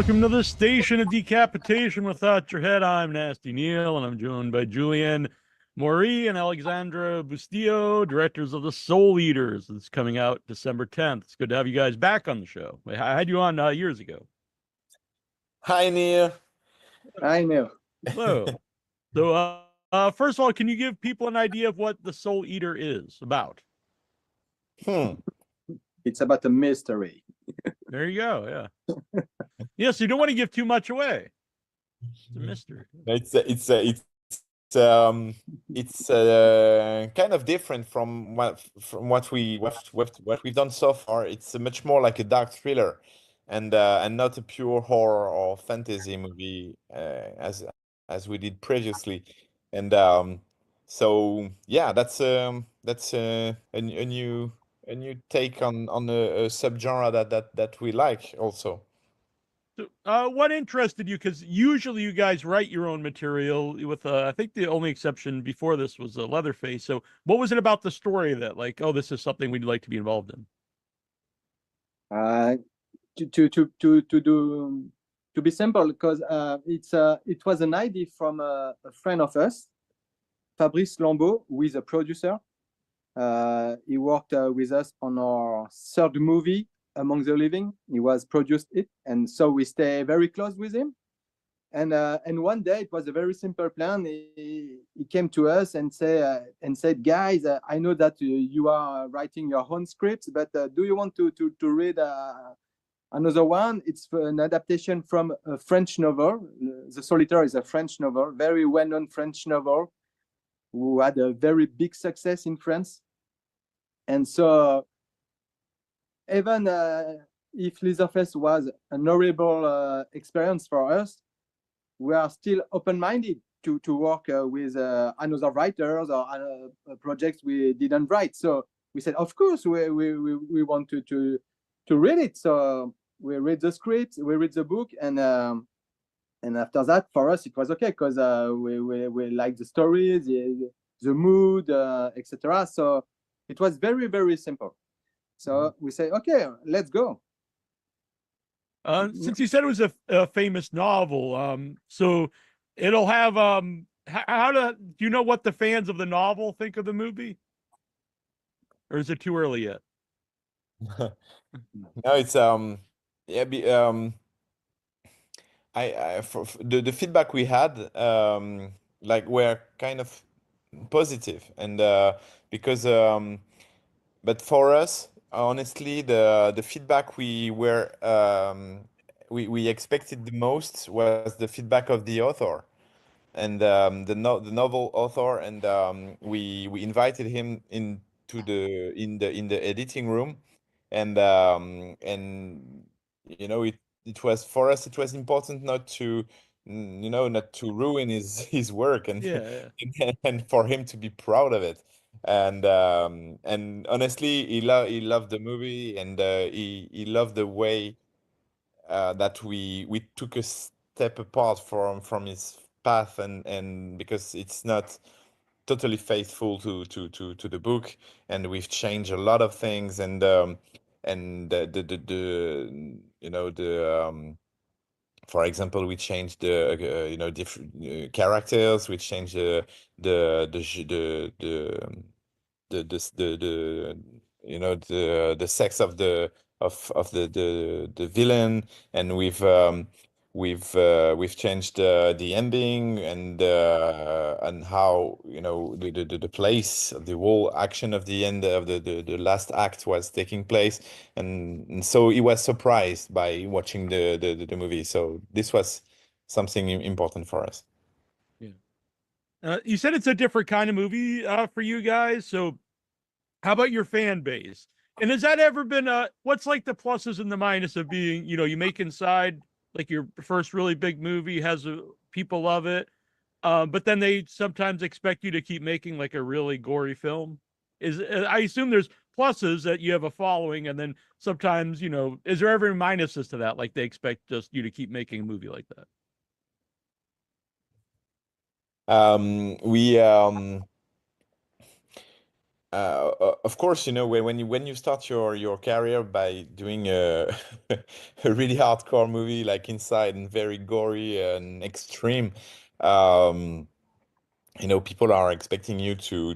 Welcome to the Station of Decapitation Without Your Head. I'm Nasty Neal, and I'm joined by Julien, Maury, and Alexandre Bustillo, directors of The Soul Eaters. It's coming out December 10th. It's good to have you guys back on the show. I had you on years ago. Hi, Neal. I know. Hello. So, first of all, can you give people an idea of what The Soul Eater is about? It's about a mystery. There you go. Yeah. Yes, you don't want to give too much away. It's a mystery. It's kind of different from what we've done so far. It's much more like a dark thriller, and not a pure horror or fantasy movie as we did previously. And so yeah, that's a new take on a subgenre that we like also. So, what interested you? Because usually you guys write your own material. With I think the only exception before this was Leatherface. So, what was it about the story that, like, oh, this is something we'd like to be involved in? To be simple, because it was an idea from a friend of us, Fabrice Lambeau, who is a producer. He worked with us on our third movie, Among the Living. He was produced it, and so we stay very close with him. And one day it was a very simple plan. He came to us and said, guys, I know that you are writing your own scripts, but do you want to read another one? It's an adaptation from a French novel. The Solitaire is a French novel, very well-known French novel, who had a very big success in France. And so even if Leatherface was an horrible experience for us, we are still open-minded to work with another writers or projects we didn't write. So we said, of course, we want to read it. So we read the script, we read the book, and after that, for us, it was okay because we like the story, the mood, etc. So it was very, very simple. So we say, okay, let's go. Since you said it was a famous novel, so it'll have do you know what the fans of the novel think of the movie, or is it too early yet? No, it's for the feedback we had, like, were kind of positive, and because but for us, honestly, the feedback we expected the most was the feedback of the author and the novel author, and we invited him into the editing room, and you know, it was, for us, it was important not to not to ruin his work, and Yeah. and for him to be proud of it. And honestly, he loved the movie, and he loved the way that we took a step apart from his path, and because it's not totally faithful to the book, and we've changed a lot of things, and the for example, we changed the different characters. We changed the sex of the villain, and we've changed the ending, and how, the place, the whole action of the end of the last act was taking place, and so he was surprised by watching the movie. So this was something important for us. You said it's a different kind of movie for you guys. So, how about your fan base? And has that ever been what's like the pluses and the minuses of being, you make Inside, like your first really big movie, has people love it, but then they sometimes expect you to keep making like a really gory film. I assume there's pluses that you have a following, and then sometimes, is there ever minuses to that? Like they expect just you to keep making a movie like that? We of course, you know, when you start your career by doing a a really hardcore movie like Inside and very gory and extreme, um, you know, people are expecting you to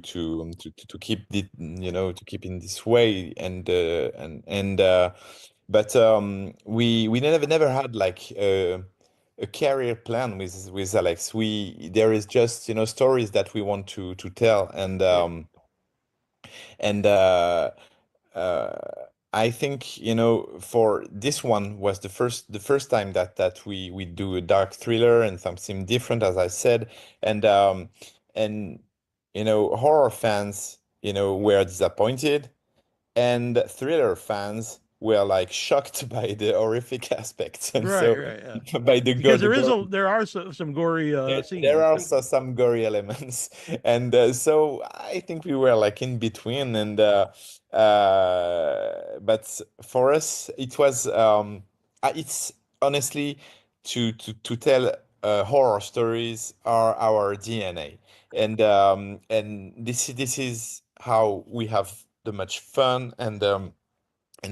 keep it, you know, to keep in this way, but we never had like a career plan with Alex. There is just, you know, stories that we want to tell, and uh, I think, you know, for this one was the first time that we do a dark thriller and something different, as I said, and you know, horror fans, you know, were disappointed, and thriller fans were like shocked by the horrific aspects, and Right, so right, yeah. by Because the there are some gory scenes. there are some gory elements, and so I think we were like in between, and but for us it's honestly to tell horror stories are our DNA, and this is how we have the much fun, and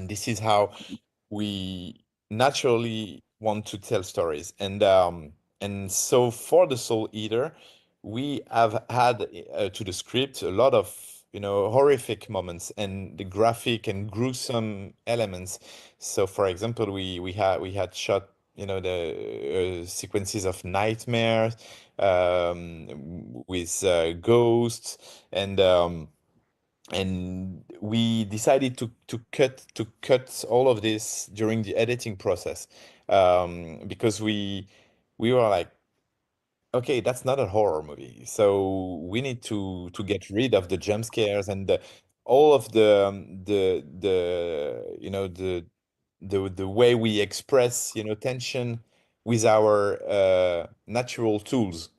this is how we naturally want to tell stories, and so for the Soul Eater, we have had to the script a lot of, you know, horrific moments and the graphic and gruesome elements. So for example, we had shot, you know, the sequences of nightmares, with ghosts, and we decided to cut all of this during the editing process, because we were like, okay, that's not a horror movie, so we need to get rid of the jump scares and all of the you know, the way we express, you know, tension with our natural tools,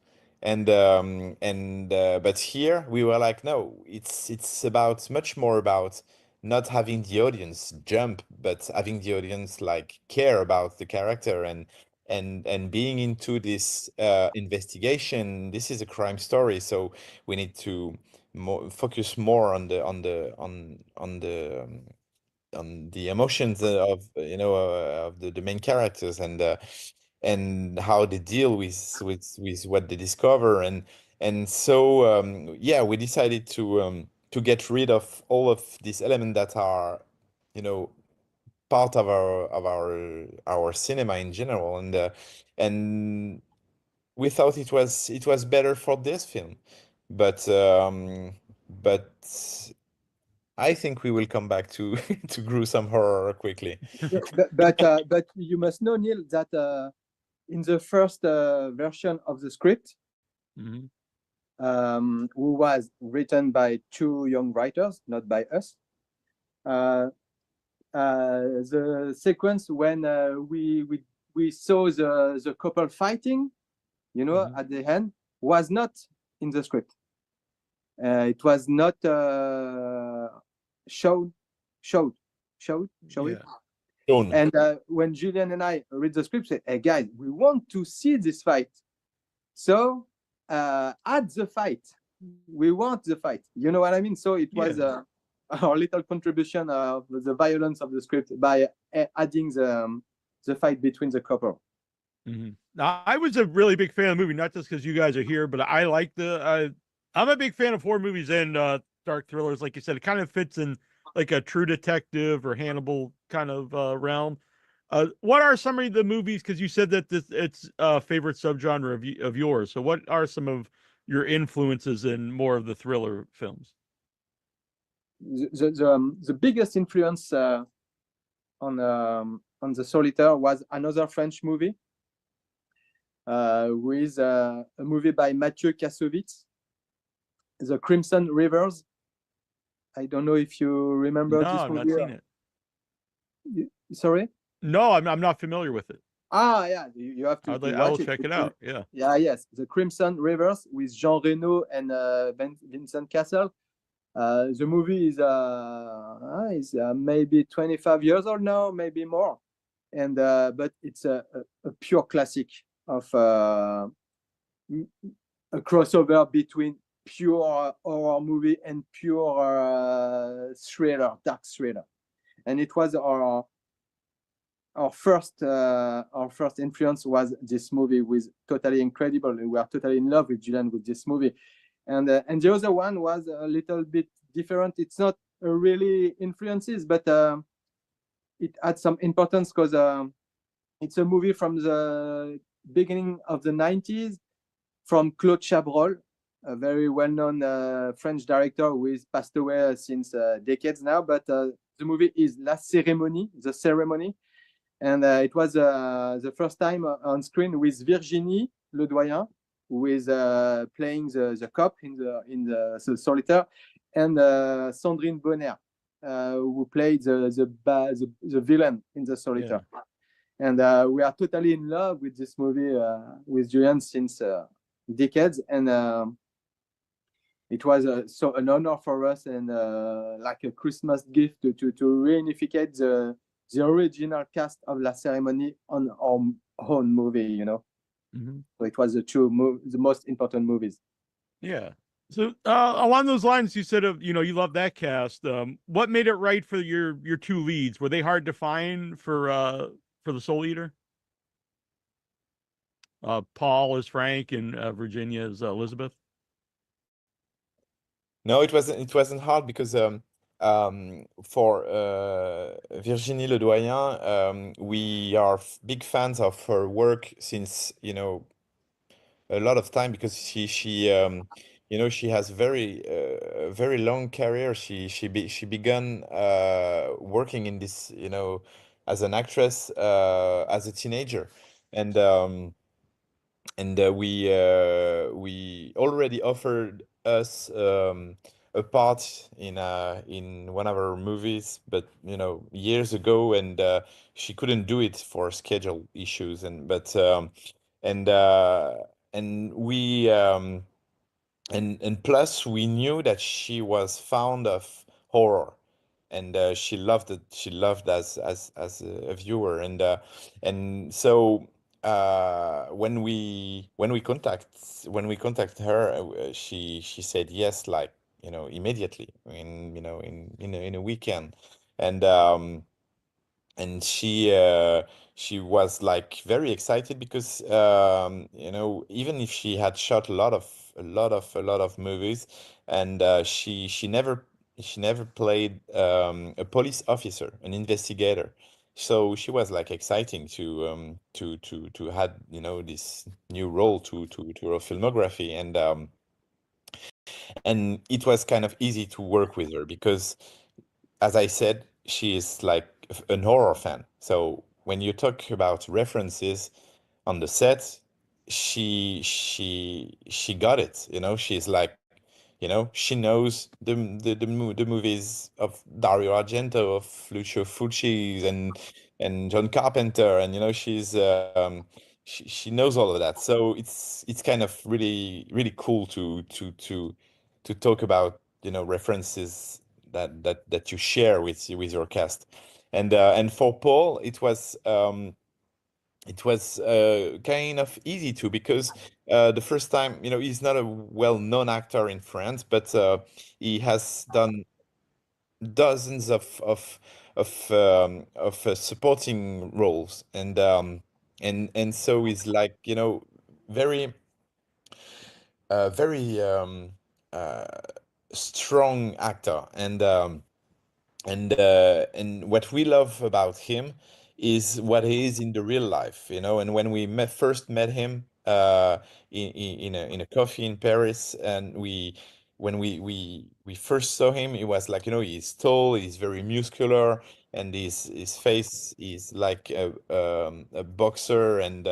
and but here we were like, no, it's about much more about not having the audience jump, but having the audience like care about the character, and being into this investigation. This is a crime story, so we need to focus more on the emotions of, you know, of the main characters, and how they deal with what they discover, and so yeah, we decided to get rid of all of these elements that are, you know, part of our cinema in general, and we thought it was better for this film, but I think we will come back to to gruesome horror quickly. But you must know, Neal, that in the first version of the script, Mhm. who was written by two young writers, not by us, the sequence when we saw the couple fighting, you know, Mhm. at the end, was not in the script. It was not showed. Yeah. Shown. And when Julien and I read the script, said, "Hey guys, we want to see this fight, so add the fight. We want the fight." You know what I mean? So it was our little contribution of the violence of the script by adding the fight between the couple. Mhm. Now, I was a really big fan of the movie, not just because you guys are here, but I like I'm a big fan of horror movies and dark thrillers. Like you said, it kind of fits in like a True Detective or Hannibal kind of realm. What are some of the movies? Because you said that it's a favorite subgenre of yours. So, what are some of your influences in more of the thriller films? The biggest influence on the Solitaire was another French movie with a movie by Mathieu Kassovitz, The Crimson Rivers. I don't know if you remember No, this I've movie. not seen it. Sorry? No, I'm not familiar with it. Ah, yeah, you have to I watch will it. check it out. Yeah. Yeah, yes, The Crimson Rivers with Jean Reno and Vincent Cassel. The movie is maybe 25 years old now, maybe more, and but it's a pure classic of a crossover between pure horror movie and pure thriller, dark thriller. And it was our first influence was this movie, with totally incredible. We are totally in love with Julien with this movie. And the other one was a little bit different. It's not really influences, but it had some importance because it's a movie from the beginning of the 90s from Claude Chabrol, a very well-known French director who is passed away since decades now. But the movie is La Cérémonie, The Ceremony. And it was the first time on screen with Virginie Ledoyen, who is playing the cop in the Solitaire, and Sandrine Bonner, who played the villain in the Solitaire. Yeah. And we are totally in love with this movie with Julien since decades, and it was an honor for us, and like a Christmas gift to reunificate the original cast of La Cérémonie on our own movie, you know. Mm-hmm. So it was the most important movies. Yeah. So along those lines, you said you love that cast. What made it right for your two leads? Were they hard to find for the Soul Eater? Paul is Frank and Virginia is Elizabeth. No, it wasn't hard because for Virginie Ledoyen, we are big fans of her work since a lot of time, because she has very long career. She began working in this as an actress as a teenager, and we already offered us a part in one of our movies, but years ago, and she couldn't do it for schedule issues, and we and plus we knew that she was fond of horror, and she loved it. She loved as a viewer, and so when we contact her, she said yes, like immediately, in a weekend, and she was like very excited because even if she had shot a lot of movies, and she never played a police officer, an investigator, so she was like exciting to had this new role to her filmography, and it was kind of easy to work with her because, as I said, she is like an horror fan. So when you talk about references on the set, she got it. She's like, she knows the movies of Dario Argento, of Lucio Fulci, and John Carpenter, and she knows all of that. So it's kind of really cool to talk about references that you share with your cast, and for Paul it was kind of easy too, because the first time, he's not a well-known actor in France, but he has done dozens of supporting roles, and so he's like very very uh, strong actor, and what we love about him is what he is in the real life, and when we first met him in a coffee in Paris, and when we first saw him, he was like, he's tall, he's very muscular, and his face is like a boxer, and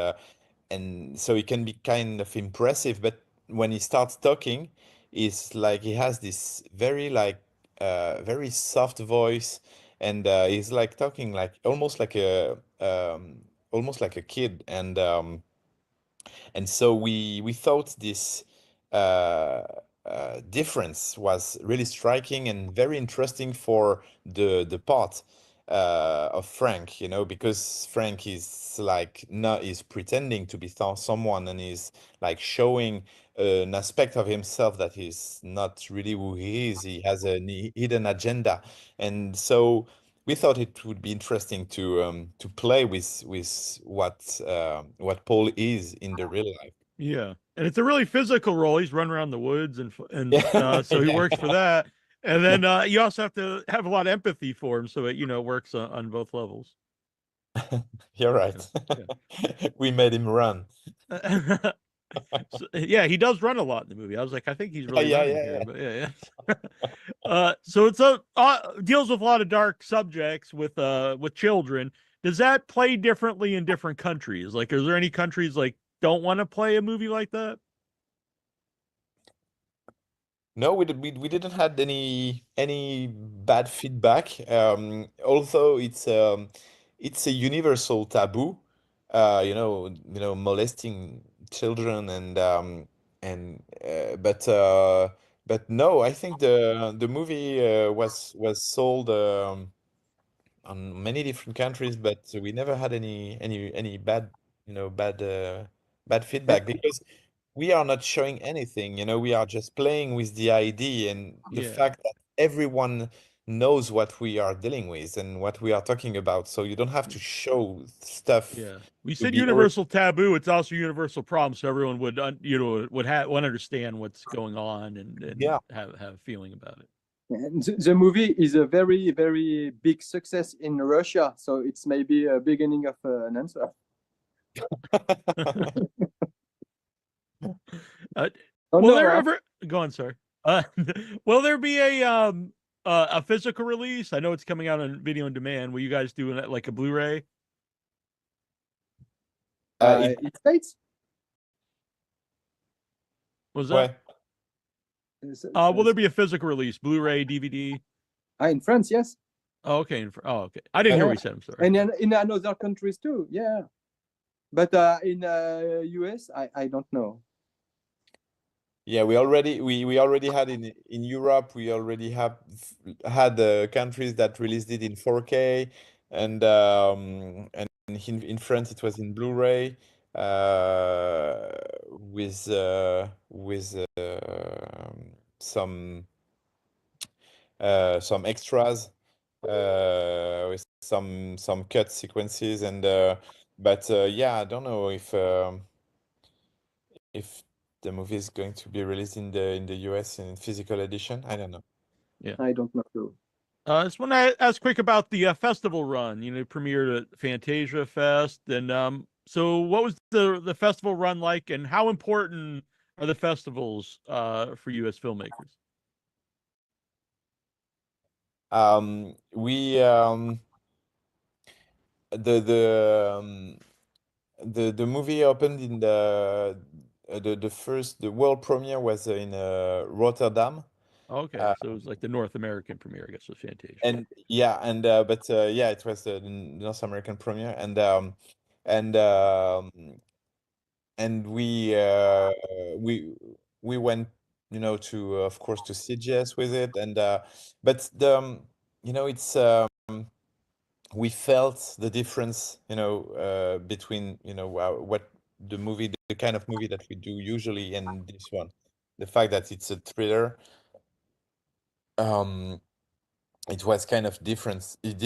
so he can be kind of impressive, but when he starts talking, it's like he has this very like very soft voice, and he's like talking like almost like a kid, and so we thought this uh, difference was really striking and very interesting for the part of Frank, because Frank is like not is pretending to be someone, and is like showing an aspect of himself that is not really who he is. He has a hidden agenda, and so we thought it would be interesting to play with what Paul is in the real life. Yeah, and it's a really physical role. He's running around the woods, and Yeah, so he yeah. works for that. And then you also have to have a lot of empathy for him, so it works on both levels. You're right. We made him run. So, yeah, he does run a lot in the movie. I was like, I think he's really Yeah, running yeah, here, yeah. but yeah. So it's deals with a lot of dark subjects with children. Does that play differently in different countries? Like, is there any countries like don't want to play a movie like that? No, we didn't had any bad feedback. Although it's a universal taboo, molesting children but no, I think the movie was sold on many different countries, but we never had any bad bad feedback because we are not showing anything, we are just playing with the idea and the Yeah. fact that everyone knows what we are dealing with and what we are talking about. So you don't have to show stuff Yeah, we to said be universal taboo. It's also universal problem, so everyone would would understand what's going on and yeah. have a feeling about it. And the movie is a very, very big success in Russia, so it's maybe a beginning of an answer. Oh, Will no, there ever go on, sorry? Will there be a physical release? I know it's coming out on video on demand. Will you guys do it like a Blu-ray? it states. Was that? Well, Will there be a physical release? Blu-ray, DVD? in France, yes. Oh, okay. Oh, okay. I didn't hear what you said. I'm sorry. And in other countries too, yeah. But in US, I don't know. Yeah, we already had in Europe. We already have had countries that released it in 4K, and in France it was in Blu-ray with some extras with some cut sequences but yeah, I don't know if the movie is going to be released in the US in physical edition. I don't know. Yeah, I don't know too. I just want to ask quick about the festival run. Premiered at Fantasia Fest, and so what was the festival run like, and how important are the festivals for you as filmmakers? We the movie opened in the world premiere was in Rotterdam. Okay, so it was like the North American premiere, I guess, was Fantasia. And yeah, but yeah, it was the North American premiere, and and we went, to of course to CGS with it, but it's we felt the difference, between what the movie, the kind of movie that we do usually, and this one, the fact that it's a thriller. It was kind of different, in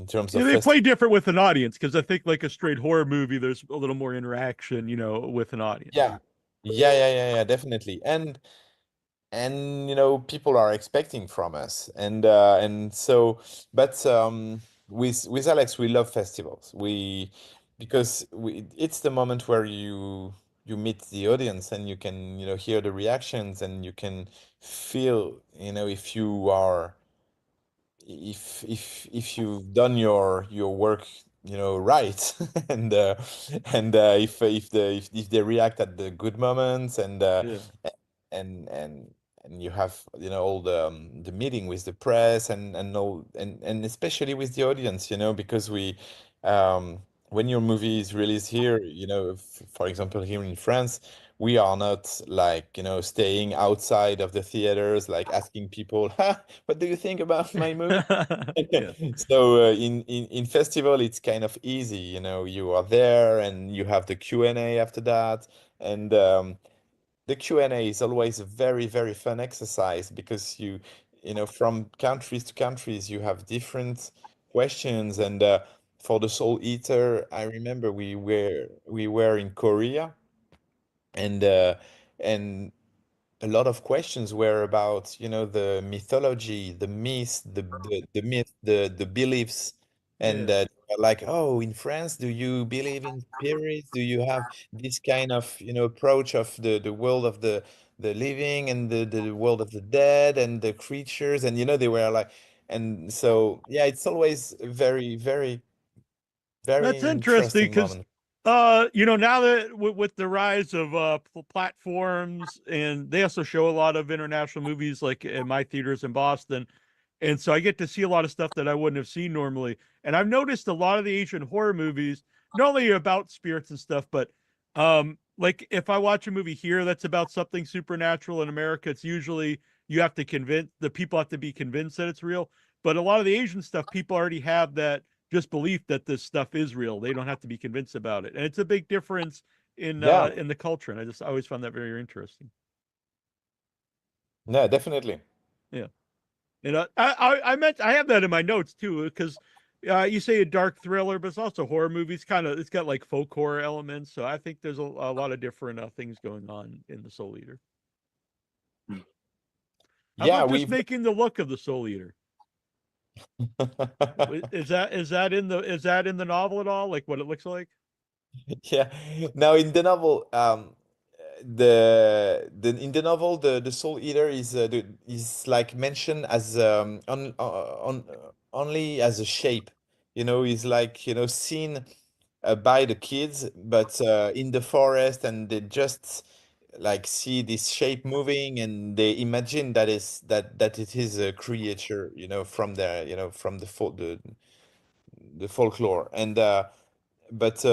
terms Yeah, of they play different with an audience because I think like a straight horror movie, there's a little more interaction, with an audience. Yeah, definitely. And people are expecting from us, and so, but with Alex, we love festivals. Because it's the moment where you meet the audience and you can hear the reactions and you can feel if you are if you've done your work right and if they react at the good moments Yeah. and you have all the meeting with the press and especially with the audience, because when your movie is released here, for example here in France, we are not like, staying outside of the theaters, like asking people, what do you think about my movie? Yeah. So in festival, it's kind of easy, you are there and you have the Q&A after that. And the Q&A is always a very, very fun exercise because from countries to countries, you have different questions. And for the Soul Eater, I remember we were in Korea, and and a lot of questions were about, the mythology, the myths, the beliefs, and Yeah. like, oh, in France, do you believe in spirits? Do you have this kind of, approach of the world of the living and the world of the dead and the creatures? And they were like, and so yeah, it's always a very, very, That's very interesting interesting because, moment. now that with the rise of platforms, and they also show a lot of international movies like in my theaters in Boston, and so I get to see a lot of stuff that I wouldn't have seen normally. And I've noticed a lot of the Asian horror movies, not only about spirits and stuff, but like if I watch a movie here that's about something supernatural in America, it's usually you have to convince the people have to be convinced that it's real. But a lot of the Asian stuff, people already have that just belief that this stuff is real. They don't have to be convinced about it. And it's a big difference Yeah, in the culture. And I always found that very interesting. yeah, definitely. Yeah. And I meant I have that in my notes too, because you say a dark thriller, but it's also horror movies. Kind of, it's got like folk horror elements. So I think there's a lot of different things going on in the Soul Eater. How Yeah, about just we've making the look of the Soul Eater? Is that in the novel at all? Like what it looks like? Yeah. Now in the novel, the in the novel, the Soul Eater is like mentioned as only as a shape. Is like, seen by the kids, but in the forest, and they just like see this shape moving, and they imagine that it is a creature, from from the folklore. And but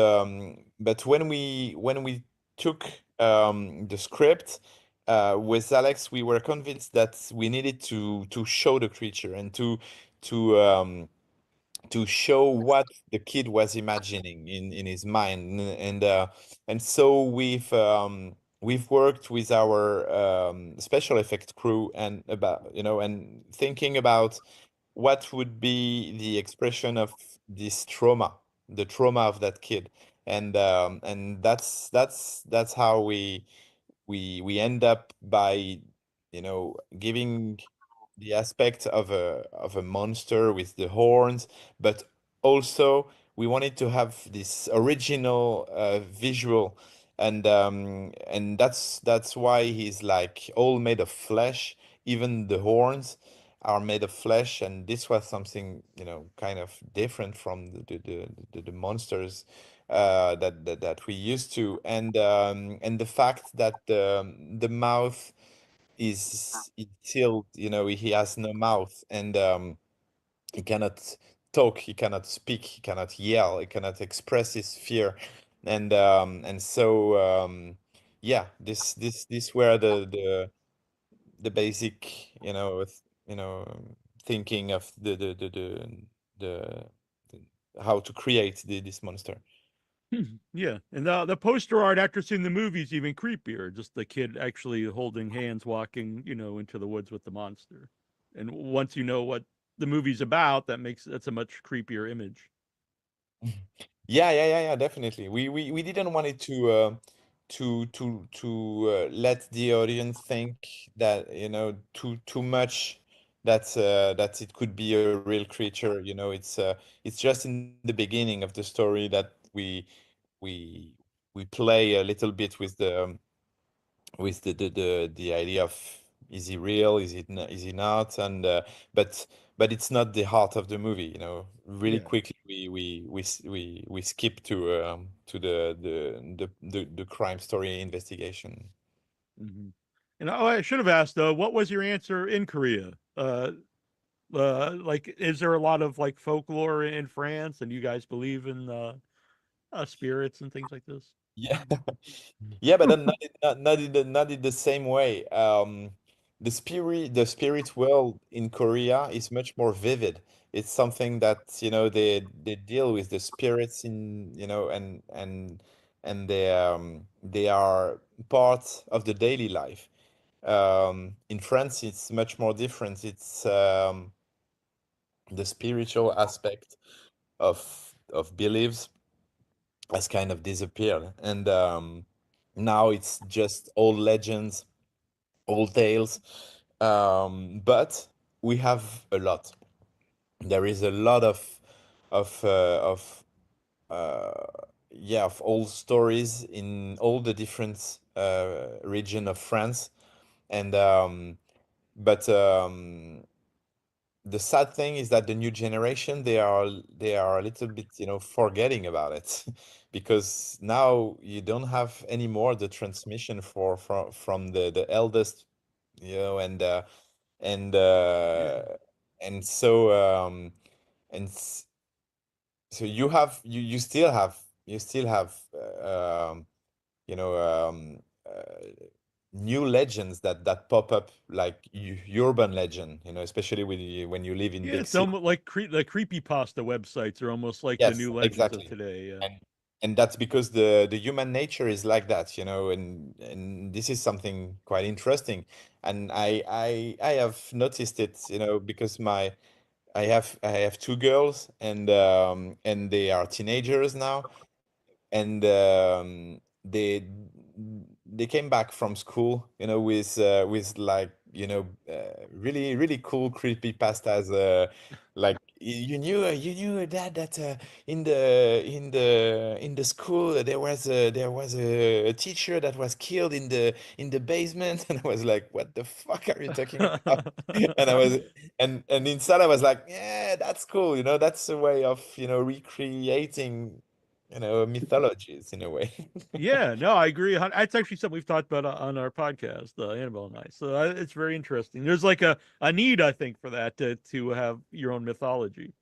when we took the script with Alex, we were convinced that we needed to show the creature and to um, to show what the kid was imagining in his mind. And so we've worked with our special effect crew, and about and thinking about what would be the expression of this trauma, the trauma of that kid. And that's how we end up by giving the aspect of a monster with the horns, but also we wanted to have this original visual. And that's why he's like all made of flesh. Even the horns are made of flesh, and this was something kind of different from the monsters that we used to. And the fact that the mouth is sealed, he has no mouth, and he cannot talk, he cannot speak, he cannot yell, he cannot express his fear. And so yeah, this were the basic, thinking of the, how to create this monster. Yeah, and the poster art after seeing the movie is even creepier. Just the kid actually holding hands, walking, into the woods with the monster. And once you know what the movie's about, that's a much creepier image. Yeah, yeah, yeah, yeah, definitely. We didn't want it to let the audience think that, too much, that it could be a real creature. It's just in the beginning of the story that we we play a little bit with the idea of, is he real, is he not? And but it's not the heart of the movie. Really Yeah. quickly we skip to the crime story investigation. Hmm. And I should have asked though, what was your answer in Korea? Like, is there a lot of like folklore in France, and you guys believe in spirits and things like this. Yeah, yeah, but then not in the same way. The spirit world in Korea is much more vivid. It's something that, they deal with the spirits in, and they are part of the daily life. In France, it's much more different. It's the spiritual aspect of beliefs has kind of disappeared, and now it's just old legends, old tales. But we have a lot. There is a lot of yeah, of old stories in all the different region of France, and but the sad thing is that the new generation, they are a little bit, forgetting about it, because now you don't have anymore the transmission from the eldest, and and uh, and so and s- so you still have you know new legends that pop up, like urban legend, especially when you live in Yeah, big it's cities. almost like the creepypasta websites are almost like the Yes, new legends of exactly. today. Yeah. And that's because the human nature is like that, and this is something quite interesting. And I have noticed it, because I have two girls, and they are teenagers now, and they came back from school, with like, really really cool creepy pastas, like, you knew that in the school there was a teacher that was killed in the basement. And I was like, what the fuck are you talking about? And I was and inside I was like, yeah, that's cool, that's a way of, recreating, mythologies in a way. Yeah, no, I agree. That's actually something we've talked about on our podcast, Annabelle and I. So it's very interesting. There's like a need, I think, for that to have your own mythology,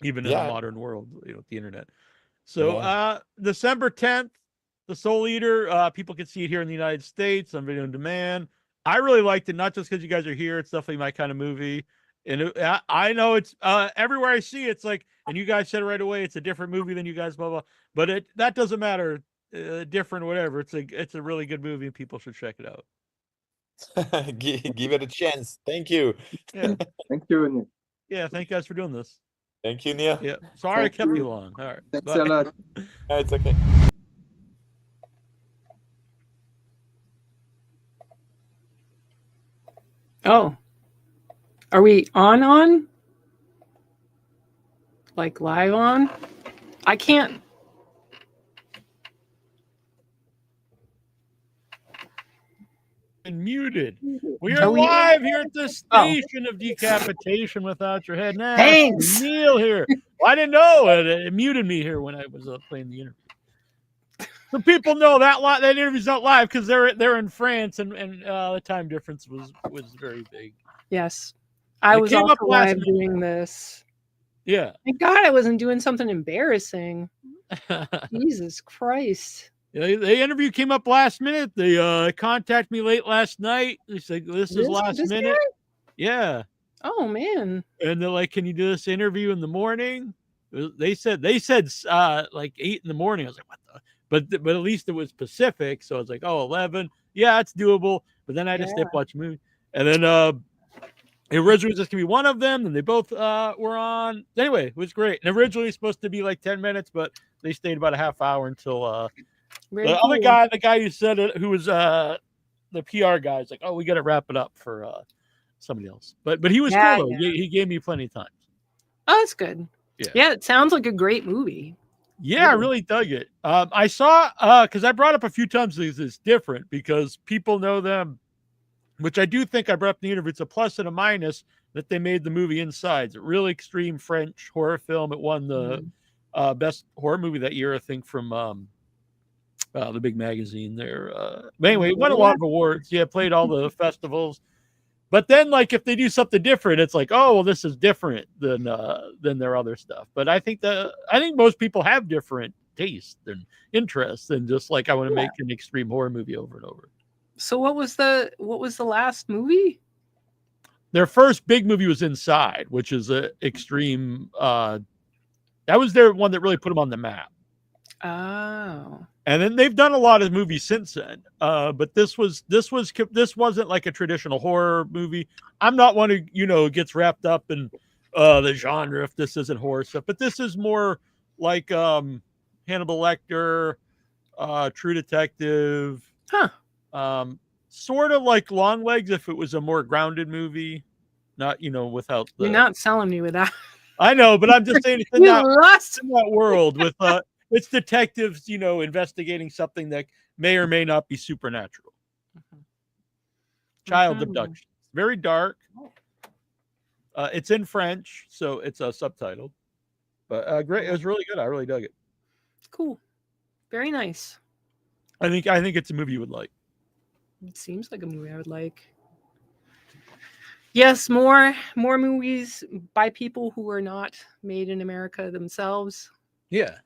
even in a Yeah, modern world, with the internet. So yeah. December 10th, The Soul Eater. People can see it here in the United States on video on demand. I really liked it, not just because you guys are here. It's definitely my kind of movie. And I know it's everywhere I see it's like, and you guys said it right away, it's a different movie than you guys, blah blah. But that doesn't matter, different whatever. It's a really good movie and people should check it out. Give it a chance. Thank you. Yeah, Thank you, Neal. yeah. Thank you guys for doing this. Thank you, Neil. Yeah, sorry I Thank kept you you. long. All right, Thanks bye. a lot. It's okay. Oh, are we on? Like live on? I can't. And muted. We Are are we? live here at the Oh, station of decapitation without your head. Now, thanks. Neal here. Well, I didn't know it muted me here when I was playing the interview. So people know that interview's not live because they're in France and the time difference was very big. Yes, I It was came up also last live minute. doing this. Yeah. Thank God I wasn't doing something embarrassing. Jesus Christ. Yeah, the interview came up last minute. They contacted me late last night. They said this is last This minute. guy? Yeah. Oh man. And they're like, "Can you do this interview in the morning?" They said like 8 in the morning. I was like, "What the?" But at least it was Pacific, so I was like, "Oh, 11. Yeah, it's doable." But then I just Yeah. stayed watching movie, and then it originally was just gonna be one of them, and they both were on. Anyway, it was great. And originally it was supposed to be like 10 minutes, but they stayed about a half hour until Very the cool. other guy, the guy who said it, who was the PR guy, is like, "Oh, we got to wrap it up for somebody else." But he was Yeah, cool though. yeah. He gave me plenty of time. Oh, that's good. Yeah. Yeah, it sounds like a great movie. Yeah, I really dug it. I saw because I brought up a few times it's different because people know them, which I do think I brought up in the interview. It's a plus and a minus that they made the movie Inside. It's a really extreme French horror film. It won the best horror movie that year, I think, from the big magazine there. But anyway, it won a lot of awards. Yeah, played all the festivals. But then, like, if they do something different, it's like, oh, well, this is different than their other stuff. But I think most people have different taste and interest than just like I want to make an extreme horror movie over and over. So what was the last movie? Their first big movie was Inside, which is a extreme. That was their one that really put them on the map. Oh. And then they've done a lot of movies since then. But this wasn't like a traditional horror movie. I'm not one who gets wrapped up in the genre if this isn't horror stuff. But this is more like Hannibal Lecter, True Detective. Huh. Sort of like Longlegs if it was a more grounded movie, not without. You're not selling me with that. I know, but I'm just saying it's in You that lost. world with it's detectives, investigating something that may or may not be supernatural. Child abduction. Very dark. It's in French, so it's subtitled. But great. It was really good. I really dug it. Cool. Very nice. I think it's a movie you would like. It seems like a movie I would like. Yes, more movies by people who are not made in America themselves. Yeah.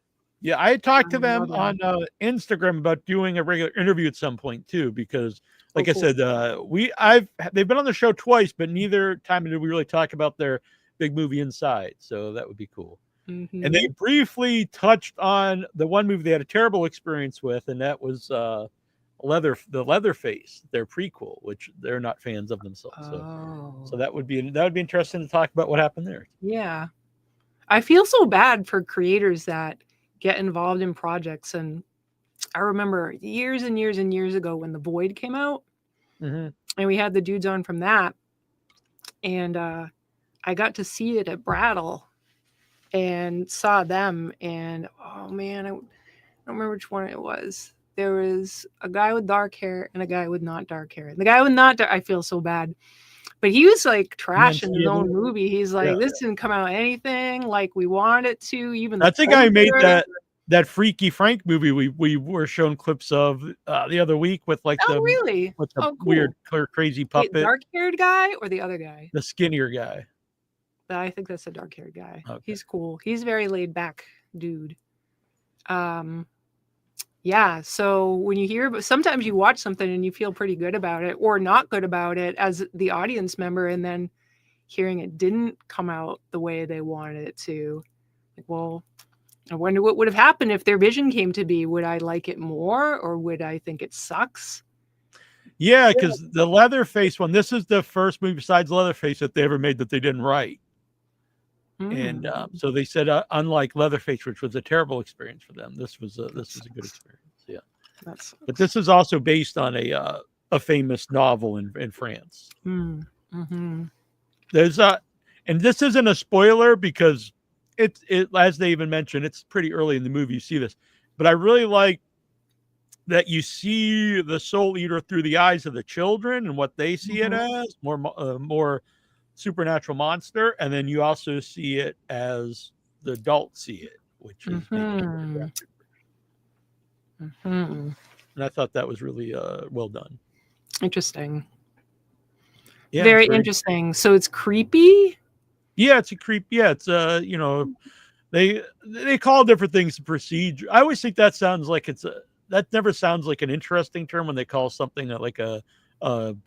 I had talked to them on Instagram about doing a regular interview at some point too, because like I said, they've been on the show twice, but neither time did we really talk about their big movie Inside. So that would be cool. Mm-hmm. And they briefly touched on the one movie they had a terrible experience with, and that was the Leatherface, their prequel, which they're not fans of themselves. So that would be interesting to talk about what happened there. Yeah. I feel so bad for creators that get involved in projects. And I remember years and years and years ago when The Void came out, and we had the dudes on from that. And I got to see it at Brattle and saw them. And oh man, I don't remember which one it was. There was a guy with dark hair and a guy with not dark hair. And the guy with not dark, I feel so bad. But he was like trashing his own movie. He's like, this didn't come out anything like we wanted it to. Even that's the guy who made that Freaky Frank movie we were shown clips of the other week with like really? With the weird crazy puppet. The dark-haired guy or the other guy? The skinnier guy. I think that's the dark-haired guy. Okay. He's cool. He's very laid back dude. Yeah, so when you hear, but sometimes you watch something and you feel pretty good about it or not good about it as the audience member, and then hearing it didn't come out the way they wanted it to. Like, well, I wonder what would have happened if their vision came to be. Would I like it more or would I think it sucks? Yeah, because the Leatherface one, this is the first movie besides Leatherface that they ever made that they didn't write. And so they said, unlike Leatherface, which was a terrible experience for them, this was a good experience. Yeah, but this is also based on a famous novel in France. There's and this isn't a spoiler because it as they even mentioned, it's pretty early in the movie. You see this, but I really like that you see the Soul Eater through the eyes of the children and what they see it as more supernatural monster, and then you also see it as the adults see it, which is and I thought that was really well done. Interesting. Yeah, very interesting. So it's creepy. Yeah, it's a creep. Yeah, it's they call different things procedure. I always think that sounds like that never sounds like an interesting term when they call something like a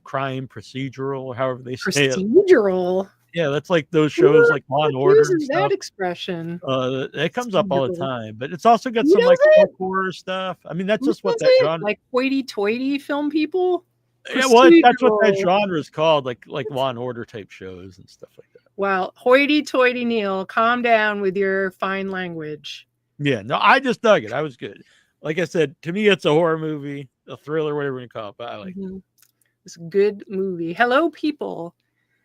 crime procedural, or however they say it. Procedural. Yeah, that's like those shows like Law and Order. Uses that expression. It comes up all the time, but it's also got some like horror stuff. I mean, that's just what that genre. Like hoity-toity film people. Yeah, well, that's what that genre is called, like Law and Order type shows and stuff like that. Well, hoity-toity, Neal, calm down with your fine language. Yeah, no, I just dug it. I was good. Like I said, to me, it's a horror movie, a thriller, whatever you call it. But I like it. It's a good movie. Hello, people.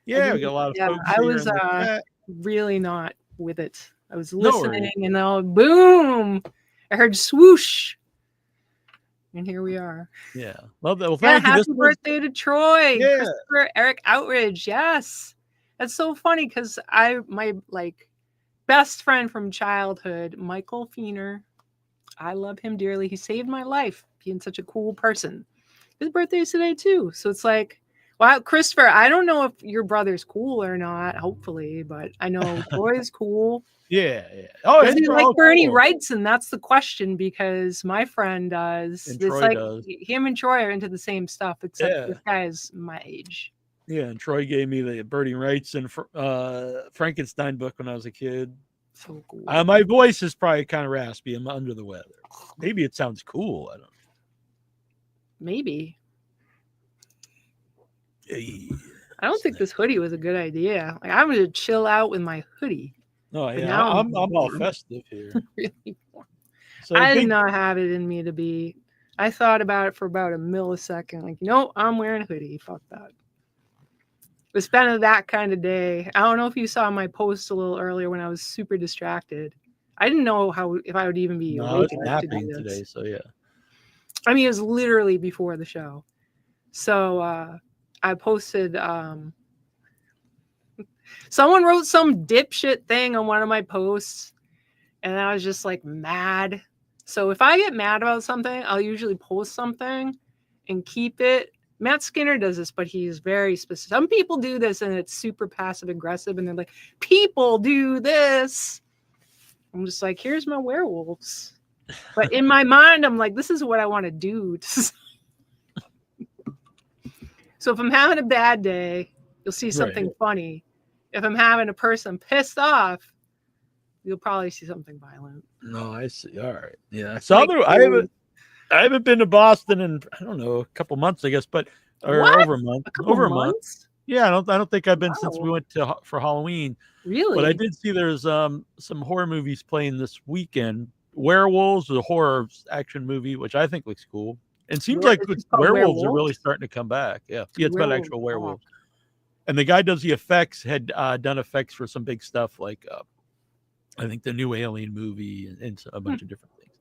Yeah, we got a lot of folks. I was really not with it. I was listening, and then boom, I heard swoosh, and here we are. Yeah, love that. Well, thank you. Happy birthday to Troy, yeah. Christopher Eric Outridge. Yes, that's so funny because my best friend from childhood, Michael Feener. I love him dearly. He saved my life, being such a cool person. His birthday is today too, so it's like Well, Christopher, I don't know if your brother's cool or not, hopefully, but I know Troy's cool. Yeah. Oh, Does he like oh, Bernie cool. Wrightson? That's the question, because my friend does. And It's Troy like does. him and Troy are into the same stuff, except Yeah. this guy is my age. Yeah, and Troy gave me the Bernie Wrightson Frankenstein book when I was a kid. So cool. My voice is probably kind of raspy. I'm under the weather. Maybe it sounds cool. I don't know. Maybe. Hey. I don't think this hoodie was a good idea. Like, I'm gonna chill out with my hoodie. Oh But yeah, now I'm all warm. festive here. Really warm. So I big, did not have it in me to be. I thought about it for about a millisecond. Like, no, I'm wearing a hoodie. Fuck that. It's been that kind of day. I don't know if you saw my post a little earlier when I was super distracted. I didn't know if I would even be no, I awake was enough to do napping this. today, so yeah. I mean, it was literally before the show. So I posted. Someone wrote some dipshit thing on one of my posts, and I was just like mad. So if I get mad about something, I'll usually post something and keep it. Matt Skinner does this, but he's very specific. Some people do this and it's super passive aggressive, and they're like, people do this. I'm just like, here's my werewolves. But in my mind, I'm like, this is what I want to do. So if I'm having a bad day, you'll see something funny. If I'm having a person pissed off, you'll probably see something violent. No, I see. All right. Yeah. So I haven't been to Boston in, I don't know, a couple months, I guess, but What? over a month. A couple Over months? a month. Yeah, I don't think I've been since we Wow. went for Halloween. Really? But I did see there's some horror movies playing this weekend. Werewolves, a horror action movie, which I think looks cool. And seems like Is it called werewolves are really Werewolves? starting to come back. Yeah, it's about Werewolves. actual werewolves. And the guy does the effects, had done effects for some big stuff like I think the new Alien movie and a bunch of different things.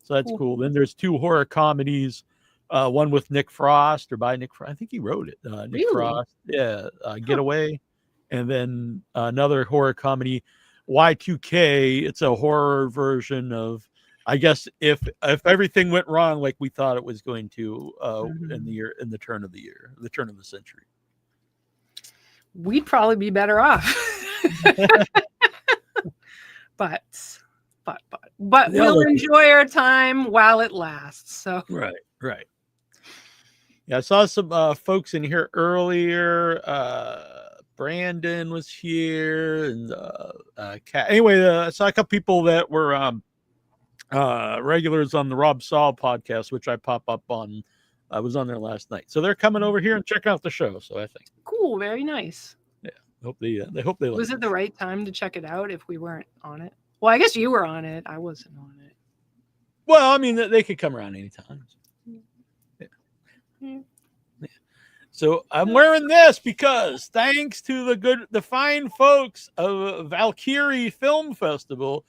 So that's cool. Then there's 2 horror comedies, one with Nick Frost or by Nick Frost. I think he wrote it. Nick Really? Frost. Yeah, Getaway. And then another horror comedy, Y2K. It's a horror version of, I guess, if everything went wrong like we thought it was going to in the turn of the century. We'd probably be better off. but we'll enjoy our time while it lasts. So right. Yeah, I saw some folks in here earlier. Brandon was here, and anyway, I saw a couple people that were regulars on the Rob Saul podcast, which I pop up on. I was on there last night, so they're coming over here and checking out the show. So I think cool, very nice. Yeah, hope they like. Was it the right time to check it out if we weren't on it? Well, I guess you were on it. I wasn't on it. Well, I mean, they could come around anytime. Yeah. So I'm wearing this because thanks to the fine folks of Valkyrie Film Festival,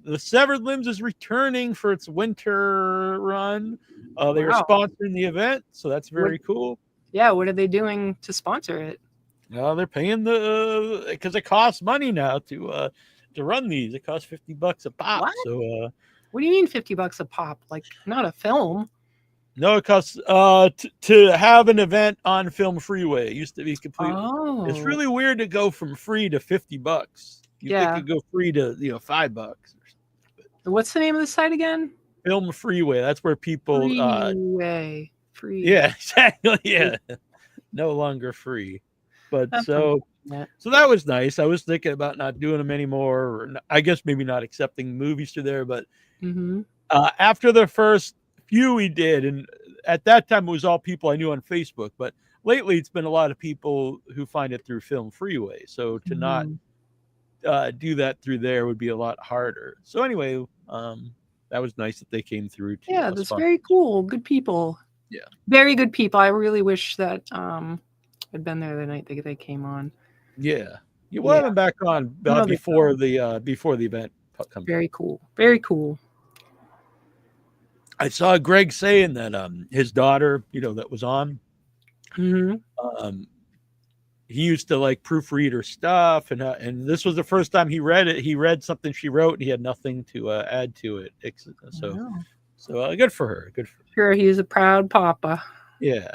the Severed Limbs is returning for its winter run. They are sponsoring the event, so that's very cool. Yeah, what are they doing to sponsor it? They're paying because it costs money now to run these. It costs $50 a pop. What? So what do you mean $50 a pop? Like, not a film? No, it costs to have an event on Film Freeway. It used to be completely. Oh. It's really weird to go from free to $50. You think you go free to $5. What's the name of the site again? Film Freeway. That's where people free. Yeah, exactly. Yeah, no longer free. But That's so that was nice. I was thinking about not doing them anymore, or I guess maybe not accepting movies through there. But after the first few we did, and at that time it was all people I knew on Facebook. But lately it's been a lot of people who find it through Film Freeway. So to not do that through there would be a lot harder. So anyway, that was nice that they came through. That's very cool. Good people. Yeah, very good people. I really wish that I'd been there the night they came on. Yeah, you will have them back on before the event comes. Very cool. Very cool. I saw Greg saying that his daughter, that was on. He used to like proofread her stuff, and this was the first time he read it. He read something she wrote, and he had nothing to add to it. So good for her. Good for her. Sure, he's a proud papa. Yeah.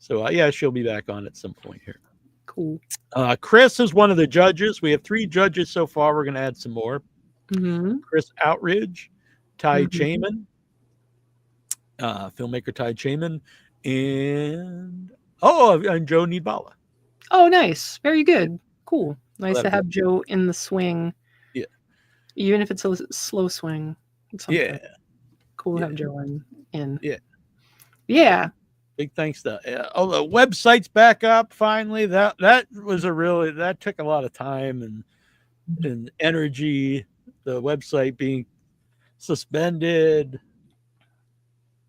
So yeah, she'll be back on at some point here. Cool. Chris is one of the judges. We have 3 judges so far. We're going to add some more. Mm-hmm. Chris Outridge, Ty Mhm. Chayman, filmmaker Ty Chayman, and Joe Nibala. Oh, nice. Very good. Cool. Nice to that'd be have Joe in the swing. Yeah. Even if it's a slow swing. It's something. Yeah. Cool to Yeah. have Joe in. Yeah. Yeah. Big thanks to the website's back up finally. That took a lot of time and energy. The website being suspended.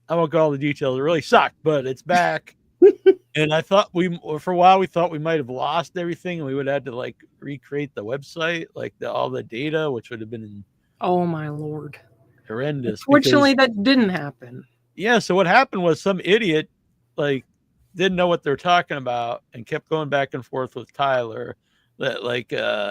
I won't go all the details. It really sucked, but it's back. And I thought for a while we thought we might have lost everything, and we would have to like recreate the website, like all the data, which would have been Oh my Lord. horrendous. Fortunately, that didn't happen. Yeah. So what happened was some idiot like didn't know what they're talking about and kept going back and forth with Tyler, that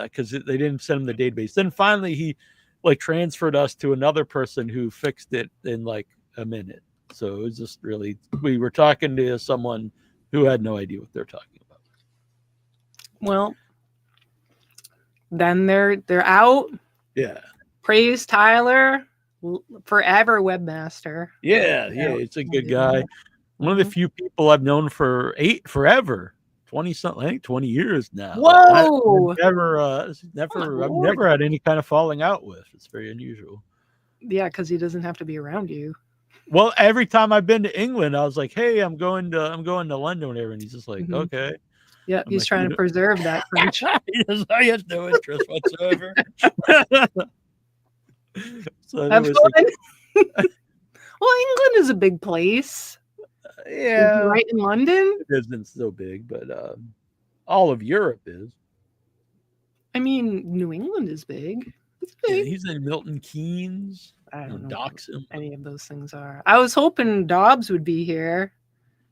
because they didn't send him the database. Then finally he like transferred us to another person who fixed it in like a minute. So it was just really, we were talking to someone who had no idea what they're talking about. Well, then they're out. Yeah. Praise Tyler, forever webmaster. Yeah. It's a good guy. One of the few people I've known for forever, 20 something, I think 20 years now. Whoa! I've never had any kind of falling out with. It's very unusual. Yeah, because he doesn't have to be around you. Well, every time I've been to England, I was like, "Hey, I'm going to London, whatever," and he's just like, "Okay." Yeah, he's like, trying to preserve that French. He has no interest whatsoever. So Have fun. Well, England is a big place. Yeah, right in London. It isn't so big, but all of Europe is. I mean, New England is big. It's big. Yeah, he's in Milton Keynes. I don't know dox him. Any of those things are. I was hoping Dobbs would be here.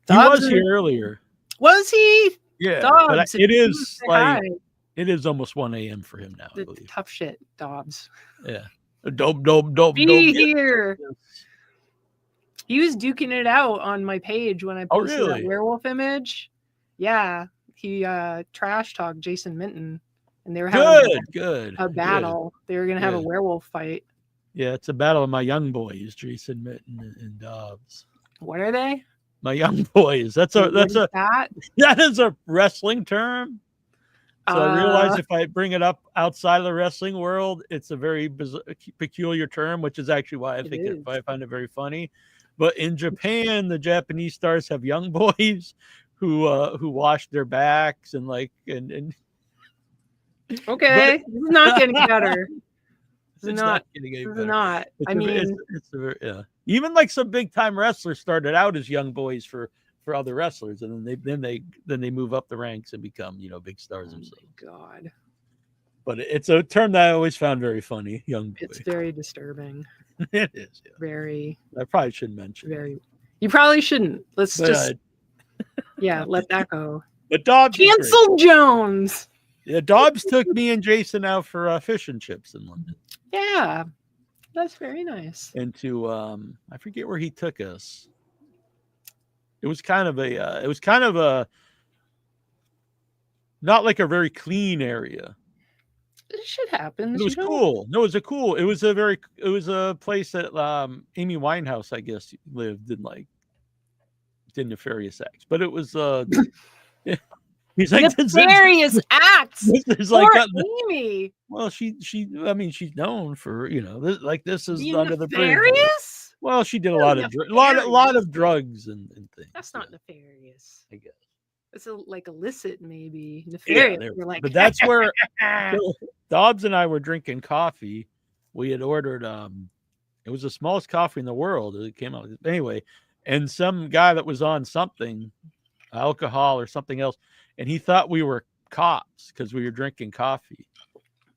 He was here earlier. Was he? Yeah, Dobbs, but it is almost 1 a.m. for him now. I believe. Tough shit, Dobbs. Yeah, dope. Be here. He was duking it out on my page when I posted that werewolf image. Yeah, he trash talked Jason Minton, and they were having a battle. They were gonna have a werewolf fight. Yeah, it's a battle of my young boys, Jason Minton and Dobbs. What are they? My young boys. That is a wrestling term. So I realize if I bring it up outside of the wrestling world, it's a very peculiar term, which is actually why I find it very funny. But in Japan, the Japanese stars have young boys who wash their backs and okay, this is not getting better. It's not. I mean, even like some big time wrestlers started out as young boys for other wrestlers, and then they move up the ranks and become big stars themselves. God. But it's a term that I always found very funny. Young boy. It's very disturbing. It is. Yeah. Very. I probably shouldn't mention. Very. You probably shouldn't. Let's just. Let that go. But Dobbs cancel Jones. Yeah, Dobbs took me and Jason out for fish and chips in London. Yeah, that's very nice. And to I forget where he took us. It was kind of a not like a very clean area. This shit happens. It was cool. No, it was a place that Amy Winehouse, I guess, lived in, like, did nefarious acts. But it was he's like nefarious acts. Like Amy. Well, she's known for, this is being under the nefarious. Well, she did a lot of drugs and things. That's not nefarious. I guess. It's like illicit, maybe. Nefarious. Yeah, but that's where Dobbs and I were drinking coffee. We had ordered it was the smallest coffee in the world. It came out anyway, and some guy that was on something, alcohol or something else, and he thought we were cops because we were drinking coffee,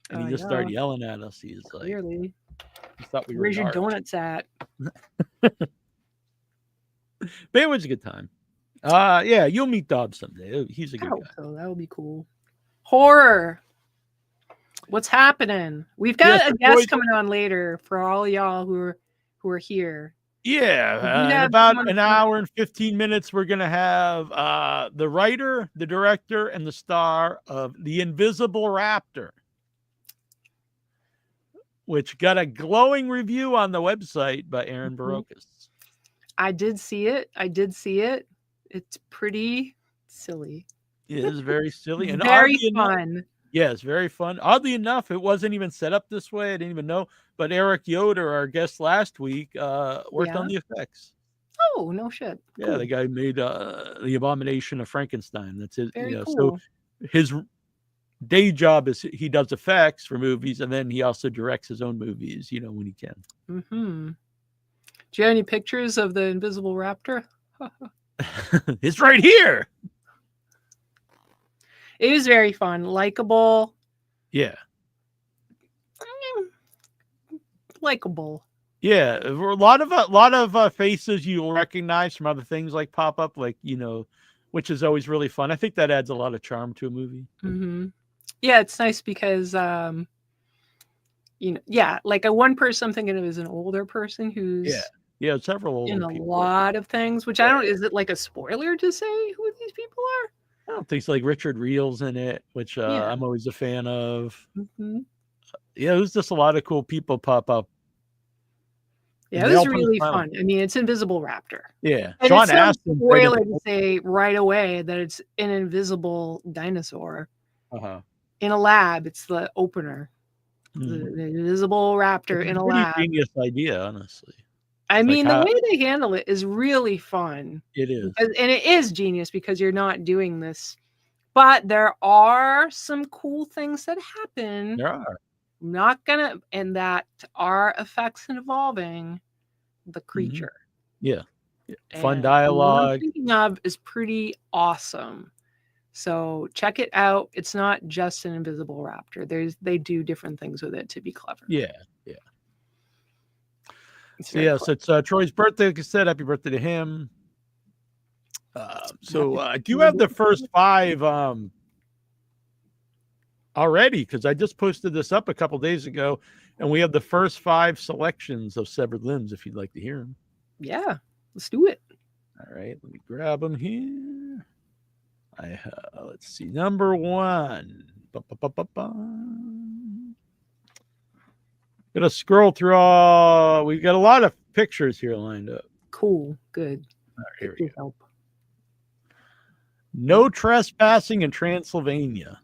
and he just started yelling at us. He's like, clearly, he thought we were. Where's your donuts at? But it was a good time. Yeah, you'll meet Dobbs someday. He's a good guy. So that would be cool. Horror. What's happening? We've got a guest coming on later for all y'all who are here. Yeah, in have about someone an from- hour and 15 minutes, we're going to have the writer, the director, and the star of The Invisible Raptor, which got a glowing review on the website by Aaron Barocas. I did see it. It's pretty silly. It is very silly and Very oddly enough, fun. yeah, it's very fun. Oddly enough, it wasn't even set up this way. I didn't even know. But Eric Yoder, our guest last week, worked on the effects. Oh, no shit. Yeah, Cool. the guy made the Abomination of Frankenstein. That's it. Very So cool. his day job is he does effects for movies, and then he also directs his own movies, when he can. Mm-hmm. Do you have any pictures of the Invisible Raptor? It's right here. It was very fun, likable. Yeah. Likable. Yeah, a lot of faces you'll recognize from other things like pop up, like which is always really fun. I think that adds a lot of charm to a movie. Mm-hmm. Yeah, it's nice because like a one person I'm thinking of is an older person who's yeah, several older in a people. lot of things. Which I don't. Is it like a spoiler to say who these people are? I don't think it's like Richard Reel's in it, which I'm always a fan of. Mm-hmm. Yeah, there's just a lot of cool people pop up. Yeah, it was really fun. I mean, it's Invisible Raptor. Yeah, And Sean it's not a Astin. spoiler to say right away that it's an invisible dinosaur in a lab. It's the opener. The Invisible Raptor in a lab. Genius idea, honestly. I mean, the way they handle it is really fun. It is. And it is genius because you're not doing this. But there are some cool things that happen. There are. And that are effects involving the creature. Yeah. Fun And dialogue. What I'm thinking of is pretty awesome. So check it out. It's not just an invisible raptor. They do different things with it to be clever. Yeah. It's So it's Troy's birthday. Like I said, happy birthday to him. Do you have the first 5 already? Because I just posted this up a couple days ago, and we have the first 5 selections of Severed Limbs. If you'd like to hear them, yeah, let's do it. All right, let me grab them here. I have, let's see, number 1. Gonna scroll through all. We've got a lot of pictures here lined up. Cool, good. All right, here we go. Help. No trespassing in Transylvania.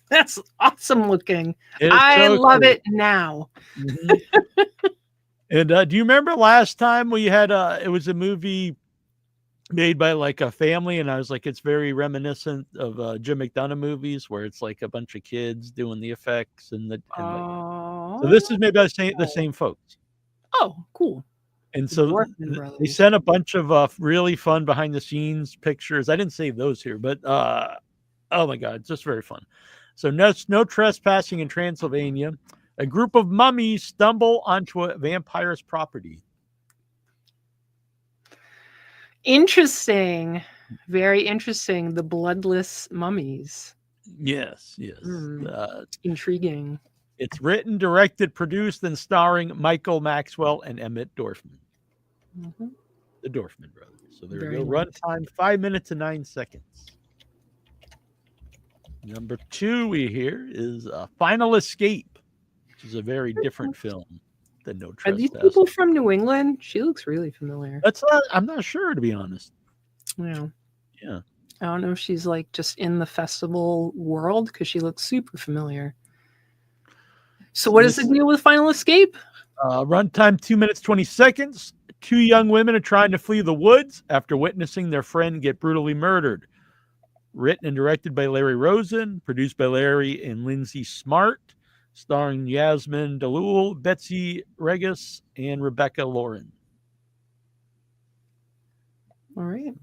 That's awesome looking. I love it now. Mm-hmm. And do you remember last time we had it was a movie made by like a family, and I was like, it's very reminiscent of Jim McDonough movies where it's like a bunch of kids doing the effects so this is maybe the same folks. Oh, cool. And so they sent a bunch of really fun behind the scenes pictures. I didn't save those here, but oh my God, it's just very fun. So no trespassing in Transylvania. A group of mummies stumble onto a vampire's property. Interesting. Very interesting. The bloodless mummies. Yes. Intriguing. It's written, directed, produced, and starring Michael Maxwell and Emmett Dorfman. Mm-hmm. The Dorfman brothers. So there Very we go. nice. Runtime 5 minutes and 9 seconds. Number 2 we hear is Final Escape, which is a very different film than No Trespassing. Are these people from New England? She looks really familiar. I'm not sure, to be honest. Yeah. Yeah. I don't know if she's like just in the festival world because she looks super familiar. So what is the deal with Final Escape? Runtime 2 minutes, 20 seconds. 2 young women are trying to flee the woods after witnessing their friend get brutally murdered. Written and directed by Larry Rosen, produced by Larry and Lindsay Smart, starring Yasmin Dalul, Betsy Regis, and Rebecca Lauren. All right.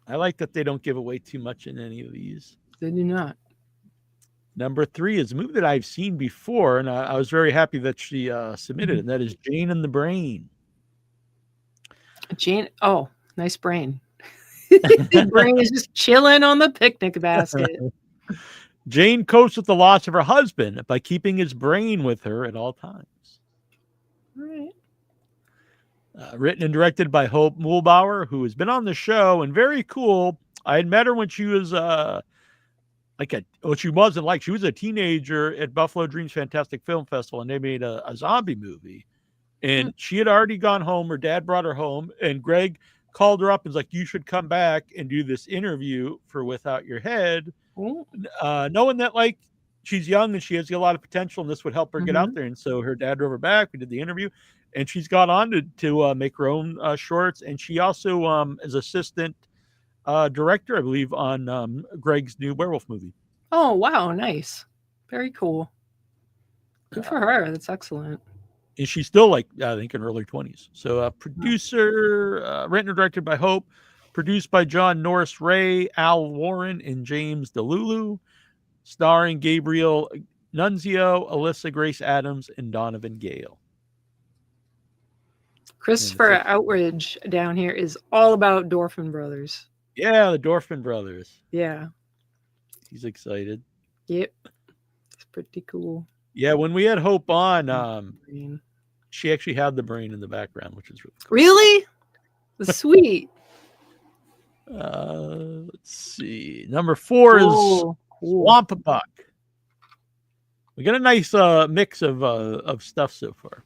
I like that they don't give away too much in any of these. They do not. Number 3 is a movie that I've seen before, and I was very happy that she submitted it, and that is Jane and the Brain. Jane, oh, nice brain. Brain is just chilling on the picnic basket. Jane copes with the loss of her husband by keeping his brain with her at all times. All right. Written and directed by Hope Muhlbauer, who has been on the show and very cool. I had met her when she was she wasn't like, she was a teenager at Buffalo Dreams Fantastic Film Festival, and they made a zombie movie. And she had already gone home. Her dad brought her home, and Greg called her up and was like, you should come back and do this interview for Without Your Head. Knowing that like she's young and she has a lot of potential and this would help her get out there. And so her dad drove her back. We did the interview, and she's gone on to make her own shorts. And she also is assistant director, I believe, on Greg's new werewolf movie. Oh, wow. Nice. Very cool. Good for her. That's excellent. And she's still like, I think, in her early 20s. So producer, written and directed by Hope, produced by John Norris Ray, Al Warren, and James DeLulu, starring Gabriel Nunzio, Alyssa Grace Adams, and Donovan Gale. Christopher Outridge down here is all about Dorfman Brothers. Yeah, the Dorfman Brothers. Yeah. He's excited. Yep. It's pretty cool. Yeah, when we had Hope on, she actually had the brain in the background, which is really cool. Really? That's sweet. Let's see. Number 4 is Swamp Buck. We got a nice mix of stuff so far.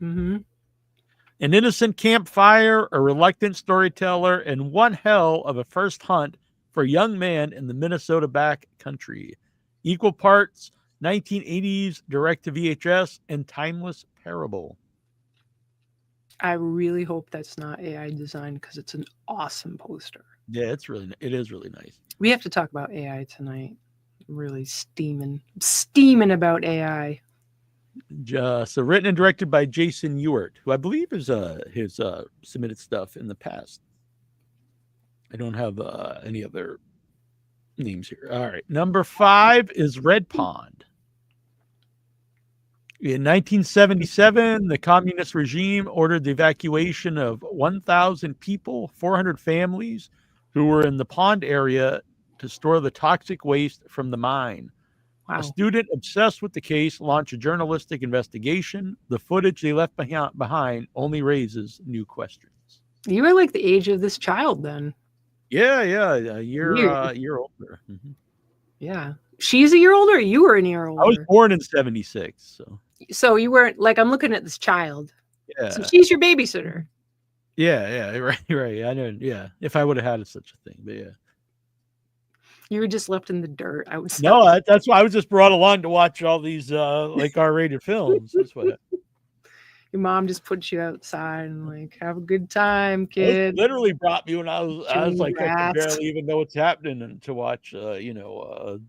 An innocent campfire, a reluctant storyteller, and one hell of a first hunt for a young man in the Minnesota back country. Equal parts 1980s direct to VHS and timeless parable. I really hope that's not AI designed because it's an awesome poster. Yeah, it is really nice. We have to talk about AI tonight. I'm really steaming about AI. So written and directed by Jason Ewart, who I believe is his submitted stuff in the past. I don't have any other names here. All right, number 5 is Red Pond. In 1977, the communist regime ordered the evacuation of 1,000 people, 400 families, who were in the pond area to store the toxic waste from the mine. Wow. A student obsessed with the case launched a journalistic investigation. The footage they left behind only raises new questions. You were like the age of this child then. Yeah, a year older. Yeah. She's a year older, or you were a year older? I was born in 76, so you weren't like, I'm looking at this child. Yeah. So she's your babysitter. Yeah, right. I know. Yeah, if I would have had such a thing, but yeah. You were just left in the dirt. No, that's why I was just brought along to watch all these like R-rated films. That's what. Your mom just puts you outside and like, have a good time, kid. Literally brought me when I was like, I could barely even know what's happening, and to watch Night of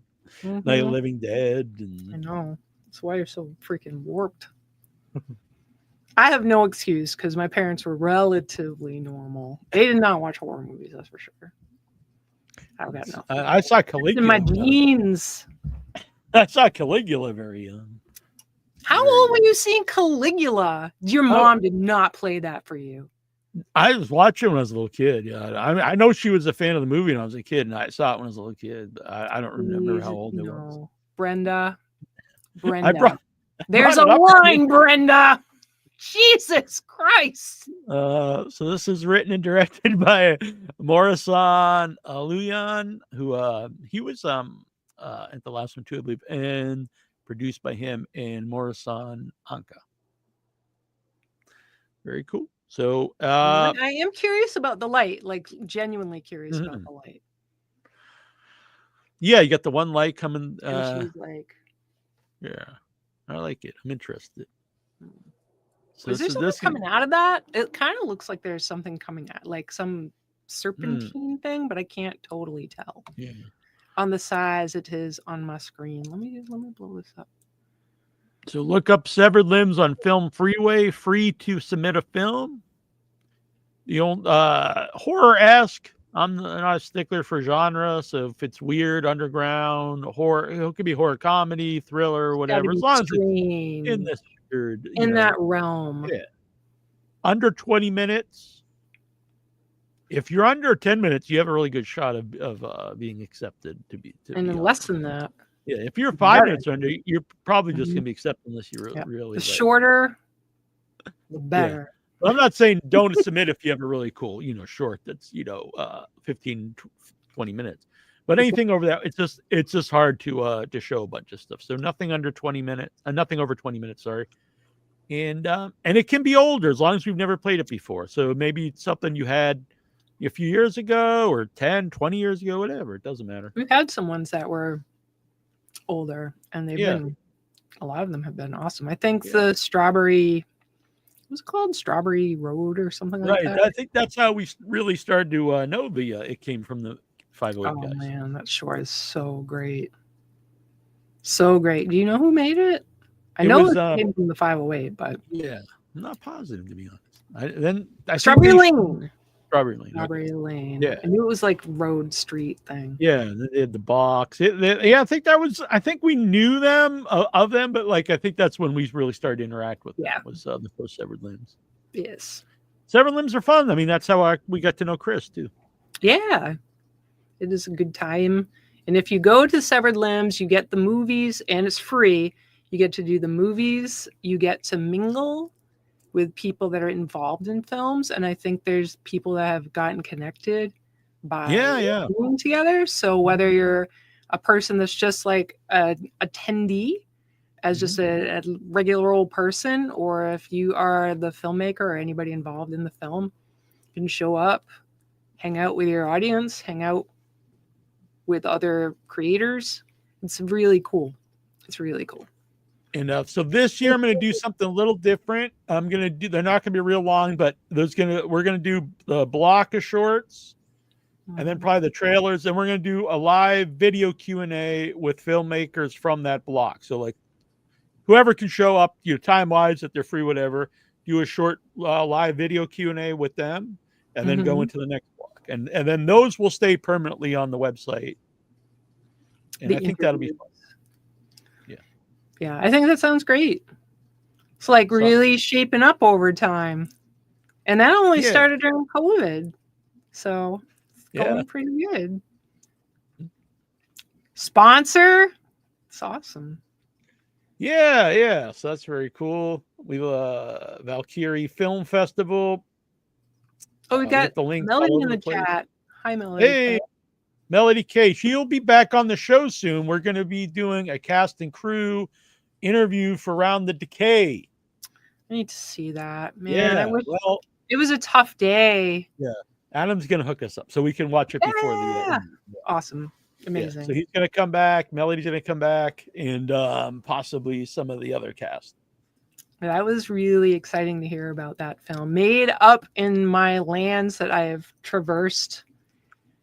the Living Dead. And I know. That's why you're so freaking warped. I have no excuse because my parents were relatively normal. They did not watch horror movies, that's for sure. I've got nothing. I saw Caligula. In my genes. I saw Caligula very young. How old were you seeing Caligula? Your mom did not play that for you. I was watching when I was a little kid. Yeah, I know she was a fan of the movie when I was a kid, and I saw it when I was a little kid. But I don't remember how old it was. Brenda. There's a line, Brenda. Jesus Christ. So this is written and directed by Morrison Lujan, who he was at the last one too, I believe, and produced by him and Morrison Anka. Very cool. So I am curious about the light, like genuinely curious about the light. Yeah, you got the one light coming. And she's like, yeah, I like it. I'm interested. So is there something coming out of that? It kind of looks like there's something coming out, like some serpentine thing, but I can't totally tell. Yeah. On the size it is on my screen. Let me blow this up. So look up Severed Limbs on Film Freeway, free to submit a film. The old horror-esque. I'm not a stickler for genre, so if it's weird, underground, horror, it could be horror comedy, thriller, whatever. As long as it's in this weird, that realm. Yeah. Under 20 minutes. If you're under 10 minutes, you have a really good shot of being accepted to be. And then less than that. Yeah, if you're 5 minutes under, you're probably just gonna be accepted unless you really. The shorter, the better. I'm not saying don't submit if you have a really cool, short that's 15, 20 minutes. But anything over that, it's just hard to show a bunch of stuff. So nothing under 20 minutes, nothing over 20 minutes, sorry. And it can be older as long as we've never played it before. So maybe it's something you had a few years ago or 10, 20 years ago, whatever. It doesn't matter. We've had some ones that were older, and they've been, a lot of them have been awesome. I think the Strawberry, what was it called? Strawberry Road or something like that? Right. I think that's how we really started to know it came from the 508 guys. Oh, man, that short is so great. So great. Do you know who made it? I know it came from the 508, but... Yeah, I'm not positive, to be honest. Strawberry Lane. Strawberry Lane. Strawberry Lane. Yeah. I knew it was like Road Street thing. Yeah, they had the box. I think we knew them, of them, but I think that's when we really started to interact with them, was the first Severed Limbs. Yes. Severed Limbs are fun. I mean, that's how we got to know Chris, too. Yeah. It is a good time. And if you go to Severed Limbs, you get the movies, and it's free. You get to do the movies. You get to mingle with people that are involved in films. And I think there's people that have gotten connected by being together. So whether you're a person that's just like an attendee as just a regular old person, or if you are the filmmaker or anybody involved in the film, you can show up, hang out with your audience, hang out with other creators. It's really cool. It's really cool. And so this year I'm going to do something a little different. They're not going to be real long, but we're going to do the block of shorts and then probably the trailers. And we're going to do a live video Q&A with filmmakers from that block. So whoever can show up, time wise, if they're free, whatever, do a short live video Q&A with them and then go into the next block. And then those will stay permanently on the website. And I think that'll be fun. Yeah, I think that sounds great. It's really shaping up over time. And that only started during COVID. So it's going pretty good. Sponsor? It's awesome. Yeah. So that's very cool. We Valkyrie Film Festival. Oh, we got the link Melody in the chat. Hi, Melody. Hey, Melody K. She'll be back on the show soon. We're going to be doing a cast and crew interview for Round the Decay. I need to see that, man. It was a tough day. Yeah, Adam's gonna hook us up so we can watch it before the awesome, amazing. Yeah, so he's gonna come back. Melody's gonna come back, and possibly some of the other cast. That was really exciting to hear about that film. Made up in my lands that I have traversed,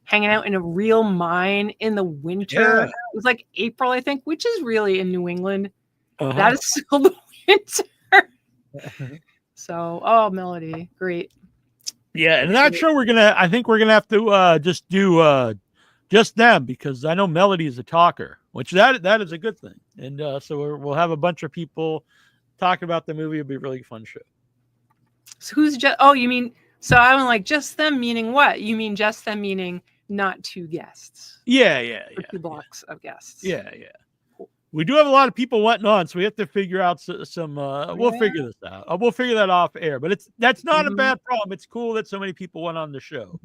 hanging out in a real mine in the winter. It was like April, I think, which is really in New England. That is still the winter. So, Melody, great. Yeah, and that show I think we're gonna have to just do just them, because I know Melody is a talker, which that is a good thing. And so we'll have a bunch of people talking about the movie. It'll be a really fun show. So who's just? Oh, you mean? So I'm like, just them meaning what? You mean just them meaning not two guests? Yeah. 2 blocks of guests. Yeah. We do have a lot of people wanting on, so we have to figure out some. We'll figure this out. We'll figure that off air. But that's not a bad problem. It's cool that so many people went on the show.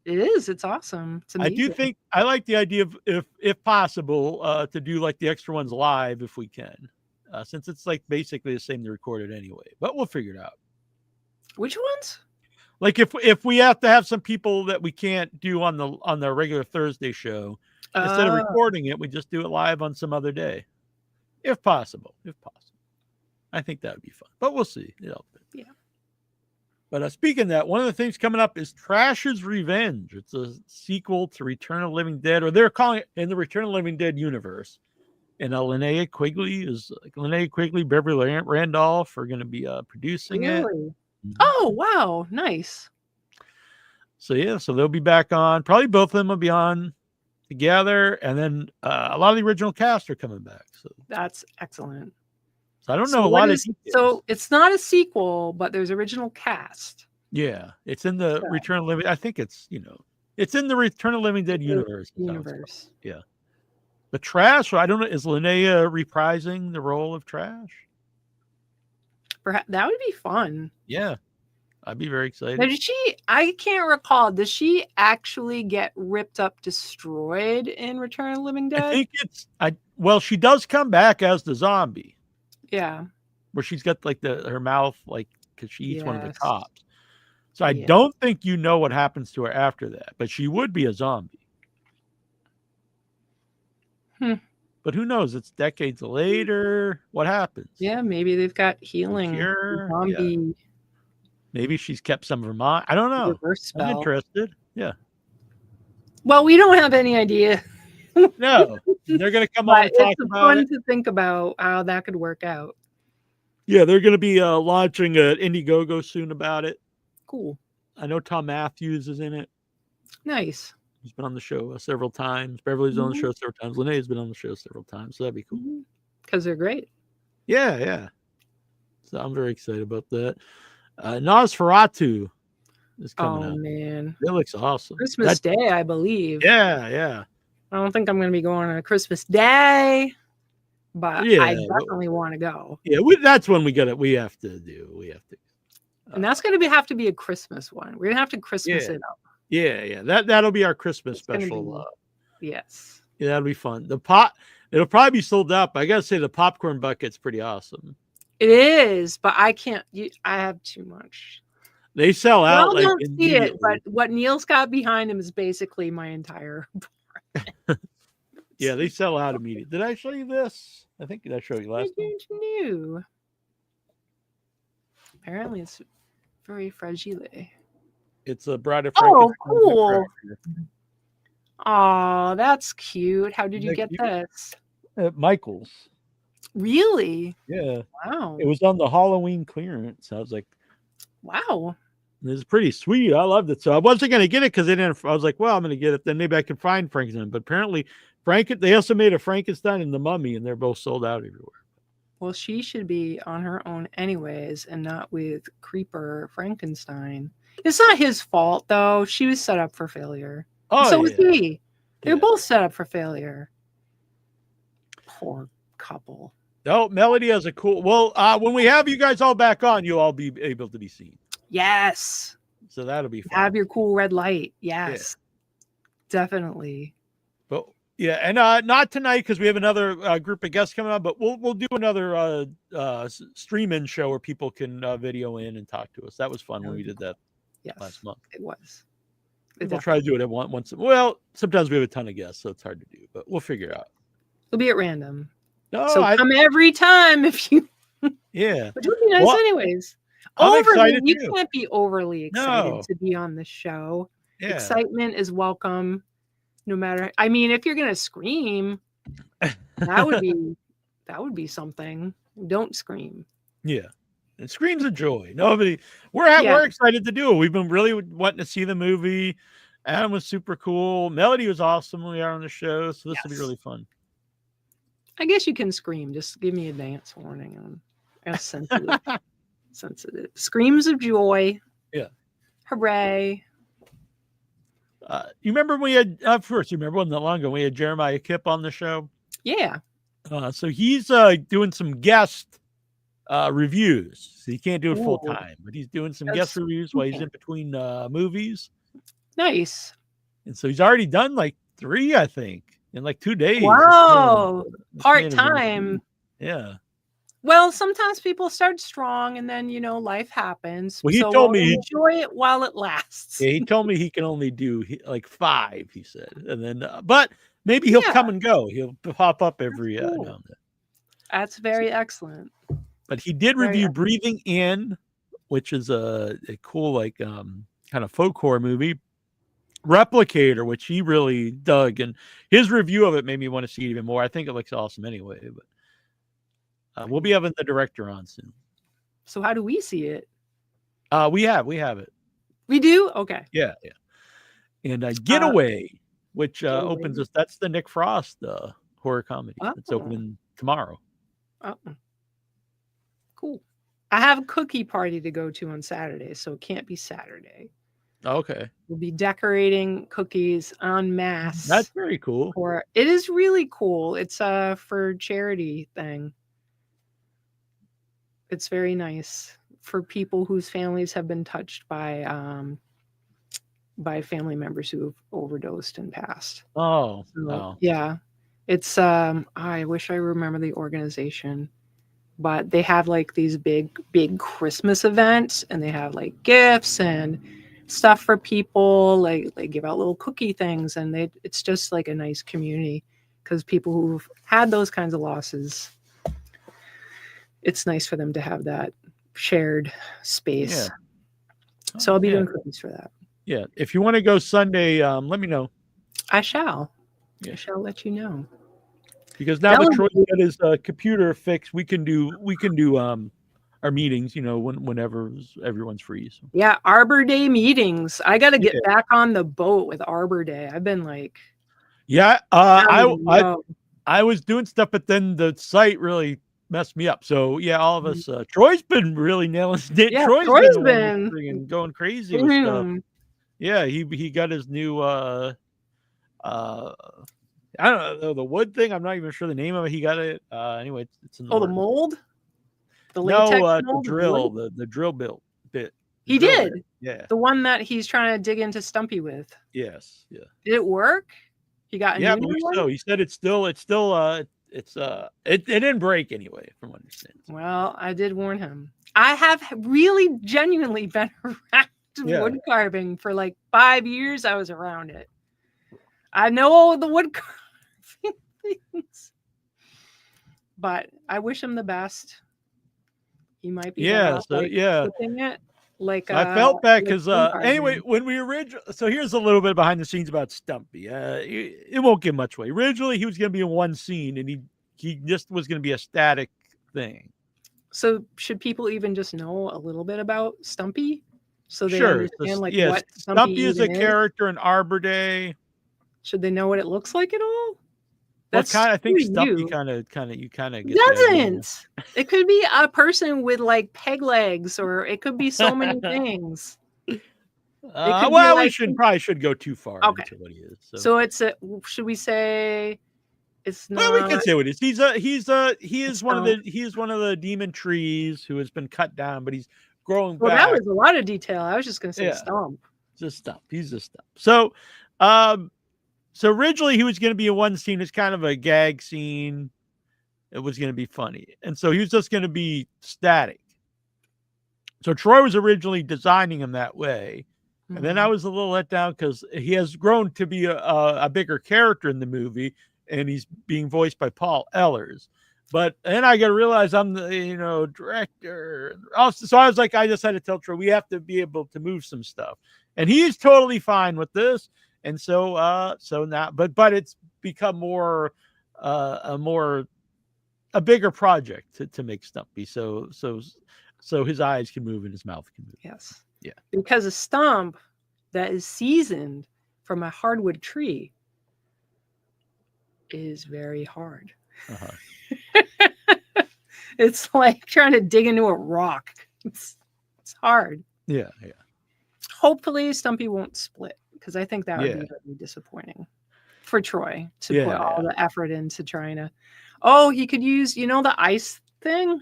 It is. It's awesome. It's amazing. I do think I like the idea of, if possible, to do the extra ones live if we can, since it's basically the same to record it anyway. But we'll figure it out. Which ones? If we have to have some people that we can't do on the regular Thursday show. Instead of recording it, we just do it live on some other day, if possible. I think that would be fun, but we'll see. Yeah. But speaking of that, one of the things coming up is Trash's Revenge. It's a sequel to Return of the Living Dead, or they're calling it in the Return of the Living Dead universe. And Linnea Quigley, Beverly Randolph are going to be producing it. Oh, wow. Nice. So, so they'll be back on. Probably both of them will be on together, and then a lot of the original cast are coming back. So that's excellent. So I don't know a lot of details. So it's not a sequel, but there's original cast. Yeah, it's in the Return of the Living. I think it's it's in the Return of the Living Dead universe. Yeah. But Trash, I don't know. Is Linnea reprising the role of Trash? Perhaps that would be fun. Yeah. I'd be very excited. Now, did she? I can't recall. Does she actually get ripped up, destroyed in Return of the Living Dead? I think it's. Well, she does come back as the zombie, Yeah. where she's got like her mouth like because she eats one of the Yes. cops. So I Yeah. don't think you know what happens to her after that, but she would be a zombie. But who knows? It's decades later. What happens? Yeah, maybe they've got healing Cure? zombie Maybe she's kept some of her mind. I don't know. reverse I'm spell. interested. Yeah. Well, we don't have any idea. No, they're going to come on But and talk it's about fun it. to think about how that could work out. Yeah, they're going to be launching an Indiegogo soon about it. Cool. I know Tom Matthews is in it. Nice. He's been on the show several times. Beverly's on the show several times. Lene's been on the show several times. So that'd be cool. Because they're great. Yeah, yeah. So I'm very excited about that. Nosferatu is coming out. Man. It looks awesome. Christmas Day, I believe. Yeah, yeah. I don't think I'm going to be going on a Christmas Day, but Yeah, I definitely want to go. Yeah, that's when we have to do. We have to. And that's going to have to be a Christmas one. We're going to have to Christmas it up. Yeah, yeah. That'll be our Christmas It's gonna special. Yes. Yeah, that'll be fun. It'll probably be sold out, but I gotta say the popcorn bucket's pretty awesome. It is, but I can't. I have too much. They sell out. I like, don't see it, but what Neal's got behind him is basically my entire. Yeah, they sell out immediately. Did I show you this? I think I showed you last time. New. Apparently, it's very fragile. It's a Bride of Oh, Frankenstein. cool. Oh, that's cute. How did you get this? Michael's. Really? Yeah. Wow. It was on the Halloween clearance. I was like, wow. This is pretty sweet. I loved it. So I wasn't going to get it because they didn't. I was like, well, I'm going to get it. Then maybe I can find Frankenstein. But apparently, they also made a Frankenstein and the Mummy, and they're both sold out everywhere. Well, she should be on her own anyways, and not with Creeper Frankenstein. It's not his fault, though. She was set up for failure. Oh, so was he. They were Yeah. both set up for failure. Poor couple. No, Melody has a cool. Well, when we have you guys all back on, you'll all be able to be seen. Yes. So that'll be fun. Have your cool red light. Yes. Definitely. But yeah, and not tonight because we have another group of guests coming on. But we'll do another stream-in show where people can video in and talk to us. That was fun when we did that last month. It was. We'll try to do it at once. Well, sometimes we have a ton of guests, so it's hard to do, but we'll figure it out. It'll be at random. No, so come every time if you. Yeah. But it would be nice anyways. I'm excited You too. can't be overly excited No. to be on the show. Yeah. Excitement is welcome, no matter. I mean, if you're gonna scream, that would be something. Don't scream. Yeah. It screams a joy. We're excited to do it. We've been really wanting to see the movie. Adam was super cool. Melody was awesome when we are on the show. So this will be really fun. I guess you can scream. Just give me a dance warning. I'm sensitive. Sensitive. Screams of joy. Yeah. Hooray. You remember when we had, of course, you remember wasn't that long ago, we had Jeremiah Kipp on the show? Yeah. So he's doing some guest reviews. So he can't do it full time, but he's doing some guest reviews while he's in between movies. Nice. And so he's already done like 3, I think, in like 2 days. Wow. Part-time. Yeah. Well, sometimes people start strong and then, life happens. Well, he told me enjoy it while it lasts. Yeah, he told me he can only do like 5, he said. And then, but maybe he'll come and go. He'll pop up every now and then. That's very excellent. But he did review Breathing In, which is a cool, like, kind of folk horror movie. Replicator, which he really dug. And his review of it made me want to see it even more. I think it looks awesome anyway. But we'll be having the director on soon. So how do we see it? We have it. We do? Okay. Yeah. And Getaway, which opens us. That's the Nick Frost horror comedy. It's opening tomorrow. Oh. Cool. I have a cookie party to go to on Saturday, so it can't be Saturday. Okay. We'll be decorating cookies en masse. That's very cool. It is really cool. It's for charity thing. It's very nice for people whose families have been touched by family members who have overdosed and passed. Oh, So, yeah, it's I wish I remember the organization, but they have like these big Christmas events, and they have like gifts and stuff for people. Like they give out little cookie things, and it's just like a nice community, because people who've had those kinds of losses, it's nice for them to have that shared space. Yeah. So I'll be doing cookies for that. Yeah. If you want to go Sunday, let me know. I shall. Yeah. I shall let you know. Because now that Troy's got his computer fixed, we can do our meetings, whenever everyone's free. So. Yeah, Arbor Day meetings. I got to get back on the boat with Arbor Day. I've been like, I was doing stuff, but then the site really messed me up. So yeah, all of us. Troy's been really nailing it. Yeah, Troy's been going crazy with stuff. Yeah, he got his new I don't know the wood thing. I'm not even sure the name of it. He got it. Anyway, it's in the the mold. The latex mold? The drill, the drill bit. He did. Bit. Yeah. The one that he's trying to dig into Stumpy with. Yes. Yeah. Did it work? He got a new one? So. He said it didn't break anyway, from what I understand. Well, I did warn him. I have really genuinely been around wood carving for like 5 years. I was around it. I know the wood carving things, but I wish him the best. He might be flipping it. Like I felt bad because anyway, when we originally, so here's a little bit behind the scenes about Stumpy. It won't give much away. Originally, he was going to be in one scene, and he just was going to be a static thing. So should people even just know a little bit about Stumpy, so they understand what Stumpy is a character in Arbor Day. Should they know what it looks like at all? That's I think Stumpy kind of get doesn't. It could be a person with like peg legs, or it could be so many things. We probably should go too far into what he is. So it's should we say it's not? Well, we can say what it is. He is one of the demon trees who has been cut down, but he's growing back. That was a lot of detail. I was just going to say Stump. Just Stump. He's a Stump. So originally he was going to be in one scene. It's kind of a gag scene. It was going to be funny. And so he was just going to be static. So Troy was originally designing him that way. Mm-hmm. And then I was a little let down because he has grown to be a bigger character in the movie, and he's being voiced by Paul Ehlers. But then I got to realize I'm the director. So I was like, I just had to tell Troy, we have to be able to move some stuff. And he's totally fine with this. And so now, but it's become more a bigger project to make Stumpy. So his eyes can move and his mouth can move. Yes. Yeah. Because a stump that is seasoned from a hardwood tree is very hard. Uh-huh. It's like trying to dig into a rock. It's hard. Yeah. Hopefully Stumpy won't split, because I think that would be really disappointing for Troy to put all the effort into trying to. Oh, he could use, the ice thing.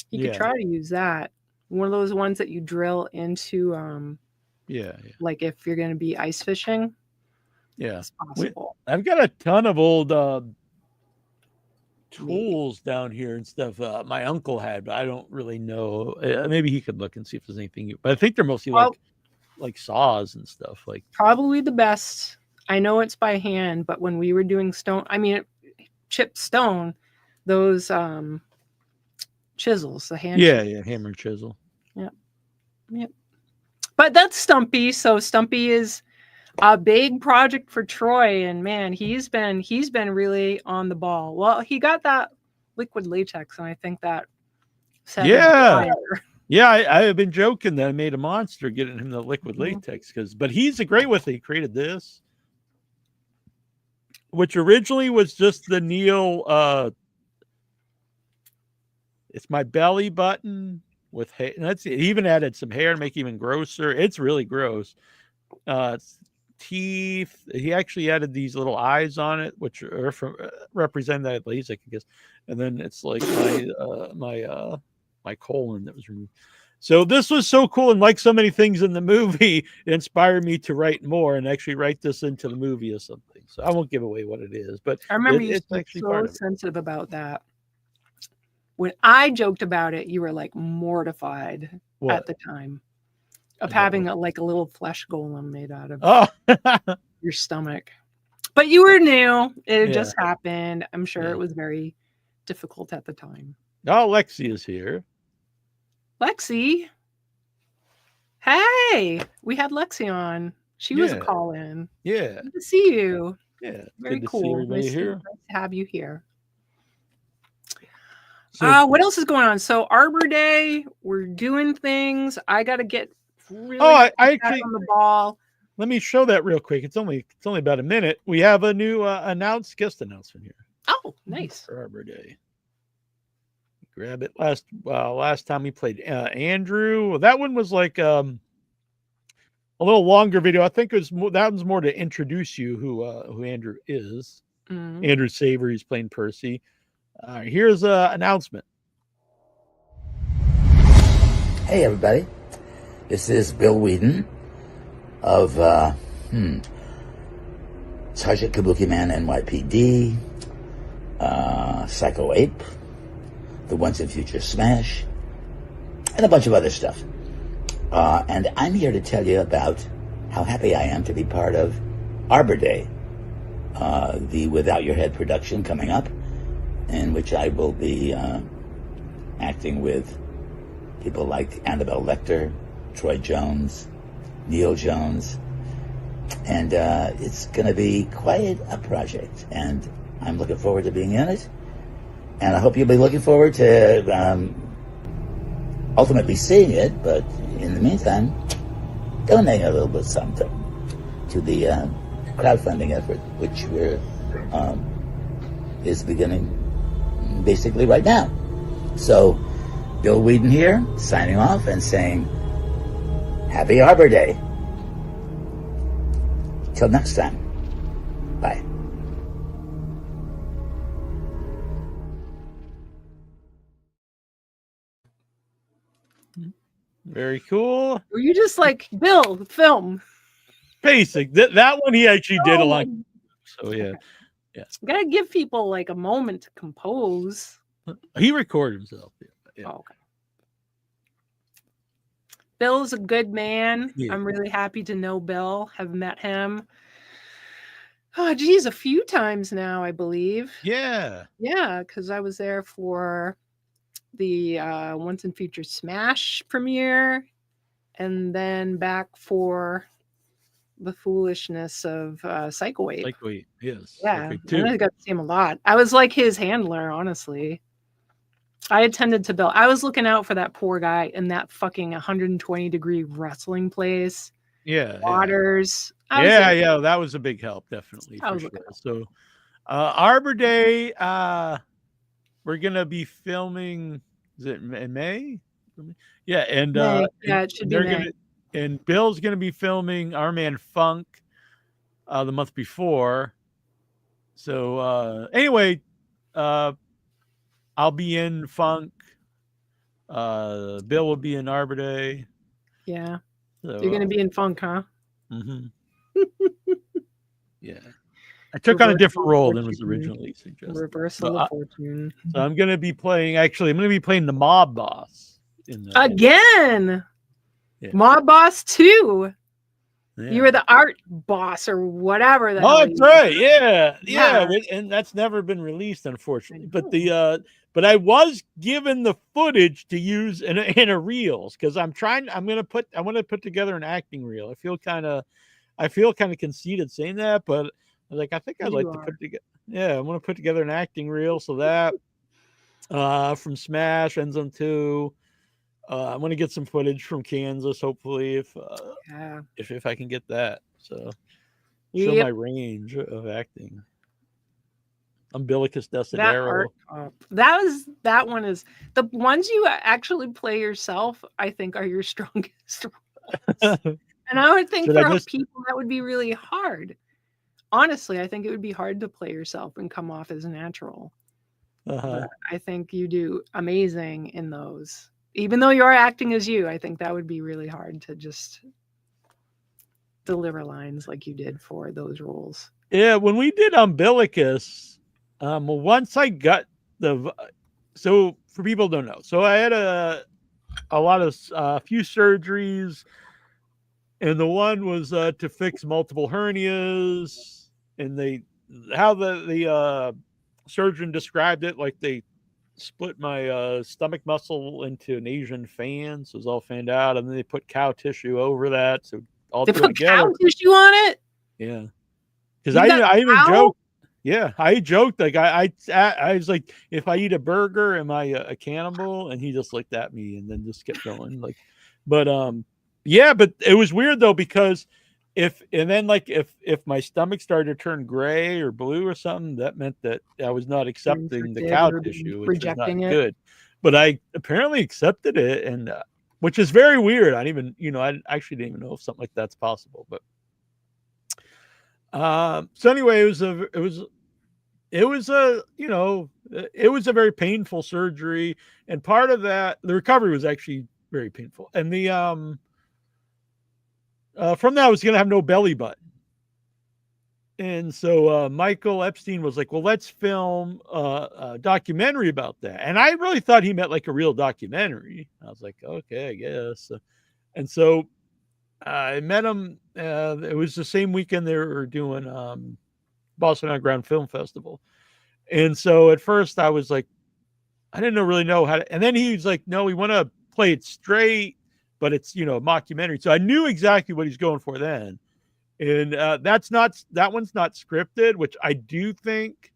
He could try to use that. One of those ones that you drill into. Like if you're going to be ice fishing. Yeah, it's possible. I've got a ton of old tools down here and stuff. My uncle had, but I don't really know. Maybe he could look and see if there's anything. But I think they're mostly like saws and stuff. Like probably the best. I know it's by hand, but when we were doing chipped stone, those chisels, the hand. Yeah, hammer and chisel. Yeah. But that's Stumpy. So Stumpy is a big project for Troy, and man, he's been really on the ball. Well, he got that liquid latex, and I think that set him on fire. Yeah, I have been joking that I made a monster getting him the liquid latex, but he's great with it. He created this, which originally was just the Neal. It's my belly button with hair. He even added some hair to make it even grosser. It's really gross. Teeth. He actually added these little eyes on it, which are represent that LASIK, I guess. And then it's like my colon that was removed. So this was so cool, and like so many things in the movie, it inspired me to write more and actually write this into the movie or something. So I won't give away what it is, but I remember you it's being actually so part of it. sensitive about that. When I joked about it, you were like mortified at What? the time of I don't having know. like a little flesh golem made out of Oh, your stomach. But you were new. It had Yeah. just happened. I'm sure Yeah. it was very difficult at the time. now Lexi is here. Lexi. Hey, we had Lexi on. She was a Yeah. call in. Yeah, Good to see you. yeah. Very Good to cool. see everybody here. Nice to have you here. So, What else is going on? So Arbor Day, we're doing things. I got to get really I back actually on the ball. let me show that real quick. It's only about a minute. We have a new guest announcement here Oh, nice. for Arbor Day. Grab it. Last time we played Andrew. That one was like a little longer video. I think it was that one's more to introduce you who Andrew is. Mhm. Andrew Saver. He's playing Percy. Here's an announcement. Hey everybody, this is Bill Whedon of Sergeant Kabuki Man NYPD, Psycho Ape, The Once and Future Smash, and a bunch of other stuff. And I'm here to tell you about how happy I am to be part of Arbor Day, the Without Your Head production coming up, in which I will be acting with people like Annabelle Lecter, Troy Jones, Neal Jones, and it's going to be quite a project, and I'm looking forward to being in it, and I hope you'll be looking forward to ultimately seeing it, but in the meantime, donate a little bit something to the crowdfunding effort, which is beginning basically right now. So, Bill Whedon here, signing off and saying, Happy Arbor Day. Till next time. Bye. Very cool. Were you just like, Bill, film? Basic. That one he actually did a Oh, lot. So yeah, gotta give people like a moment to compose. he recorded himself. Yeah. Oh, okay. Bill's a good man. Yeah. I'm really happy to know Bill. Have met him. Oh, geez, a few times now, I believe. Yeah. Yeah, because I was there for the Once and Future Smash premiere, and then back for the foolishness of Psycho Ape. Like wait, yes. Yeah, Okay, and I got to see him a lot. I was like his handler, honestly. I attended to Bill. I was looking out for that poor guy in that fucking 120-degree wrestling place. Yeah. Waters. Yeah. That was a big help, definitely. I For was sure. looking out. So, Arbor Day. We're gonna be filming. Is it in May? Yeah, and May. Yeah, it should be May. And Bill's gonna be filming Our Man Funk the month before. So anyway, I'll be in Funk. Bill will be in Arbor Day. Yeah. So, You're going to be in Funk, huh? Mm-hmm. Yeah. I took on a different role than was originally suggested. Reversal of fortune. So I'm going to be playing the mob boss. Again! Yeah. Mob boss 2. Yeah. You were the art boss or whatever. That's right. Yeah. And that's never been released, unfortunately. But I was given the footage to use in a reels because I want to put together an acting reel. I feel kind of conceited saying that, but I was like, I think I'd like to put together. Yeah, I want to put together an acting reel so that from Smash ends on 2. I want to get some footage from Kansas, hopefully, if I can get that. So show my range of acting. Umbilicus Desidero. That one is the ones you actually play yourself, I think, are your strongest ones. And I would think for people that would be really hard. Honestly, I think it would be hard to play yourself and come off as natural. I think you do amazing in those. even though you're acting as you, I think that would be really hard to just deliver lines like you did for those roles. Yeah, when we did Umbilicus, once I got so for people who don't know, so I had a few surgeries, and the one was to fix multiple hernias, and how the surgeon described it, like they split my stomach muscle into an Asian fan, so it was all fanned out, and then they put cow tissue over that, so all They through put together. cow tissue on it. Yeah, because You got I even cow? joked. Yeah, I joked like I was like, if I eat a burger, am I a cannibal? And he just looked at me and then just kept going. Like, but yeah, but it was weird though, because if my stomach started to turn gray or blue or something, that meant that I was not accepting the cow tissue, which is not rejecting it. good. But I apparently accepted it, and which is very weird. I didn't even, I actually didn't even know if something like that's possible. But so anyway, it was a very painful surgery, and part of that, the recovery was actually very painful. And the from that, I was going to have no belly button. And so Michael Epstein was like, well, let's film a documentary about that. And I really thought he meant like a real documentary. I was like, okay, I guess. And so I met him. It was the same weekend they were doing Boston Underground Film Festival. And so at first I was like, I didn't really know how to. And then he was like, no, we want to play it straight, but it's, a mockumentary. So I knew exactly what he's going for then. And that one's not scripted, which I do think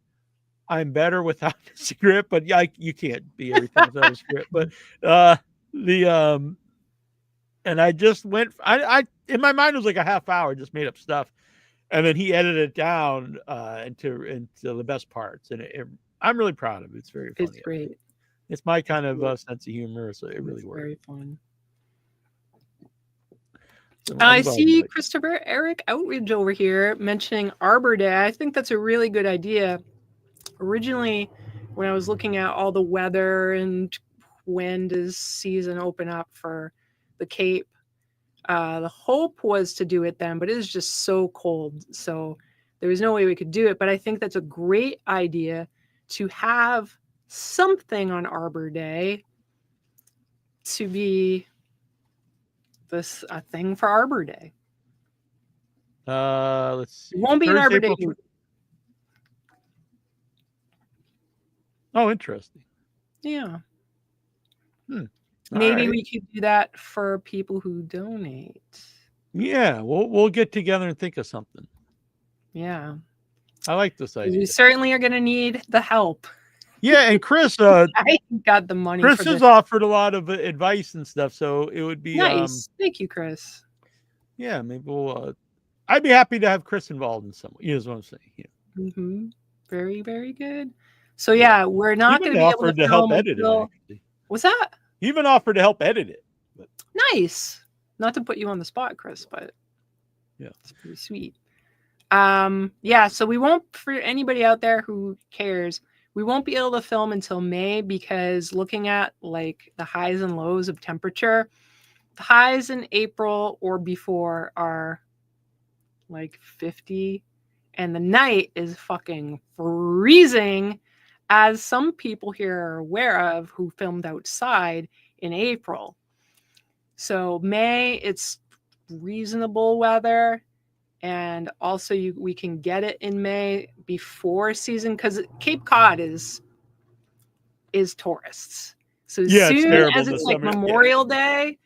I'm better without a script, but yeah, you can't be everything without a script. But and I just went, I in my mind, it was like a half hour, just made up stuff. And then he edited it down into the best parts. And I'm really proud of it. It's very funny. It's great. It's my kind of sense of humor. So it really worked. Very fun. So I see Christopher Eric Outridge over here mentioning Arbor Day. I think that's a really good idea. Originally, when I was looking at all the weather and when does season open up for the Cape, the hope was to do it then, but it is just so cold. So there was no way we could do it. But I think that's a great idea to have something on Arbor Day to be a thing for Arbor Day. Let's see. It won't be an Arbor Day. Oh, interesting. Yeah. Maybe right. We could do that for people who donate. Yeah, we'll get together and think of something. Yeah. I like this idea. We certainly are going to need the help. Yeah, and Chris, I got the money. Chris has offered a lot of advice and stuff, so it would be nice. Thank you, Chris. Yeah, maybe we'll. I'd be happy to have Chris involved in some way. You know what I'm saying? Yeah. Mm-hmm. Very, very good. So yeah, we're not going to be able to help edit it. Actually. What's that? He even offered to help edit it. But... Nice. Not to put you on the spot, Chris, but yeah, it's pretty sweet. Yeah. So we won't, for anybody out there who cares, we won't be able to film until May because looking at like the highs and lows of temperature, the highs in April or before are like 50 and the night is fucking freezing, as some people here are aware of who filmed outside in April. So May, it's reasonable weather. And also we can get it in May before season because Cape Cod is tourists. So as soon as it's like Memorial Day,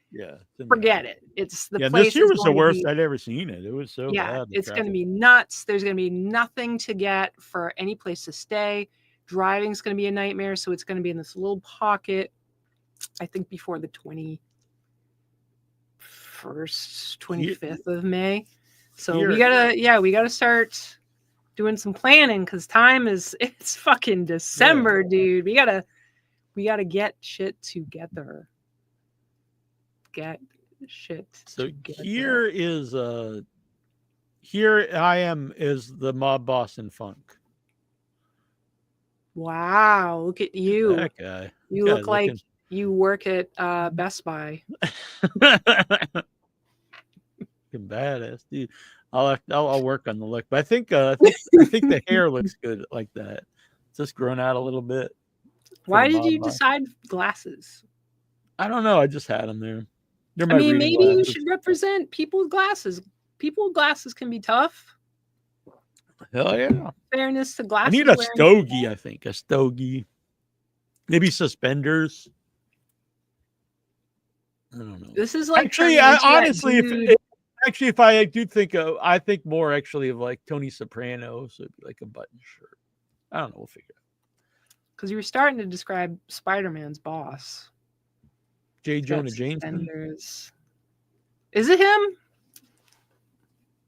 forget it. It's the place. This year was the worst I'd ever seen it. It was so bad. It's going to be nuts. There's going to be nothing to get for any place to stay. Driving's going to be a nightmare. So it's going to be in this little pocket, I think before the 21st, 25th of May. So we gotta start doing some planning because it's fucking December, dude. We gotta get shit together. So here I am is the mob boss in Funk. Wow, look at you. That guy. You look like you work at Best Buy. Badass, dude. I'll work on the look, but I think the hair looks good like that. It's just grown out a little bit. Why did you decide glasses? I don't know. I just had them there. They're I my mean, reading maybe you glasses. should represent people with glasses. People with glasses can be tough. Hell yeah. Fairness to I glasses. need a wearing stogie, people. I think. A stogie. Maybe suspenders. I don't know. This is like Actually, turning into that honestly, dude- if I do think of, I think more actually of like Tony Soprano, so it'd be like a button shirt. I don't know. We'll figure it out. because you were starting to describe Spider-Man's boss. J. Got Jonah Jameson. suspenders. Is it him?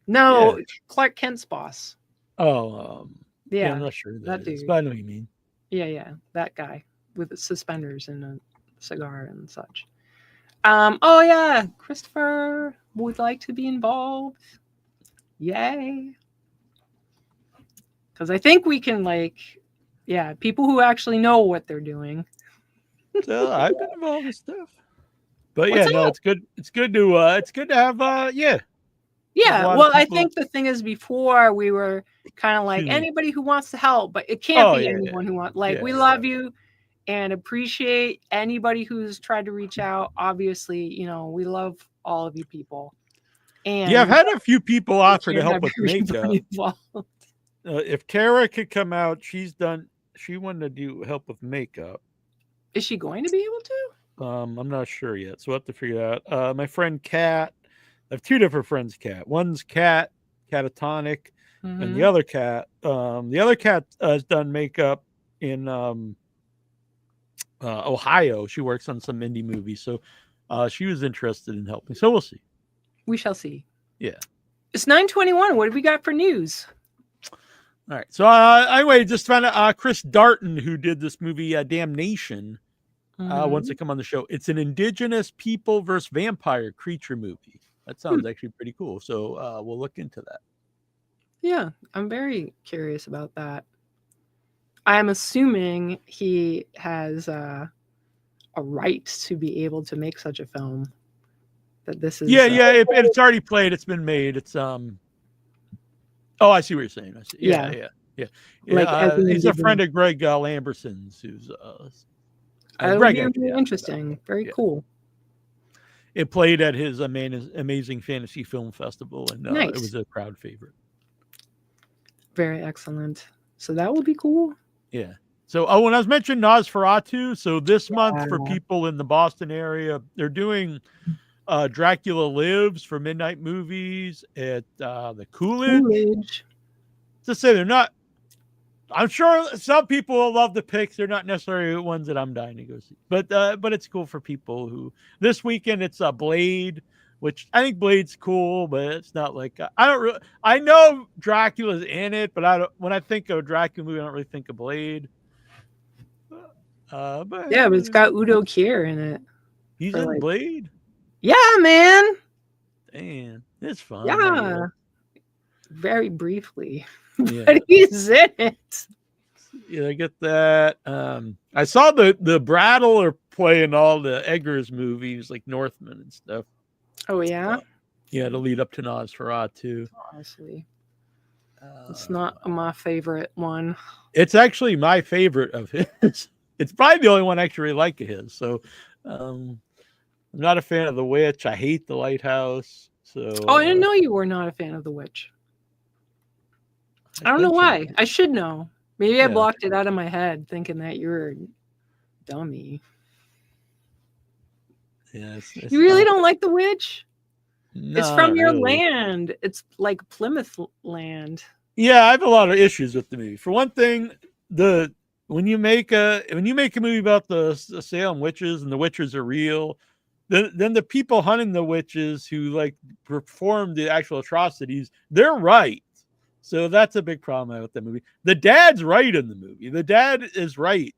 No, Yeah. Clark Kent's boss. Oh, Yeah, I'm not sure who that that is, dude. but I know what you mean. yeah, that guy with the suspenders and a cigar and such. Oh yeah, Christopher would like to be involved. Yay! Because I think we can people who actually know what they're doing. So I've been involved with stuff. But What's yeah, no, up? it's good. It's good to have Yeah, a lot of well, I people- think the thing is before we were kind of like Hmm. anybody who wants to help, but it can't Oh, be yeah, anyone who wants. Yeah, We love you and appreciate anybody who's tried to reach out. Obviously, we love all of you people. And Yeah, I've had a few people offer to can't help have with everybody makeup. involved. If Tara could come out, she wanted to do help with makeup. Is she going to be able to? I'm not sure yet, so we'll have to figure it out. My friend Kat, I have two different friends, Kat. One's Kat, Catatonic, and Mhm. the other cat has done makeup in Ohio. She works on some indie movies, so she was interested in helping. So we'll see. We shall see. Yeah. It's 9:21. What have we got for news? All right. So anyway, just found out Chris Darton, who did this movie Damnation, wants to come on the show. It's an indigenous people versus vampire creature movie. That sounds actually pretty cool. So we'll look into that. Yeah, I'm very curious about that. I'm assuming he has a right to be able to make such a film. That this is It's already played. It's been made. It's Oh, I see what you're saying. I see. Yeah. Like, as an he's a indigenous- friend of Greg Lamberson's, who's That would Greg. be actually, really yeah. interesting. Very cool. It played at his Amazing Fantasy Film Festival, and Nice. it was a crowd favorite. Very excellent. So that would be cool. Yeah. So, when I was mentioning Nosferatu, so this month for Yeah. people in the Boston area, they're doing Dracula Lives for midnight movies at the Coolidge. Coolidge. To say they're not, I'm sure some people will love the picks. They're not necessarily the ones that I'm dying to go see, but it's cool for people who this weekend it's Blade, which I think Blade's cool, but it's not like I know Dracula's in it, but when I think of a Dracula movie, I don't really think of Blade. But It's got Udo Kier in it. he's for, in like- Blade. Yeah, man. Damn, it's fun. Yeah. Very briefly. Yeah. But he's in it. Yeah, I get that. I saw the Brattle are playing all the Eggers movies like Northman and stuff. Oh, yeah? Yeah, to lead up to Nosferatu. Honestly. It's not my favorite one. It's actually my favorite of his. It's probably the only one I actually really like of his. So I'm not a fan of The Witch. I hate The Lighthouse. So Oh, I didn't know you were not a fan of The Witch. I don't know why. I should know. Maybe I Yeah. blocked it out of my head thinking that you're a dummy. Yeah, it's You really not- don't like The Witch? No, It's from not your really. land. It's like Plymouth land. Yeah, I have a lot of issues with the movie. For one thing, when you make a movie about the Salem witches and the witches are real, then the people hunting the witches who like perform the actual atrocities, they're right. So that's a big problem I have with the movie. The dad's right in the movie. The dad is right.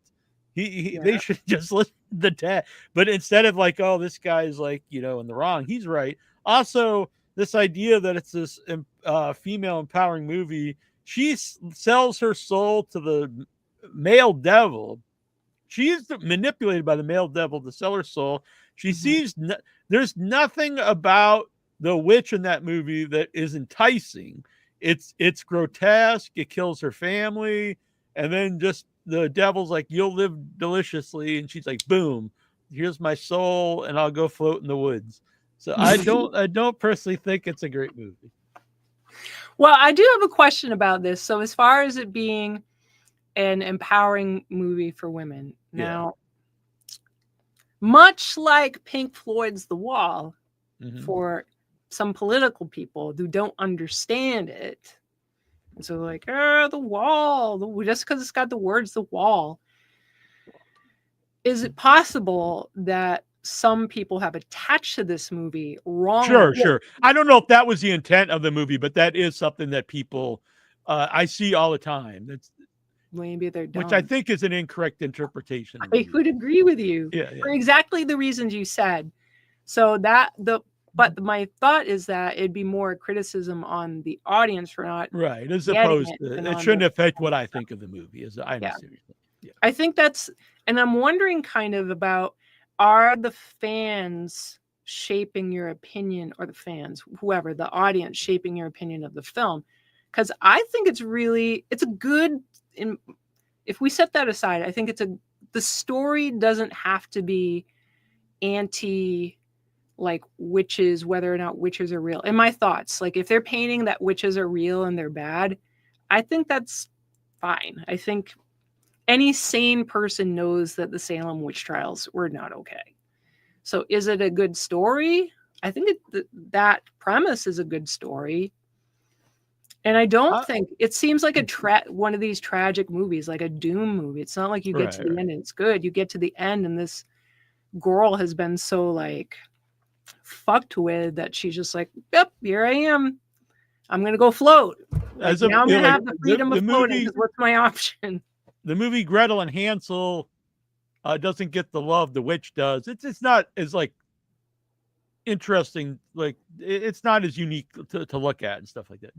They should just listen to the dad. But instead of like, oh, this guy's like, in the wrong, he's right. Also, this idea that it's this female empowering movie, she sells her soul to the male devil. she's manipulated by the male devil to sell her soul. She sees there's nothing about the witch in that movie that is enticing. It's grotesque. It kills her family, and then just the devil's like, "You'll live deliciously," and she's like, "Boom, here's my soul, and I'll go float in the woods." So I don't personally think it's a great movie. Well, I do have a question about this. So as far as it being an empowering movie for women, now, much like Pink Floyd's The Wall, for some political people who don't understand it, and so like, the wall, just because it's got the words "the wall," is it possible that some people have attached to this movie wrong? Sure. I don't know if that was the intent of the movie, but that is something that people I see all the time. That's maybe they're dumb. which I think is an incorrect interpretation. I would agree with you for exactly the reasons you said. So but my thought is that it'd be more criticism on the audience for not as opposed to it shouldn't affect what I think of the movie. As I understand. I think that's, and I'm wondering kind of about, are the fans shaping your opinion, or the fans, whoever, the audience shaping your opinion of the film? Because I think it's a good, if we set that aside, I think the story doesn't have to be anti like witches, whether or not witches are real. In my thoughts, like if they're painting that witches are real and they're bad, I think that's fine. I think any sane person knows that the Salem witch trials were not okay. So is it a good story? I think that premise is a good story. And I don't think it seems like one of these tragic movies, like a doom movie. It's not like you get to the end and it's good. You get to the end and this girl has been so like fucked with that she's just like, yep, here I am. I'm going to go float. Like, now I'm going to have the freedom of floating. What's my option? The movie Gretel and Hansel doesn't get the love the witch does. It's not as like interesting. Like it's not as unique to look at and stuff like that.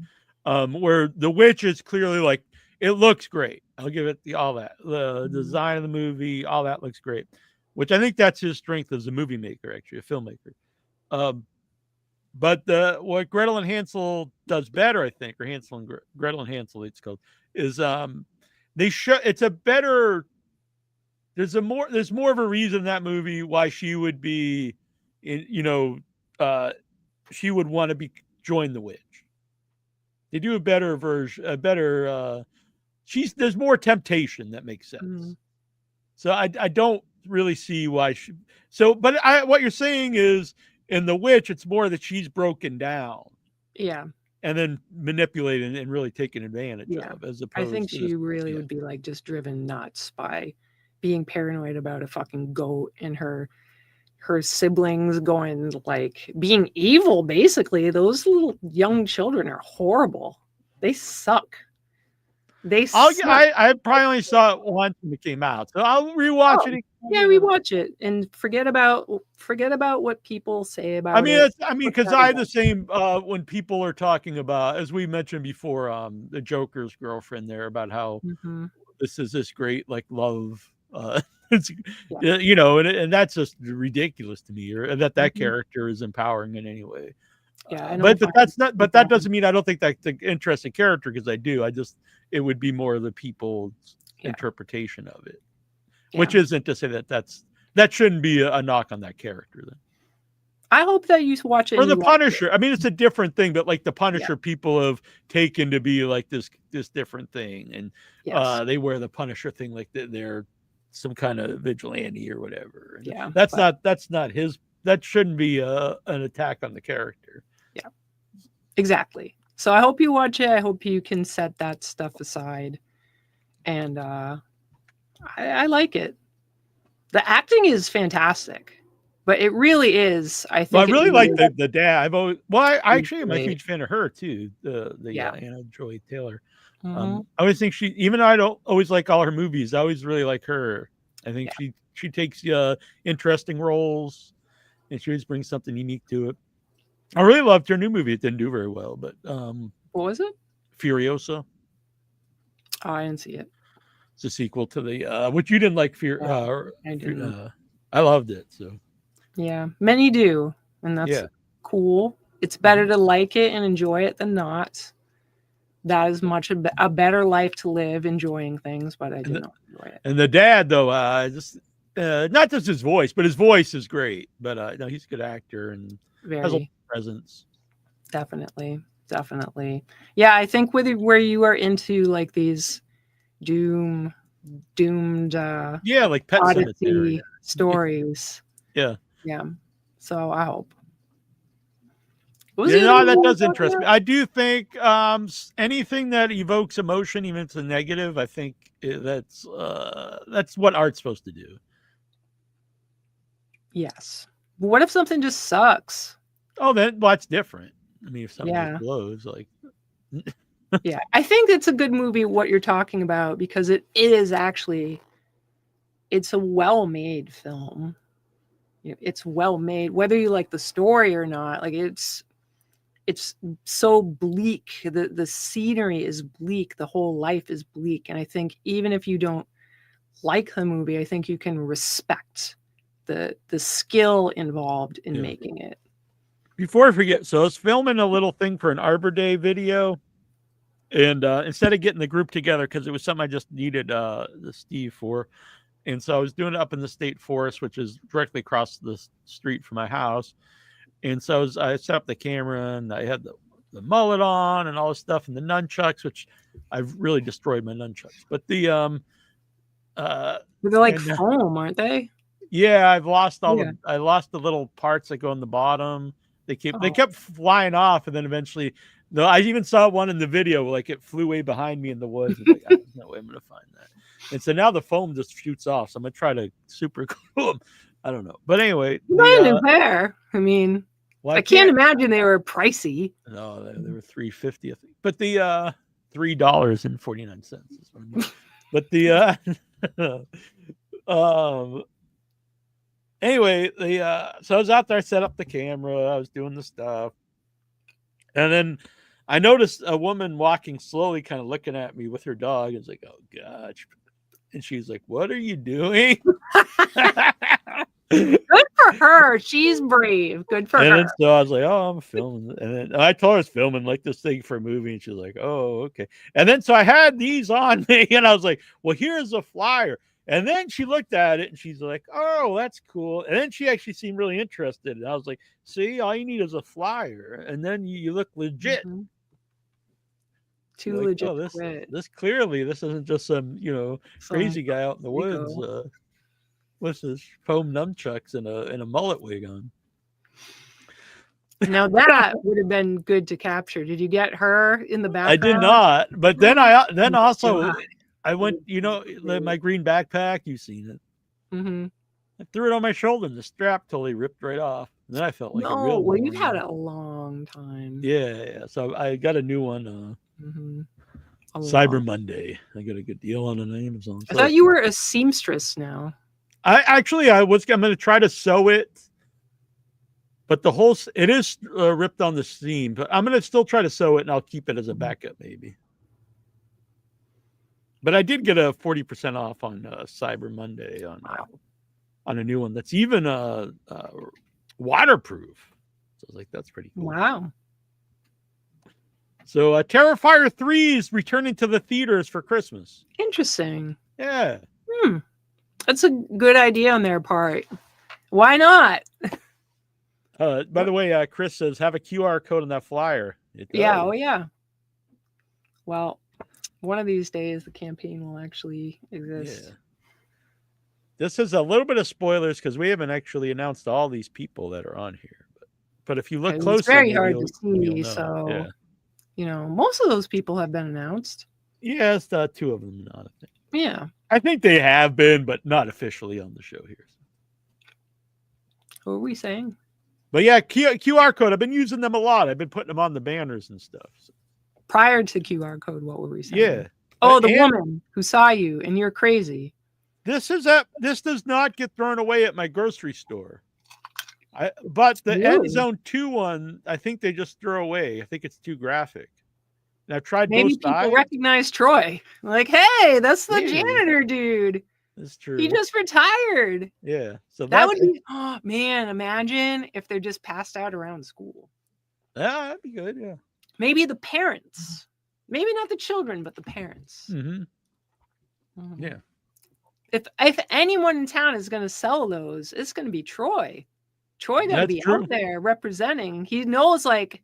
Where the witch is clearly like, it looks great. I'll give it all that. The design of the movie, all that looks great, which I think that's his strength as a movie maker, actually, a filmmaker. But what Gretel and Hansel does better, I think, or Gretel and Hansel, it's called, is they show it's a better. There's more of a reason in that movie why she would be, she would want to join the witch. They do a better version, there's more temptation that makes sense. So I don't really see why what you're saying is in the witch, it's more that she's broken down. Yeah. And then manipulated and really taken advantage of, as opposed I think to she really would be like just driven nuts by being paranoid about a fucking goat and her siblings going like being evil. Basically, those little young children are horrible. They suck. I probably only saw it once when it came out, so I'll rewatch it. Yeah, rewatch it and forget about what people say about it. Because I have the same when people are talking about, as we mentioned before, the Joker's girlfriend there, about how this is this great like love. And that's just ridiculous to me, or that character is empowering in any way. Yeah, but that's not. But that doesn't mean I don't think that's the interesting character, because I do. It would be more of the people's interpretation of it, which isn't to say that shouldn't be a knock on that character. Then I hope that you watch it. Or the Punisher. I mean, it's a different thing, but like the Punisher, people have taken to be like this different thing, and they wear the Punisher thing like they're some kind of vigilante or whatever. And that's not his. That shouldn't be an attack on the character. Yeah, exactly. So I hope you watch it. I hope you can set that stuff aside. And I like it. The acting is fantastic, but it really is. I think. Well, I really like the dad. I've always. Well, I actually am a huge fan of her too. Anna Joy Taylor. I always think even though I don't always like all her movies, I always really like her. I think she takes interesting roles, and she always brings something unique to it. I really loved her new movie. It didn't do very well, but what was it? Furiosa. Oh, I didn't see it. It's a sequel to the which you didn't like. Fear. I didn't. I loved it. So yeah, many do, and that's cool. It's better to like it and enjoy it than not. That is much a better life to live, enjoying things, but I did not enjoy it. And the dad, though, just not just his voice, but his voice is great. But no, he's a good actor and has a presence. Definitely. Yeah, I think where you are into like these doomed like Pet Sematary stories. Yeah. So I hope. That does interest me. I do think anything that evokes emotion, even if it's a negative, I think that's what art's supposed to do. Yes. But what if something just sucks? Oh, that's different. I mean, if something just blows, like. Yeah, I think it's a good movie. What you're talking about, because it is actually, it's a well-made film. It's well made, whether you like the story or not. Like it's so bleak. The scenery is bleak. The whole life is bleak. And I think even if you don't like the movie, I think you can respect the skill involved in making it. Before I forget, so I was filming a little thing for an Arbor Day video. And instead of getting the group together, because it was something I just needed the Steve for. And so I was doing it up in the state forest, which is directly across the street from my house. And so I set up the camera and I had the mullet on and all this stuff and the nunchucks, which I've really destroyed my nunchucks. But they're like foam, aren't they? Yeah, I've lost I lost the little parts that go on the bottom. They kept flying off, and then eventually, though I even saw one in the video, like it flew way behind me in the woods. Like, there's no way I'm gonna find that. And so now the foam just shoots off. So I'm gonna try to super glue them. I don't know, but anyway, buy a new pair. I mean, I can't imagine they were pricey. No, they were $3.50, I think. But the $3.49 is what I mean. But the anyway, so I was out there, I set up the camera, I was doing the stuff, and then I noticed a woman walking slowly, kind of looking at me with her dog. I was like, oh gosh. And she's like, what are you doing? Good for her. She's brave. Good for her. And so I was like, oh, I'm filming. And then I told her I was filming like this thing for a movie. And she's like, oh, okay. And then so I had these on me and I was like, well, here's a flyer. And then she looked at it and she's like, oh, that's cool. And then she actually seemed really interested. And I was like, see, all you need is a flyer. And then you look legit. Mm-hmm. Too like, legit. Oh, this clearly, this isn't just some, crazy guy out in the woods with his foam nunchucks and a mullet wig on. Now that would have been good to capture. Did you get her in the background? I did not. But then I went, my green backpack, you've seen it. Mm-hmm. I threw it on my shoulder and the strap totally ripped right off. And then I felt like a real well, you've had it a long time. Yeah. So I got a new one. Mm-hmm. Cyber Monday. I got a good deal on Amazon. I thought you were a seamstress now. I'm going to try to sew it, but it is ripped on the seam, but I'm going to still try to sew it and I'll keep it as a backup maybe. But I did get a 40% off on Cyber Monday on a new one that's even waterproof. So I was like, that's pretty cool. Wow. So Terrifier 3 is returning to the theaters for Christmas. Interesting. Yeah. That's a good idea on their part. Why not? By the way, Chris says, have a QR code on that flyer. Yeah. Oh, yeah. Well, one of these days, the campaign will actually exist. Yeah. This is a little bit of spoilers because we haven't actually announced all these people that are on here. But if you look closely, it's very hard to see. So, most of those people have been announced. Yes, two of them not. I think. Yeah. I think they have been, but not officially on the show here. What were we saying? But yeah, QR code. I've been using them a lot. I've been putting them on the banners and stuff. So. Prior to QR code, what were we saying? Yeah. Oh, the woman who saw you and you're crazy. This does not get thrown away at my grocery store. But the End Zone 2 one, I think they just throw away. I think it's too graphic. And I've tried Maybe both people sides. recognize Troy. Like, hey, that's the Yeah. janitor dude. That's true. He just retired. Yeah. So That would be, oh man, imagine if they're just passed out around school. Yeah, that'd be good. Yeah. Maybe the parents. Maybe not the children, but the parents. Mm-hmm. Mhm. Yeah. If anyone in town is going to sell those, it's going to be Troy. Troy got to That's be true. out there representing. He knows like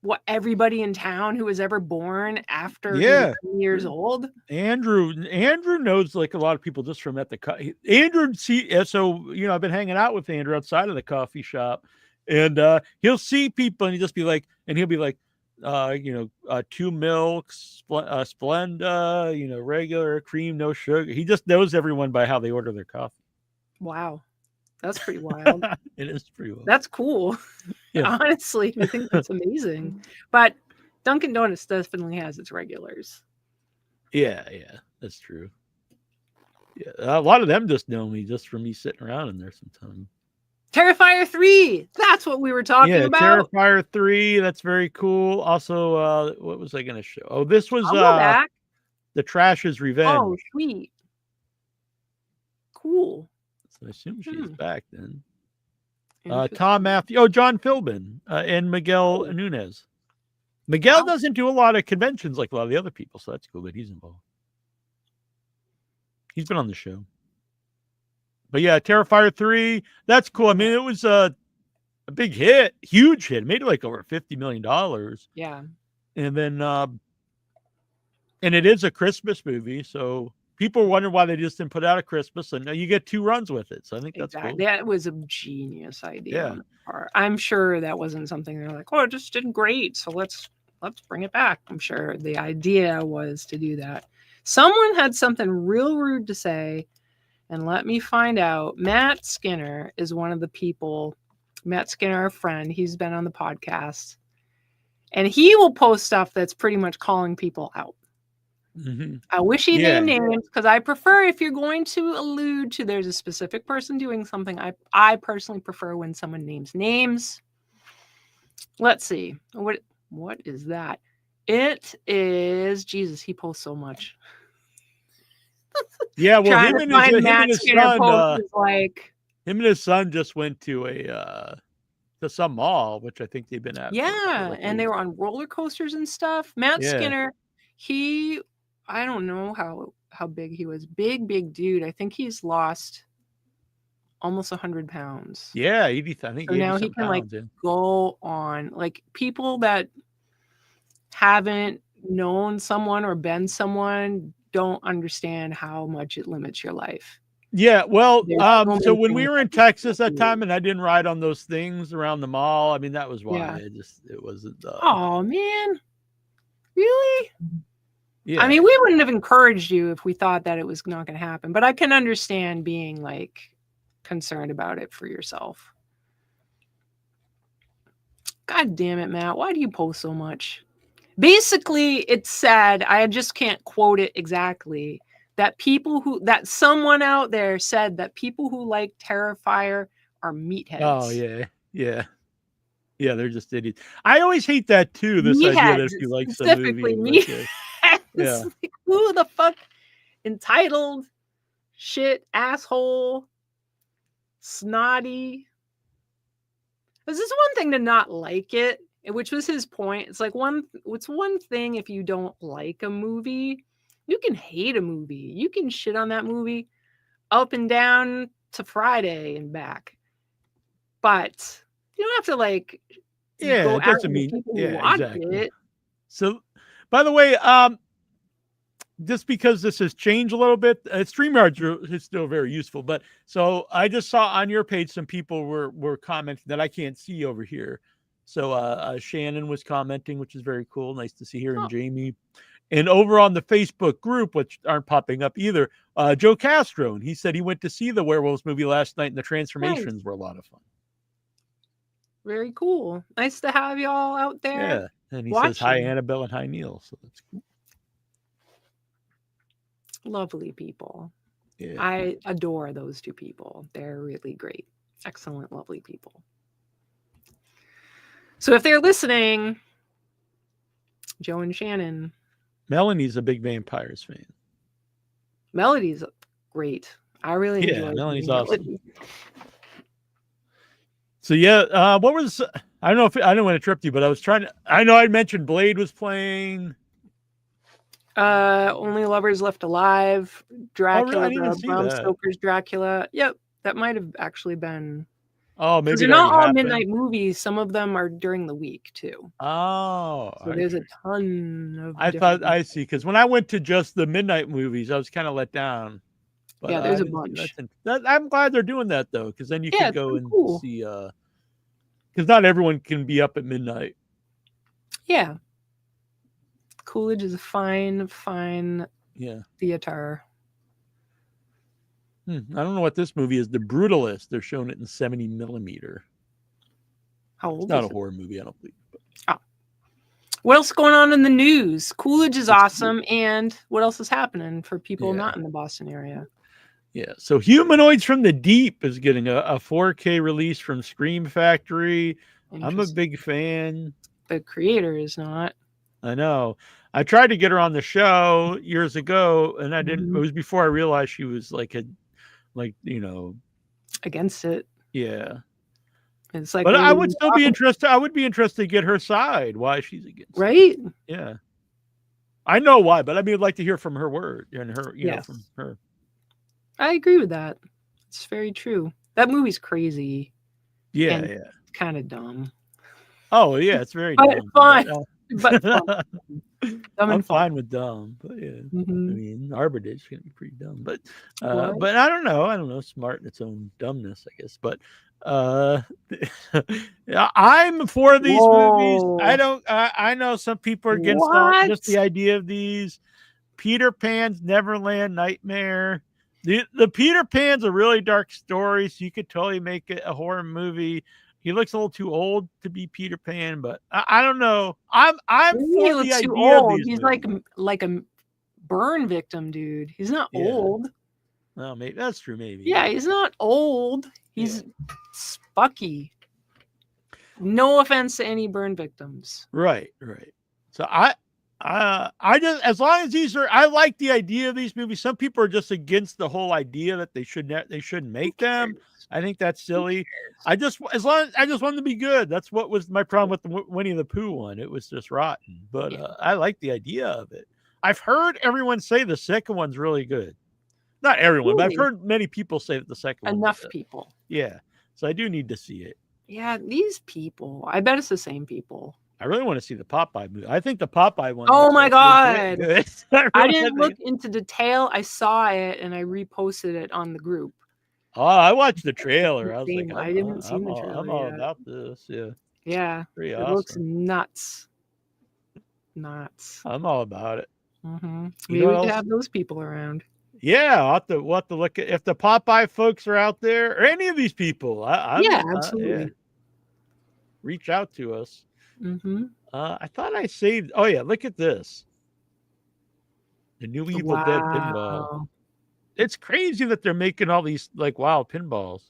what everybody in town who was ever born after he was 20 years old. Andrew knows like a lot of people just from at the Andrew so I've been hanging out with Andrew outside of the coffee shop, and he'll see people and he'll be like 2 milks, Splenda, regular cream, no sugar. He just knows everyone by how they order their coffee. Wow. That's pretty wild. It is pretty wild. That's cool. Yeah. Honestly, I think that's amazing. But Dunkin' Donuts definitely has its regulars. Yeah, that's true. Yeah, a lot of them just know me just from me sitting around in there sometime. Terrifier 3. That's what we were talking about. Terrifier 3. That's very cool. Also, what was I going to show? Oh, this was I'll go back. The Trash's Revenge. Oh, sweet. Cool. So I assume she's back then. Interesting. Tom Matthew. Oh, John Philbin and Miguel Nunez. Miguel doesn't do a lot of conventions like a lot of the other people, so that's cool that he's involved. He's been on the show. But yeah, Terrifier 3, that's cool. I mean, it was a big hit, huge hit. It made like over $50 million. Yeah. And then, and it is a Christmas movie, so people wonder why they just didn't put out a Christmas, and you get 2 runs with it. So I think that's cool. That was a genius idea. Yeah. On their part. I'm sure that wasn't something they're like, oh, it just did great, so let's bring it back. I'm sure the idea was to do that. Someone had something real rude to say, and let me find out. Matt Skinner is one of the people. Matt Skinner, our friend, he's been on the podcast, and he will post stuff that's pretty much calling people out. Mm-hmm. I wish he named names because I prefer if you're going to allude to there's a specific person doing something. I personally prefer when someone names names. Let's see. What is that? It is Jesus. He posts so much. Yeah, well, him and his son just went to some mall, which I think they've been at. Yeah, and they were on roller coasters and stuff. Matt Skinner, I don't know how big he was. Big dude. I think he's lost almost 100 pounds. Yeah, 80. I think so now he can pounds, go on. Like people that haven't known someone or been someone don't understand how much it limits your life. Yeah, well, so when we were in Texas that time and I didn't ride on those things around the mall, I mean, that was why. Yeah. It wasn't. Oh, man. Really? Yeah. I mean, we wouldn't have encouraged you if we thought that it was not going to happen, but I can understand being like concerned about it for yourself. God damn it, Matt. Why do you post so much? Basically, it said, I just can't quote it exactly, that someone out there said that people who like Terrifier are meatheads. Oh, yeah. Yeah, they're just idiots. I always hate that too, this idea that if you like some movie. Yeah. Like, who the fuck? Entitled, shit, asshole, snotty. This is one thing to not like it, which was his point. It's like it's one thing if you don't like a movie. You can hate a movie. You can shit on that movie up and down to Friday and back. But you don't have to like go it doesn't mean exactly. It. So by the way, just because this has changed a little bit, StreamYard is still very useful. But so I just saw on your page some people were commenting that I can't see over here. So Shannon was commenting, which is very cool. Nice to see her and Jamie. And over on the Facebook group, which aren't popping up either, Joe Castro, and he said he went to see the Werewolves movie last night, and the transformations were a lot of fun. Very cool. Nice to have y'all out there. Yeah, and he says hi, Annabelle, and hi, Neal. So that's cool. Lovely people. Yeah. I adore those two people. They're really great. Excellent, lovely people. So if they're listening, Joe and Shannon. Melanie's a big Vampires fan. Melody's great. I really enjoy Melanie's Melody. awesome. So yeah, what was I don't know if I don't want to trip you, but I was trying to. I know I mentioned Blade was playing. Only Lovers Left Alive, Dracula, I didn't even the see Bram that. Stoker's Dracula. Yep, that might have actually been. Oh, maybe They're it not already all happened. midnight movies. Some of them are during the week too. Oh, So there's a ton of. I different thought I see because when I went to just the midnight movies, I was kind of let down. But, Yeah, there's I a didn't see bunch. I'm glad they're doing that though, because then you Yeah, can it's go pretty and cool. see. Because not everyone can be up at midnight. Yeah. Coolidge is a fine Yeah. theater. I don't know what this movie is. The Brutalist. They're showing it in 70 millimeter. How It's old not is a it? horror movie, I don't believe. But What else is going on in the news? Coolidge is awesome. And what else is happening for people Yeah. not in the Boston area? yeah. So Humanoids from the Deep is getting a 4K release from Scream Factory. I'm a Interesting. big fan. The creator is not. I know. I tried to get her on the show years ago, and I didn't. Mhm. It was before I realized she was like Against it. yeah. It's like, But what I are would we still be talking- interested. I would be interested to get her side. Why she's against it. right? Yeah. I know why, but I mean, I'd like to hear from her word and her, you know, Yes. from her. I agree with that. It's very true. That movie's crazy. Yeah, And- yeah. Kind of dumb. Oh, yeah, it's very But dumb. fun. But, But fun. Dumb I'm and fun. fine with dumb, but yeah. I Mhm. mean, Arbor Day's gonna be pretty dumb, but Right. but I don't know, smart in its own dumbness, I guess. But yeah, I'm for these movies. I Whoa. don't. I know some people are against just the What? idea of these. Peter Pan's Neverland Nightmare. The Peter Pan's a really dark story, so you could totally make it a horror movie. He looks a little too old to be Peter Pan, but I don't know. I'm He for the looks idea too of old. these He's movies. like a burn victim, dude. He's not Yeah. old. Well, maybe that's true. Maybe. Yeah, he's not old. He's spucky. No offense to any burn victims. Right. So I just, as long as these are, I like the idea of these movies. Some people are just against the whole idea that they shouldn't make them. I think that's silly. I just want them to be good. That's what was my problem with the Winnie the Pooh one. It was just rotten, but I like the idea of it. I've heard everyone say the second one's really good. Not everyone, but I've Really? heard many people say that the second one. Enough people. Yeah. So I do need to see it. Yeah, these people. I bet it's the same people. I really want to see the Popeye movie. I think the Popeye one. Oh looks my like God. legit good. I didn't look into detail. I saw it and I reposted it on the group. Oh, I watched the trailer. I was Same. like, I didn't see the trailer I'm all yet. about this. Yeah. Yeah, Pretty it looks awesome. nuts. Nuts. I'm all about it. Mm-hmm. You Maybe know we what could else? have those people around. Yeah, we'll have to look at if the Popeye folks are out there or any of these people. Yeah, absolutely. Reach out to us. Mm-hmm. I thought I saved. Oh yeah, look at this. The new Evil Dead pinball. It's crazy that they're making all these like wild pinballs.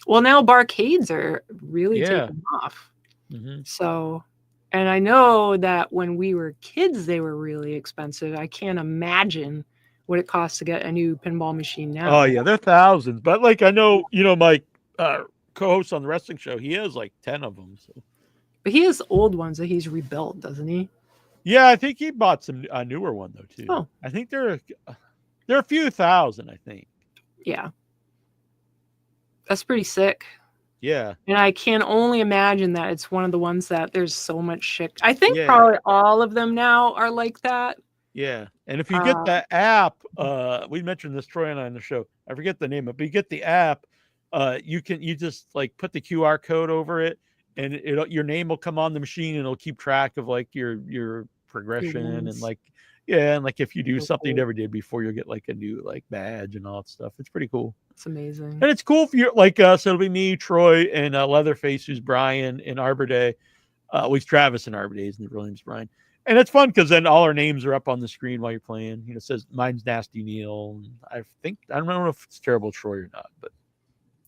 Well, now barcades are really taking off. Mm-hmm. So, and I know that when we were kids, they were really expensive. I can't imagine what it costs to get a new pinball machine now. Oh yeah, they're thousands. But like I know, my co-host on the wrestling show, he has like 10 of them. So. But he has old ones that he's rebuilt, doesn't he? Yeah, I think he bought a newer one though too. Oh. I think they're a few thousand. I think. Yeah, that's pretty sick. Yeah, and I can only imagine that it's one of the ones that there's so much shit. I think probably all of them now are like that. Yeah, and if you get that app, we mentioned this Troy and I on the show. I forget the name of it, but you get the app. You just like put the QR code over it, and your name will come on the machine, and it'll keep track of like your progression and like and like if you do something you never did before, you'll get like a new like badge and all that stuff. It's pretty cool. It's amazing, and it's cool for you like us. So it'll be me, Troy, and Leatherface, who's Brian in Arbor Day. He's Travis in Arbor Day, and the real name's Brian. And it's fun because then all our names are up on the screen while you're playing. It says mine's Nasty Neal. And I don't know if it's Terrible Troy or not, but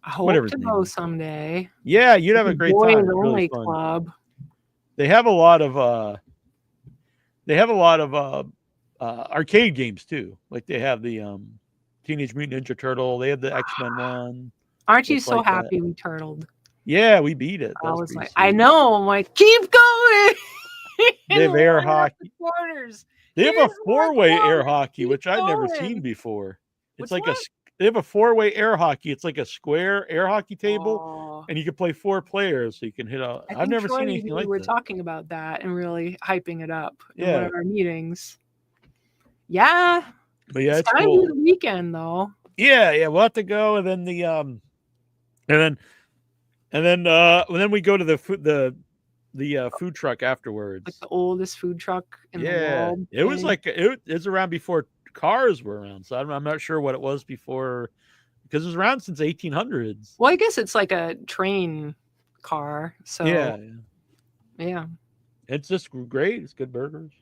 I hope to go someday. Yeah, you'd have a great time. Boys only club. They have a lot of they have a lot of arcade games too. Like they have the Teenage Mutant Ninja Turtle. They have the X-Men one. Aren't you It's so like that. happy we turtled? Yeah, we beat it. I That was pretty like, I sweet. know. I'm like, keep going. They have air hockey. Corners. They have a Here's more 4-way air corners. hockey, Keep which I'd never going. seen before. It's Which like one? they have a 4-way air hockey. It's like a square air hockey table, Oh, and you can play 4 players, so you can hit a. I I've think never Troy seen and anything me like were that. talking about that and really hyping it up in Yeah. one of our meetings. Yeah. But yeah, It's it's gotta be cool. the weekend though. Yeah, we'll have to go, and then the and then we go to the food truck afterwards. Like the oldest food truck in the Yeah, world. it was thing. like it's around before cars were around, so I'm not sure what it was before, because it was around since 1800s. Well, I guess it's like a train car. So Yeah, it's just great. It's good burgers.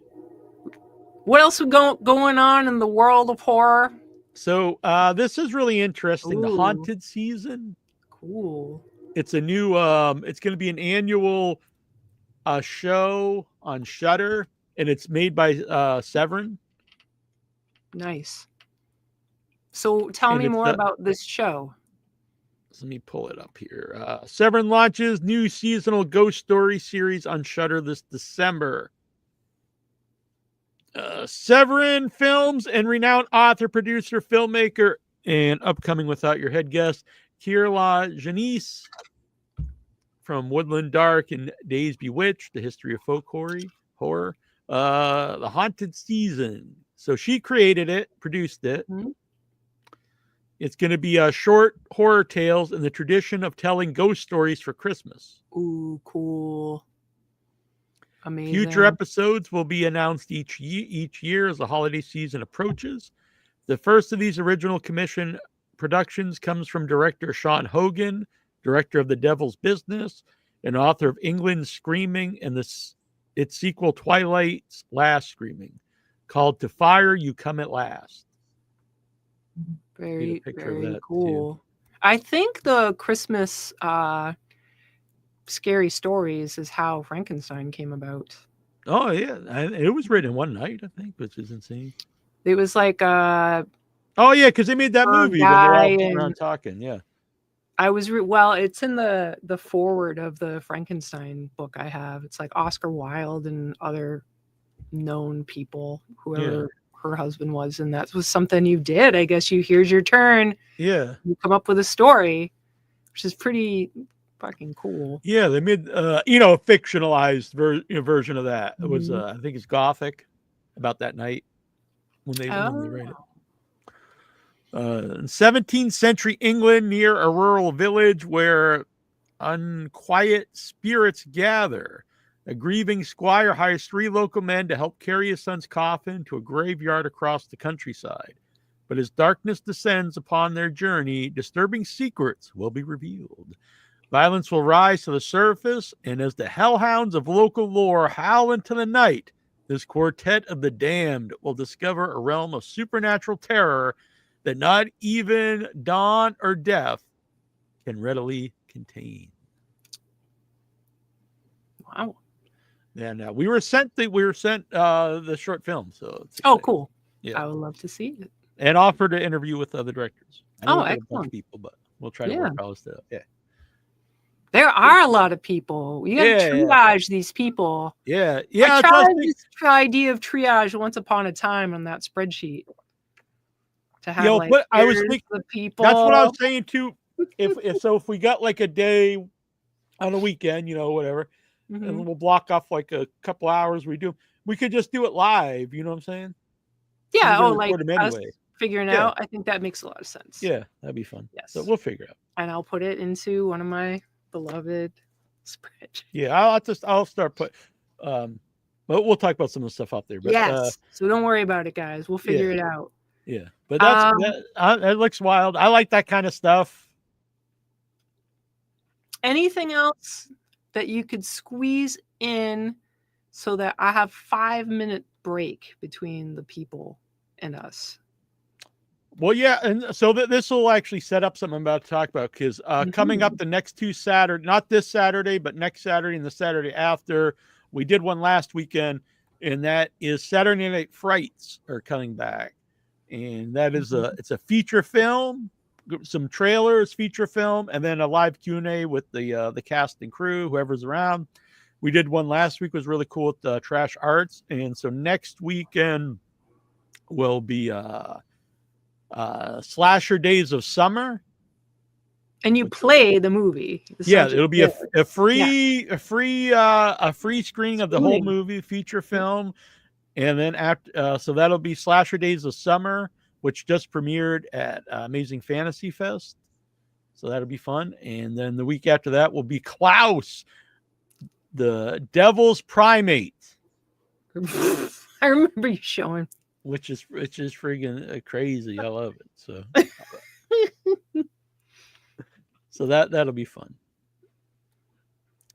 What else we going on in the world of horror? So this is really interesting. The Ooh. haunted season. Cool. It's a new. It's going to be an annual show on Shudder, and it's made by Severin. Nice. So tell And me it's more about this show. Let me pull it up here. Severin launches new seasonal ghost story series on Shudder this December. Severin Films and renowned author, producer, filmmaker, and upcoming Without Your Head guest, Kirla Janice from Woodland Dark and Days Bewitched, The History of Folk Horror, The Haunted Season. So she created it, produced it. Mm-hmm. It's going to be short horror tales in the tradition of telling ghost stories for Christmas. Ooh, cool. Amazing. Future episodes will be announced each year as the holiday season approaches. The first of these original commission productions comes from director Sean Hogan, director of The Devil's Business, and author of England's Screaming and its sequel Twilight's Last Screaming, called To Fire You Come at Last. Very, very cool. Too. I think the Christmas scary stories is how Frankenstein came about. Oh yeah, it was written in one night, I think, which is insane. It was like oh yeah, because they made that movie when they're all sitting around talking. Yeah, I was well. It's in the foreword of the Frankenstein book I have. It's like Oscar Wilde and other known people, whoever her husband was, and that was something you did. I guess here's your turn. Yeah, you come up with a story, which is pretty fucking cool. Yeah, they made a fictionalized version of that. It was I think it's Gothic, about that night when they write it. In 17th century England, near a rural village where unquiet spirits gather, a grieving squire hires 3 local men to help carry his son's coffin to a graveyard across the countryside. But as darkness descends upon their journey, disturbing secrets will be revealed. Violence will rise to the surface, and as the hellhounds of local lore howl into the night, this quartet of the damned will discover a realm of supernatural terror that not even dawn or death can readily contain. Wow. And we were sent the short film, so cool. Yeah, I would love to see it. And offered to interview with other directors. Excellent. People, but we'll try to work all this stuff. Yeah. There are a lot of people. You got to triage these people. Yeah. I tried this idea of triage once upon a time on that spreadsheet. To have but I was thinking the people. That's what I was saying too. If we got like a day on a weekend, whatever, and we'll block off like a couple hours, we could just do it live. You know what I'm saying? Yeah. Like anyway. us figuring out. I think that makes a lot of sense. Yeah, that'd be fun. Yes. So we'll figure it out. And I'll put it into one of my beloved spreadsheets. Yeah, I'll start but we'll talk about some of the stuff out there. But, yes. So don't worry about it, guys. We'll figure it out. Yeah, but it looks wild. I like that kind of stuff. Anything else that you could squeeze in so that I have 5-minute break between the people and us? Well, yeah, and so this will actually set up something I'm about to talk about, because coming up the next 2 Saturday, not this Saturday, but next Saturday and the Saturday after, we did one last weekend. and that is Saturday Night Frights are coming back, and that is it's a feature film, some trailers, feature film, and then a live Q&A with the cast and crew, whoever's around. We did one last week, was really cool at Trash Arts, and so next weekend will be Slasher Days of Summer. And you play the movie. Yeah, it'll be a free screening of the whole movie, feature film, and then after, so that'll be Slasher Days of Summer, which just premiered at Amazing Fantasy Fest. So that'll be fun, and then the week after that will be Klaus, the Devil's Primate. I remember you showing, which is friggin' crazy. I love it. So. So that'll be fun.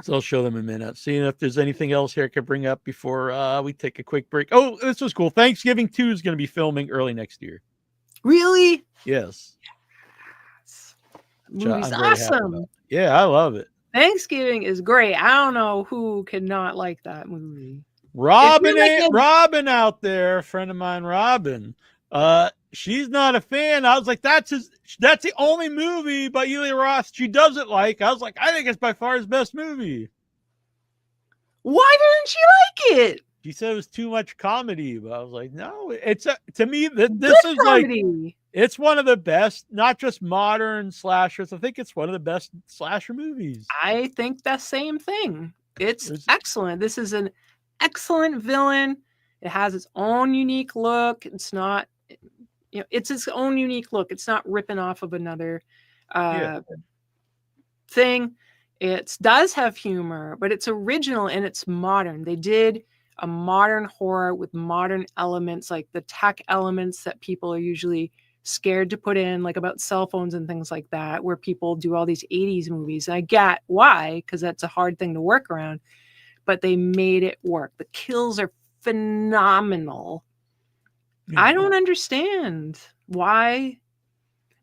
So I'll show them in a minute. Seeing if there's anything else here I could bring up before we take a quick break. Oh, this was cool. Thanksgiving 2 is going to be filming early next year. Really? Yes. Movie's awesome. Yeah, I love it. Thanksgiving is great. I don't know who could not like that movie. Robin out there, a friend of mine, Robin. She's not a fan. I was like, that's the only movie by Eli Roth she doesn't like. I was like, I think it's by far his best movie. Why didn't she like it? She said it was too much comedy, but I was like, no, to me, this is comedy. Like, it's one of the best, not just modern slashers. I think it's one of the best slasher movies. I think the same thing. It's excellent. This is an excellent villain. It has its own unique look. It's not, it's its own unique look. It's not ripping off of another thing. It does have humor, but it's original and it's modern. They did a modern horror with modern elements, like the tech elements that people are usually scared to put in, like about cell phones and things like that, where people do all these 80s movies. And I get why, because that's a hard thing to work around, but they made it work. The kills are phenomenal. I don't understand why.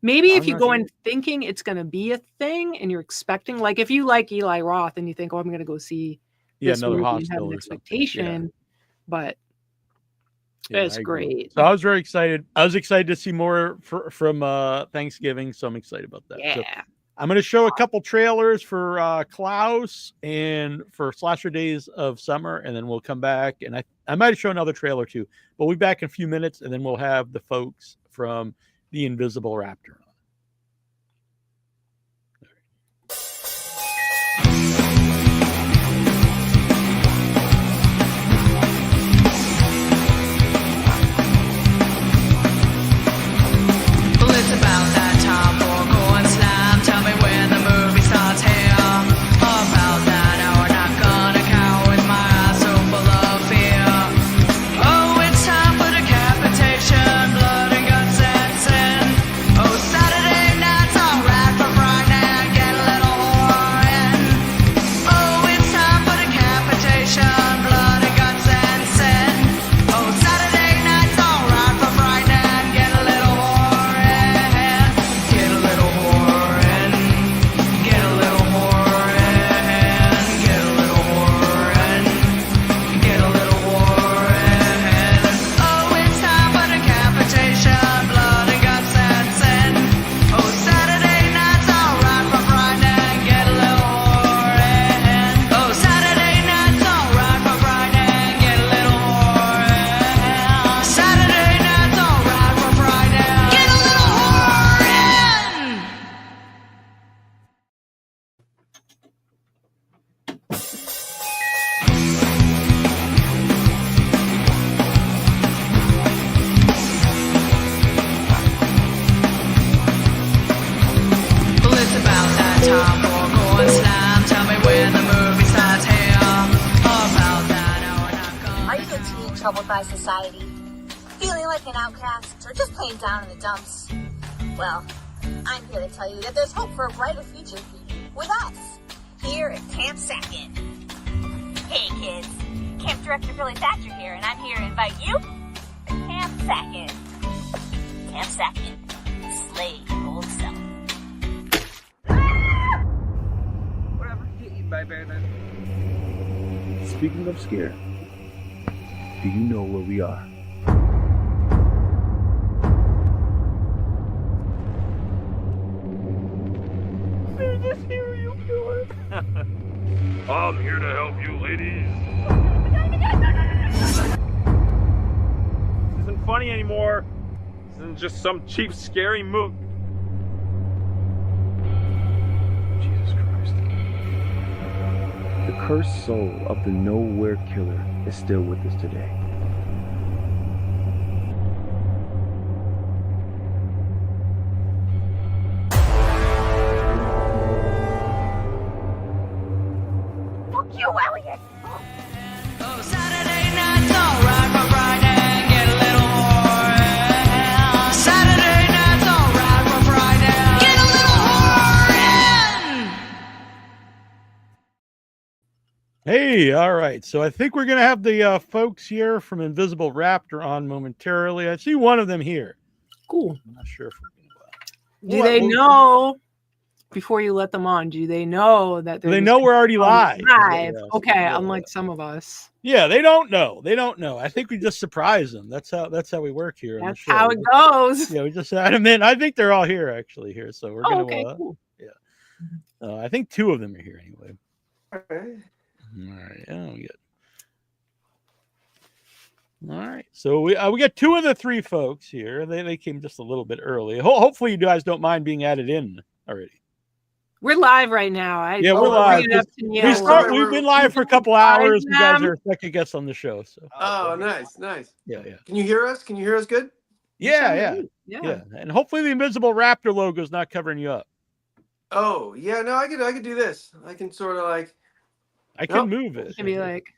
Maybe if you go in thinking it's going to be a thing and you're expecting, like if you like Eli Roth and you think, oh, I'm going to go see this movie and have an expectation, but it's great. So I was very excited. I was excited to see more from Thanksgiving, so I'm excited about that. Yeah. So I'm going to show a couple trailers for Klaus and for Slasher Days of Summer, and then we'll come back. And I might show another trailer too, but we'll be back in a few minutes, and then we'll have the folks from The Invisible Raptor on. Society, feeling like an outcast, or just plain down in the dumps? Well, I'm here to tell you that there's hope for a brighter future for you with us, here at Camp Sackett. Hey kids, Camp Director Billy Thatcher here, and I'm here to invite you to Camp Sackett. Camp Sackett, slay your old self. Whatever, get eaten by a bear then. Speaking of scare, Do you know where we are? I'm here to help you, ladies. This isn't funny anymore. This isn't just some cheap, scary movie. Jesus Christ. The cursed soul of the Nowhere Killer is still with us today. Fuck you, Elliot! Saturday night's alright for Friday, get a little horror. Saturday night's alright for Friday, get a little horror in. Hey, all right. So I think we're gonna have the folks here from Invisible Raptor on momentarily. I see one of them here. Cool. I'm not sure if we're gonna. Do they know, before you let them on, do they know that They know we're already live. live? Yeah, Okay, yeah. unlike some of us. Yeah, they don't know. They don't know. I think we just surprise them. That's how we work here. That's how it goes. Yeah, we just add them in. I think they're all here actually here. So we're gonna. Okay, cool. Yeah. I think 2 of them are here anyway. Okay. All right. Oh, good. All right. So we got 2 of the 3 folks here. They came just a little bit early. Hopefully you guys don't mind being added in already. We're live right now. Yeah, we're live. Neal. We've been live for a couple hours. You guys are second guest on the show. So. Oh, nice. Yeah. Can you hear us? Can you hear us good? Yeah. And hopefully the Invisible Raptor logo is not covering you up. Oh, yeah. No, I could do this. I can sort of like. I can move it. Can be like,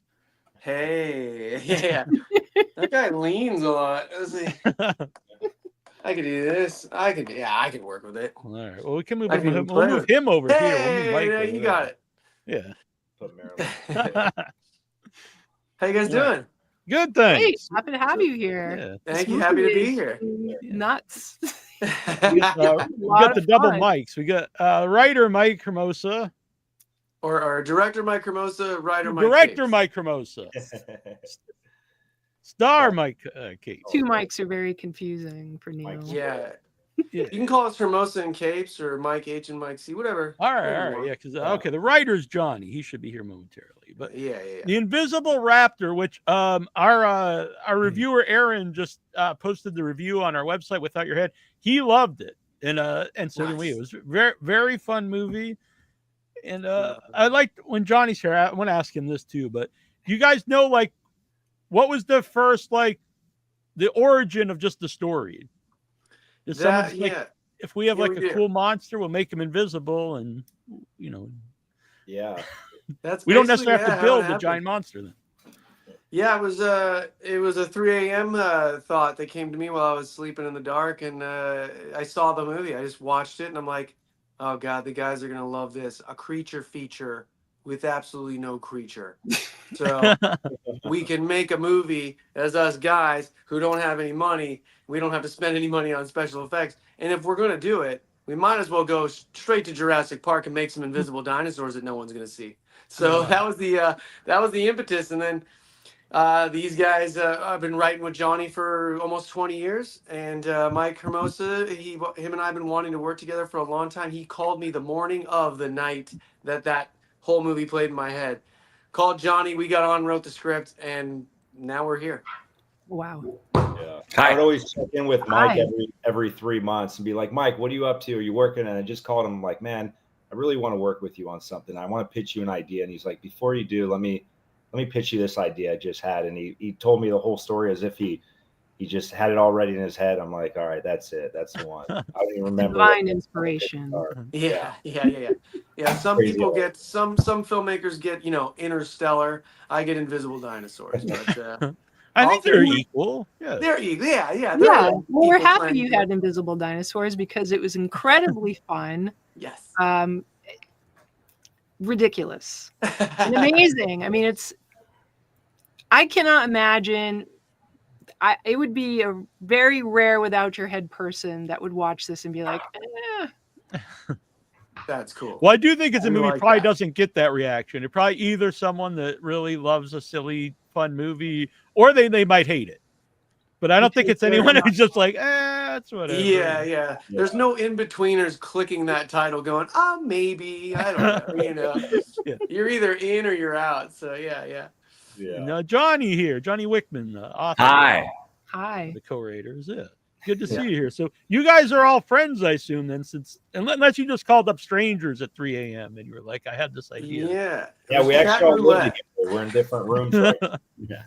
hey, yeah. That guy leans a lot. Let's see. I could do this. I could work with it. All right. Well, we can move I him. can We'll move him over here. We'll move Hey, Mike no, over you there. got it. Yeah. How you guys doing? Good, hey, thanks. happy to have you here. Yeah. Thank you. Happy to be here. Nuts. We got the double mics. We got writer Mike Hermosa. Or director Mike Hermosa, writer Mike. Director Cates. Mike Hermosa. Star Mike Kate. 2 mics are very confusing for Neal. Yeah. Yeah. You can call us Hermosa and Capes or Mike H and Mike C, whatever. All whatever you right. want. Yeah, because okay, the writer's Johnny. He should be here momentarily. But Yeah. the Invisible Raptor, which our reviewer Aaron just posted the review on our website Without Your Head. He loved it, and so did we. It was very very fun movie, and I liked when Johnny's here. I want to ask him this too, but do you guys know like what was the first like the origin of just the story? Did someone just, like, if we have like a cool monster, we'll make him invisible, and Yeah. That's we don't necessarily have basically, to how it build the happened. giant monster then. Yeah, it was a 3 a.m. Thought that came to me while I was sleeping in the dark, and I saw the movie. I just watched it, and I'm like, oh god, the guys are gonna love this. A creature feature with absolutely no creature. So we can make a movie as us guys who don't have any money. We don't have to spend any money on special effects. And if we're gonna do it, we might as well go straight to Jurassic Park and make some invisible dinosaurs that no one's gonna see. So that was the impetus, and then. These guys, I've been writing with Johnny for almost 20 years, and Mike Hermosa, him and I have been wanting to work together for a long time. He called me the morning of the night that whole movie played in my head. Called Johnny, we got on, wrote the script, and now we're here. Wow. Yeah. I would always check in with Mike Hi. every 3 months and be like, Mike, what are you up to? Are you working? And I just called him like, man, I really want to work with you on something. I want to pitch you an idea. And he's like, before you do, let me pitch you this idea I just had. And he told me the whole story as if he just had it all ready in his head. I'm like, all right, that's it. That's the one. I don't even remember. Divine inspiration. Yeah. Some Crazy people art. get some filmmakers get Interstellar. I get Invisible Dinosaurs, but I think they're equal. Yeah. they're equal. Yeah. Yeah, they're well, we're equal happy playing you field. had Invisible Dinosaurs because it was incredibly fun, Yes. ridiculous, and amazing. I mean, I cannot imagine. It would be a very rare without your head person that would watch this and be like, That's cool. Well, I do think it's a I movie like probably that. doesn't get that reaction. It probably either someone that really loves a silly fun movie, or they might hate it. But I don't think it's anyone who's just like, that's whatever. Yeah. There's no in-betweeners clicking that title going, maybe, I don't know, you know. Yeah. You're either in or you're out. So yeah. And, Johnny here, Johnny Wickham, author. Hi. The co-writers. Yeah. Good to see you here. So you guys are all friends, I assume, then, unless you just called up strangers at 3 a.m. and you were like, I had this idea. Yeah, we actually all live together. We're in different rooms right now.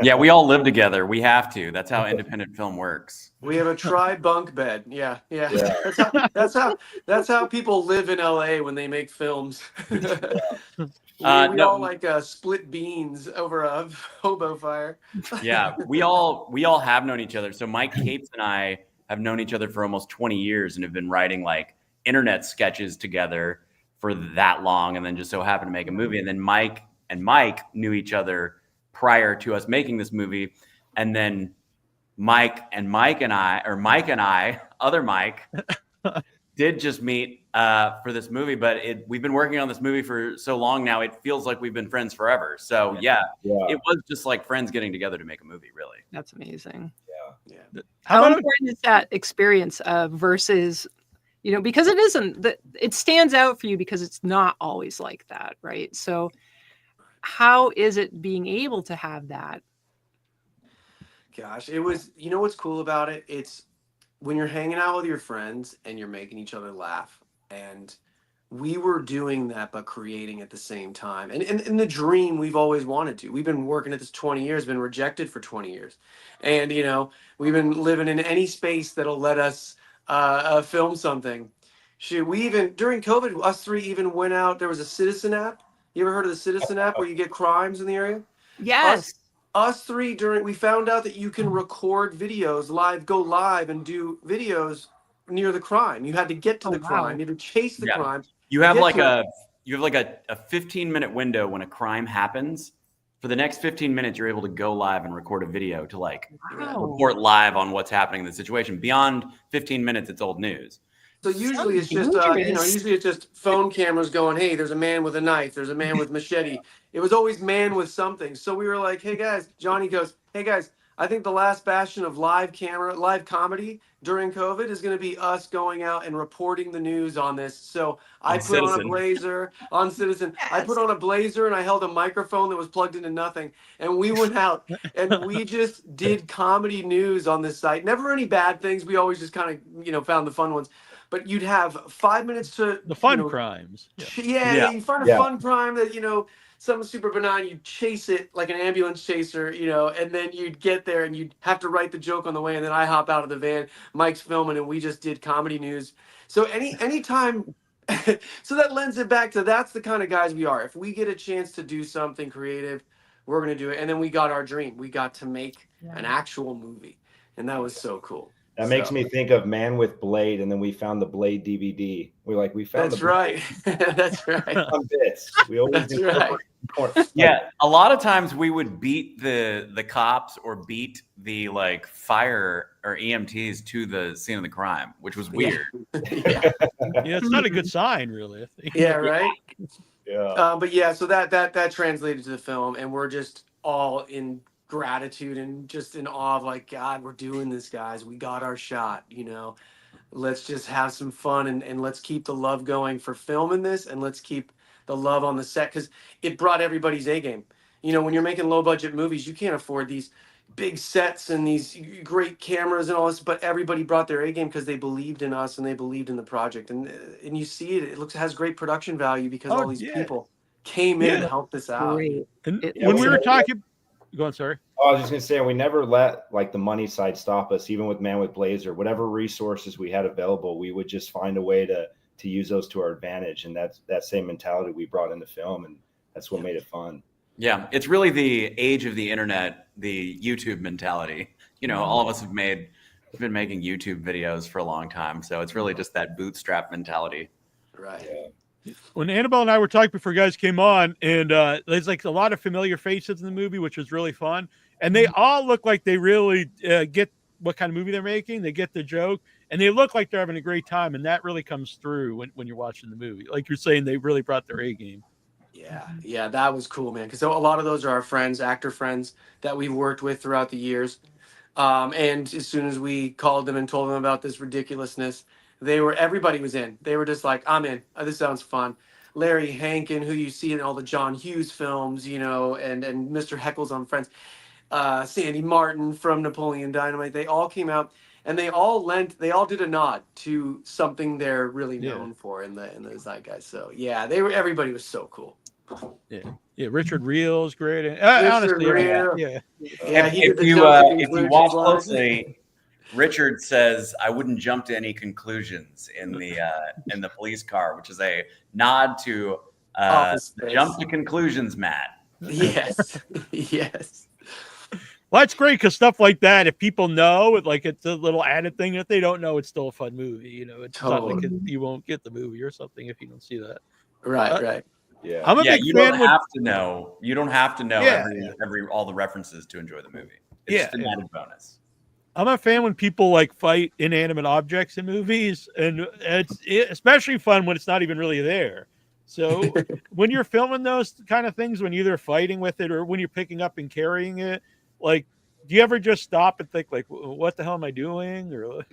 Yeah, we all live together. We have to. That's how independent film works. We have a tri-bunk bed. Yeah. That's how people live in LA when they make films. We all like split beans over a hobo fire. Yeah, we all have known each other. So Mike Capes and I have known each other for almost 20 years and have been writing like internet sketches together for that long, and then just so happened to make a movie. And then Mike and Mike knew each other prior to us making this movie, and then Mike and I, other Mike, did just meet for this movie. But we've been working on this movie for so long now, it feels like we've been friends forever. So yeah, it was just like friends getting together to make a movie, really. That's amazing. Yeah. How important is that experience versus, because it isn't that it stands out for you because it's not always like that, right? So how is it being able to have that? Gosh, it was, what's cool about it? It's when you're hanging out with your friends and you're making each other laugh. And we were doing that, but creating at the same time. And the dream we've always wanted to. We've been working at this 20 years, been rejected for 20 years. And, we've been living in any space that'll let us film something. Shoot, we even, during COVID, us three even went out. There was a Citizen app. You ever heard of the Citizen app where you get crimes in the area? Yes. Us three, we found out that you can record videos go live and do videos near the crime. You had to get to the crime. You had to chase the crime. You have like a 15-minute window when a crime happens. For the next 15 minutes, you're able to go live and record a video to report live on what's happening in the situation. Beyond 15 minutes, it's old news. So usually it's just usually it's just phone cameras going, hey, there's a man with a knife, there's a man with machete. It was always man with something. So we were like, hey guys, Johnny goes, hey guys, I think the last bastion of live comedy during COVID is going to be us going out and reporting the news on this. So I put on a blazer on Citizen. Yes. I put on a blazer and I held a microphone that was plugged into nothing. And we went out and we just did comedy news on this site. Never any bad things. We always just kind of, found the fun ones. But you'd have 5 minutes to the fun crimes. Yeah. You find a fun crime that, something super benign, you'd chase it like an ambulance chaser, and then you'd get there and you'd have to write the joke on the way, and then I hop out of the van, Mike's filming, and we just did comedy news. So anytime, so that lends it back to that's the kind of guys we are. If we get a chance to do something creative, we're going to do it. And then we got our dream. We got to make an actual movie, and that was so cool. That makes me think of Man with Blade, and then we found the Blade DVD. We found That's right. That's right. On bits. We always That's right. Yeah, a lot of times we would beat the cops or beat the fire or EMTs to the scene of the crime, which was weird. Yeah, it's not a good sign, really. I think. Yeah, right. Yeah. But yeah, so that translated to the film, and we're just all in gratitude and just in awe of God, we're doing this, guys. We got our shot. Let's just have some fun and let's keep the love going for filming this, and let's keep the love on the set, because it brought everybody's A game. When you're making low budget movies, you can't afford these big sets and these great cameras and all this, but everybody brought their A game because they believed in us and they believed in the project, and you see it has great production value because all these people came in and helped us out. And when we were talking, go on, sorry. I was just gonna say, we never let the money side stop us. Even with Man with Blazer, whatever resources we had available, we would just find a way to use those to our advantage. And that's that same mentality we brought into film, and that's what made it fun. Yeah, it's really the age of the internet, the YouTube mentality. All of us have been making YouTube videos for a long time, so it's really just that bootstrap mentality. Right. Yeah. When Annabelle and I were talking before you guys came on, and there's a lot of familiar faces in the movie, which was really fun. And they all look like they really get what kind of movie they're making. They get the joke, and they look like they're having a great time. And that really comes through when you're watching the movie. Like you're saying, they really brought their A game. Yeah, that was cool, man. Because a lot of those are our friends, actor friends that we've worked with throughout the years. And as soon as we called them and told them about this ridiculousness, everybody was in. They were just like, I'm in. This sounds fun. Larry Hankin, who you see in all the John Hughes films, you know, and Mr. Heckles on Friends, Sandy Martin from Napoleon Dynamite, they all came out and they all did a nod to something they're really known for in the zeitgeist. So yeah, everybody was so cool. Yeah, Richard Reel's great. And, Richard honestly, Reel. yeah. If you watch closely, Richard says, "I wouldn't jump to any conclusions in the police car," which is a nod to the jump to conclusions, Matt. Yes, yes. Well, that's great because stuff like that, if people know, it's a little added thing. If they don't know, it's still a fun movie. You know, it's not like you won't get the movie or something if you don't see that. Right. Yeah, I'm a big you fan. Don't have to know. You don't have to know every all the references to enjoy the movie. It's just an added bonus. I'm a fan when people fight inanimate objects in movies, and it's especially fun when it's not even really there. So when you're filming those kind of things, when you're either fighting with it or when you're picking up and carrying it, do you ever just stop and think what the hell am I doing? Or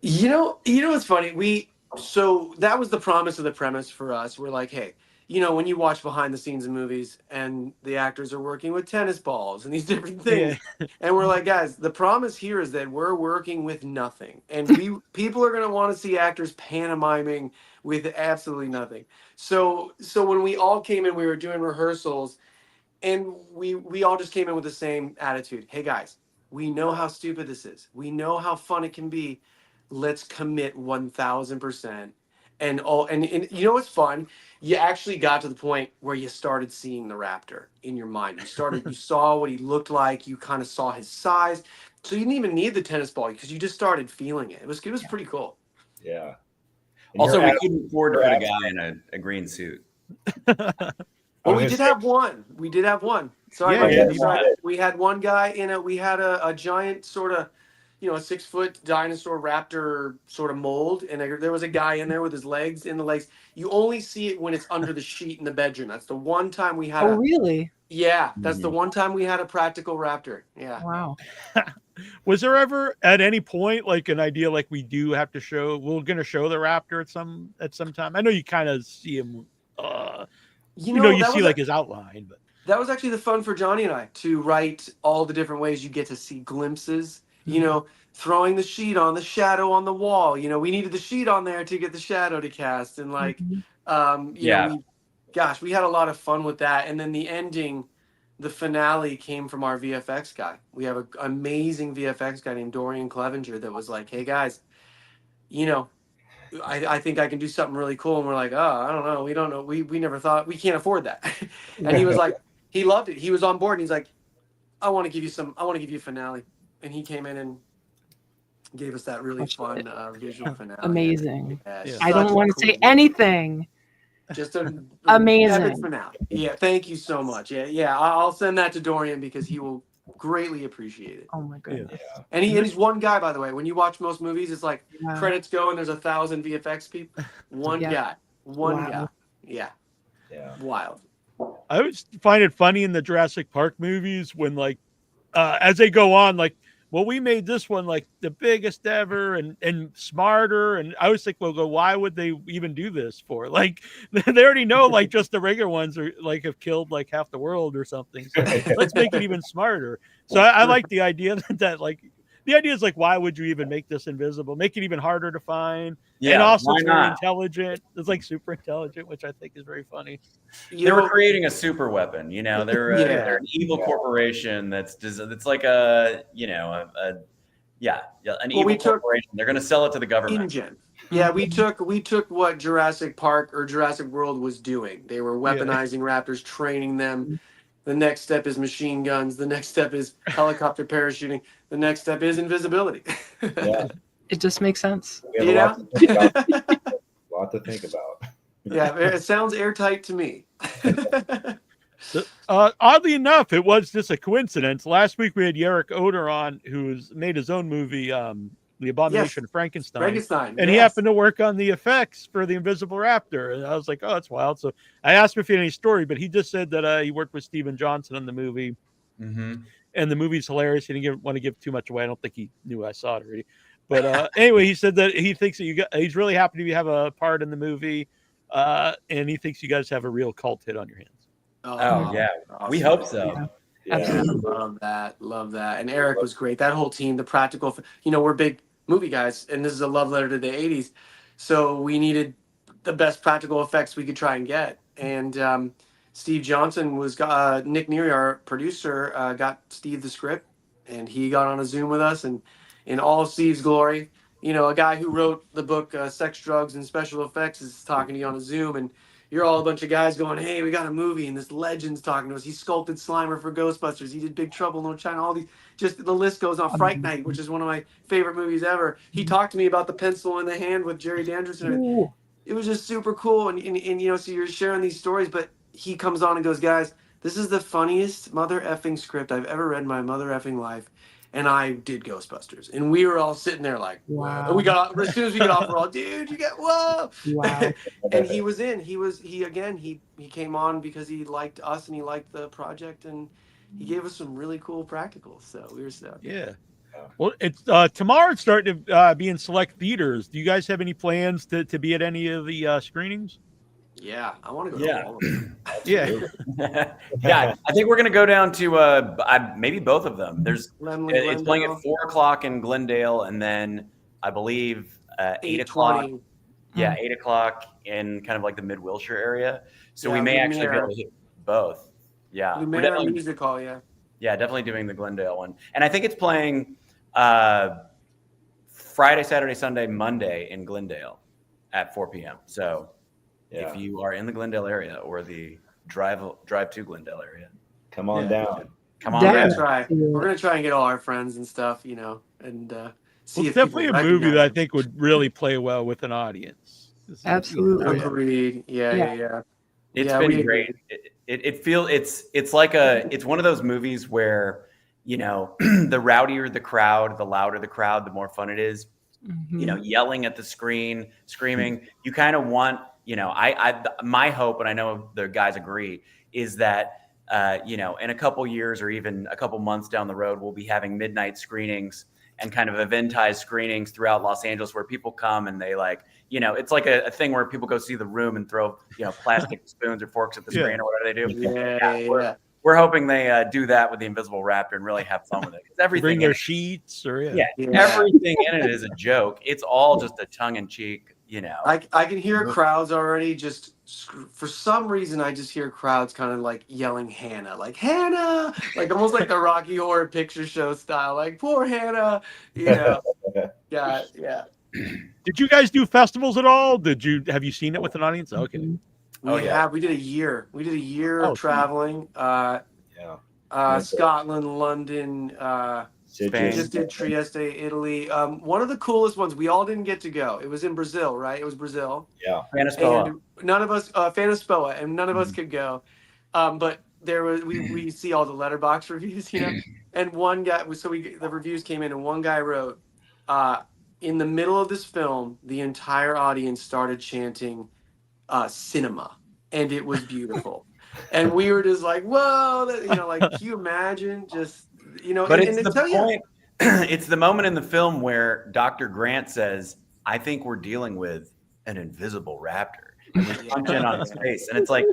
you know what's funny? So that was the promise of the premise for us. We're like, hey, you know, when you watch behind the scenes in movies and the actors are working with tennis balls and these different things, and we're like, guys, the promise here is that we're working with nothing, and people are gonna want to see actors pantomiming with absolutely nothing. So when we all came in, we were doing rehearsals, and we all just came in with the same attitude. Hey guys, we know how stupid this is. We know how fun it can be. Let's commit 1000%. And you know what's fun? You actually got to the point where you started seeing the Raptor in your mind. You saw what he looked like. You kind of saw his size. So you didn't even need the tennis ball because you just started feeling it. It was pretty cool. Yeah. Also, we couldn't afford to put a guy in a green suit. Well, we did have one. Sorry, we had one guy in it. We had a giant sort of, you know, a 6-foot dinosaur raptor sort of mold, and there was a guy in there with his legs in the legs. You only see it when it's under the sheet in the bedroom. That's the one time we had. Oh, really? Yeah, that's the one time we had a practical raptor. Yeah. Wow. Was there ever at any point an idea we do have to show? We're going to show the raptor at some time. I know you kind of see him. You see his outline, but that was actually the fun for Johnny and I to write all the different ways you get to see glimpses. You know, throwing the sheet on the shadow on the wall. You know, we needed the sheet on there to get the shadow to cast, and we had a lot of fun with that. And then the ending, the finale came from our VFX guy. We have an amazing VFX guy named Dorian Clevenger that was like, hey guys, you know, I think I can do something really cool. And we're like, oh, I don't know. We don't know. We never thought, we can't afford that. And he was like, he loved it. He was on board, and he's like, I want to give you a finale. And he came in and gave us that really fun visual finale. Amazing. Yeah, I don't want to say anything. Just an amazing epic finale. Yeah, thank you so much. Yeah. I'll send that to Dorian because he will greatly appreciate it. Oh my goodness. Yeah. And he's one guy, by the way. When you watch most movies, it's like credits go and there's 1,000 VFX people. One guy. Yeah. Wild. I always find it funny in the Jurassic Park movies when as they go on, we made this one the biggest ever and smarter. And I always think, why would they even do this for? They already know just the regular ones are have killed half the world or something. So let's make it even smarter. So I like the idea that the idea is why would you even make this invisible? Make it even harder to find. Yeah, and also it's very not? Intelligent. It's super intelligent, which I think is very funny. They were creating a super weapon, you know. They're an evil corporation that's like an evil corporation. They're going to sell it to the government. InGen. Yeah, we took what Jurassic Park or Jurassic World was doing. They were weaponizing raptors, training them. The next step is machine guns. The next step is helicopter parachuting. The next step is invisibility. It just makes sense. You know? Lot to think about. Yeah, it sounds airtight to me. Oddly enough, it was just a coincidence. Last week we had Yerrick Oder on, who's made his own movie, the Abomination of Frankenstein. Frankenstein, And he yes. happened to work on the effects for the Invisible Raptor. And I was like, oh, that's wild. So I asked him if he had any story, but he just said that he worked with Steven Johnson on the movie. And the movie's hilarious. He didn't want to give too much away. I don't think he knew I saw it already. But anyway, he said that he thinks that he's really happy to have a part in the movie. And he thinks you guys have a real cult hit on your hands. Oh yeah, awesome. we hope so. Absolutely. Love that. And Eric was great. That whole team, the practical, we're big movie guys, and this is a love letter to the 80s. So we needed the best practical effects we could try and get. And Steve Johnson was, Nick Neary, our producer, got Steve the script, and he got on a Zoom with us. And in all of Steve's glory, a guy who wrote the book Sex, Drugs, and Special Effects is talking to you on a Zoom, and you're all a bunch of guys going, hey, we got a movie, and this legend's talking to us. He sculpted Slimer for Ghostbusters. He did Big Trouble in Little China. All these, just the list goes on. Fright Night, which is one of my favorite movies ever. He talked to me about the pencil in the hand with Jerry Dandridge. It was just super cool. And so you're sharing these stories, but he comes on and goes, guys, this is the funniest mother effing script I've ever read in my mother effing life. And I did Ghostbusters, and we were all sitting there like, wow. And we got as soon as we got off, we're all, dude, you got whoa. Wow. And he was in. He came on because he liked us and he liked the project, and he gave us some really cool practicals. So we were stoked. Yeah. Well, it's tomorrow. It's starting to be in select theaters. Do you guys have any plans to be at any of the screenings? Yeah, I want to go to all of them. Yeah. Yeah, I think we're going to go down to maybe both of them. It's playing at 4:00 in Glendale, and then I believe 8 o'clock. Yeah, 8 o'clock in kind of like the Mid Wilshire area. So we may actually be able to hit both. Yeah, Lumiere Music Hall. Yeah. Yeah, definitely doing the Glendale one, and I think it's playing Friday, Saturday, Sunday, Monday in Glendale at 4 p.m. So. Yeah. If you are in the Glendale area or the drive to Glendale area, come on down. Come on down. down. We're gonna try and get all our friends and stuff, and see. It's definitely a movie that I think would really play well with an audience. Absolutely. Agreed. Yeah. It's been great. It feels it's like it's one of those movies where the rowdier the crowd, the louder the crowd, the more fun it is. Mm-hmm. Yelling at the screen, screaming. You kind of want. My hope, and I know the guys agree, is that, in a couple years or even a couple months down the road, we'll be having midnight screenings and kind of eventized screenings throughout Los Angeles where people come and they it's like a thing where people go see The Room and throw, plastic spoons or forks at the screen or whatever they do. Yeah. We're hoping they do that with the Invisible Raptor and really have fun with it. Everything bring their sheets or everything in it is a joke. It's all just a tongue-in-cheek. I can hear crowds already. Just for some reason, I just hear crowds kind of like yelling Hannah, like almost like the Rocky Horror Picture Show style, like poor Hannah. Yeah. Did you guys do festivals at all? Have you seen it with an audience? Okay. We did a year. We did a year of traveling. Scotland, London. Spain. Just did Trieste, Italy. One of the coolest ones. We all didn't get to go. It was in Brazil, right? It was Brazil. Yeah. Fanispoa. None of us, Fanispoa, and none of us could go. But there was we see all the letterbox reviews, And one guy, the reviews came in, and one guy wrote, in the middle of this film, the entire audience started chanting, "cinema," and it was beautiful. And we were just like, whoa, can you imagine just. But it's the point. It's the moment in the film where Dr. Grant says, "I think we're dealing with an invisible raptor," and we punch in on his face, and it's like,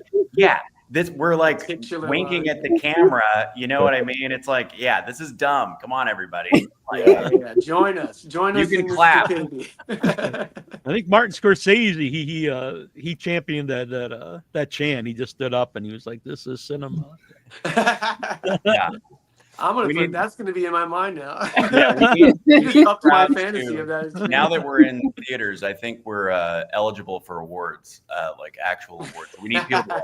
we're like winking at the camera. You know what I mean? It's like, this is dumb. Come on, everybody. Join us. You can clap. I think Martin Scorsese he championed that chant. He just stood up and he was like, "This is cinema." Yeah. That's going to be in my mind now. Up to my fantasy of that. Now that we're in theaters, I think we're eligible for awards, like actual awards. We need people to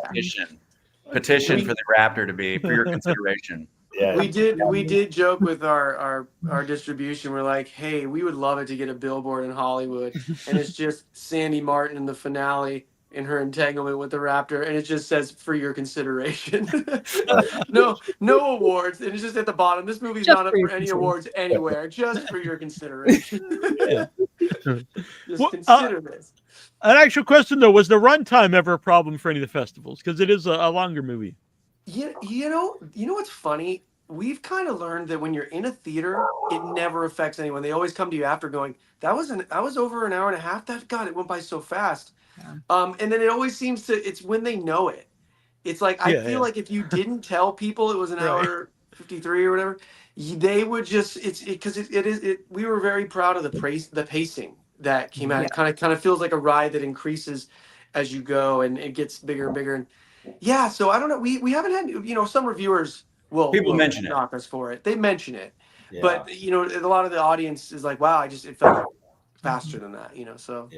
petition for the Raptor to be for your consideration. Yeah. We did joke with our distribution. We're like, hey, we would love it to get a billboard in Hollywood, and it's just Sandy Martin in the finale in her entanglement with the raptor, and it just says for your consideration. no awards. And it's just at the bottom. This movie's Just not up for your for any consideration. awards anywhere, just for your consideration. Just Well, consider this. An actual question though, was the runtime ever a problem for any of the festivals? Because it is a longer movie. You know what's funny? We've kind of learned that when you're in a theater, it never affects anyone. They always come to you after going, that was over an hour and a half. God, it went by so fast. And then it always seems to, it's when they know it. It's like, I feel like if you didn't tell people it was an hour 53 or whatever, they would just, we were very proud of the pacing that came out. It kind of feels like a ride that increases as you go, and it gets bigger and bigger. And yeah, so I don't know. We haven't had, some reviewers will mention knock us for it. They mention it, but a lot of the audience is like, wow, it felt faster than that, So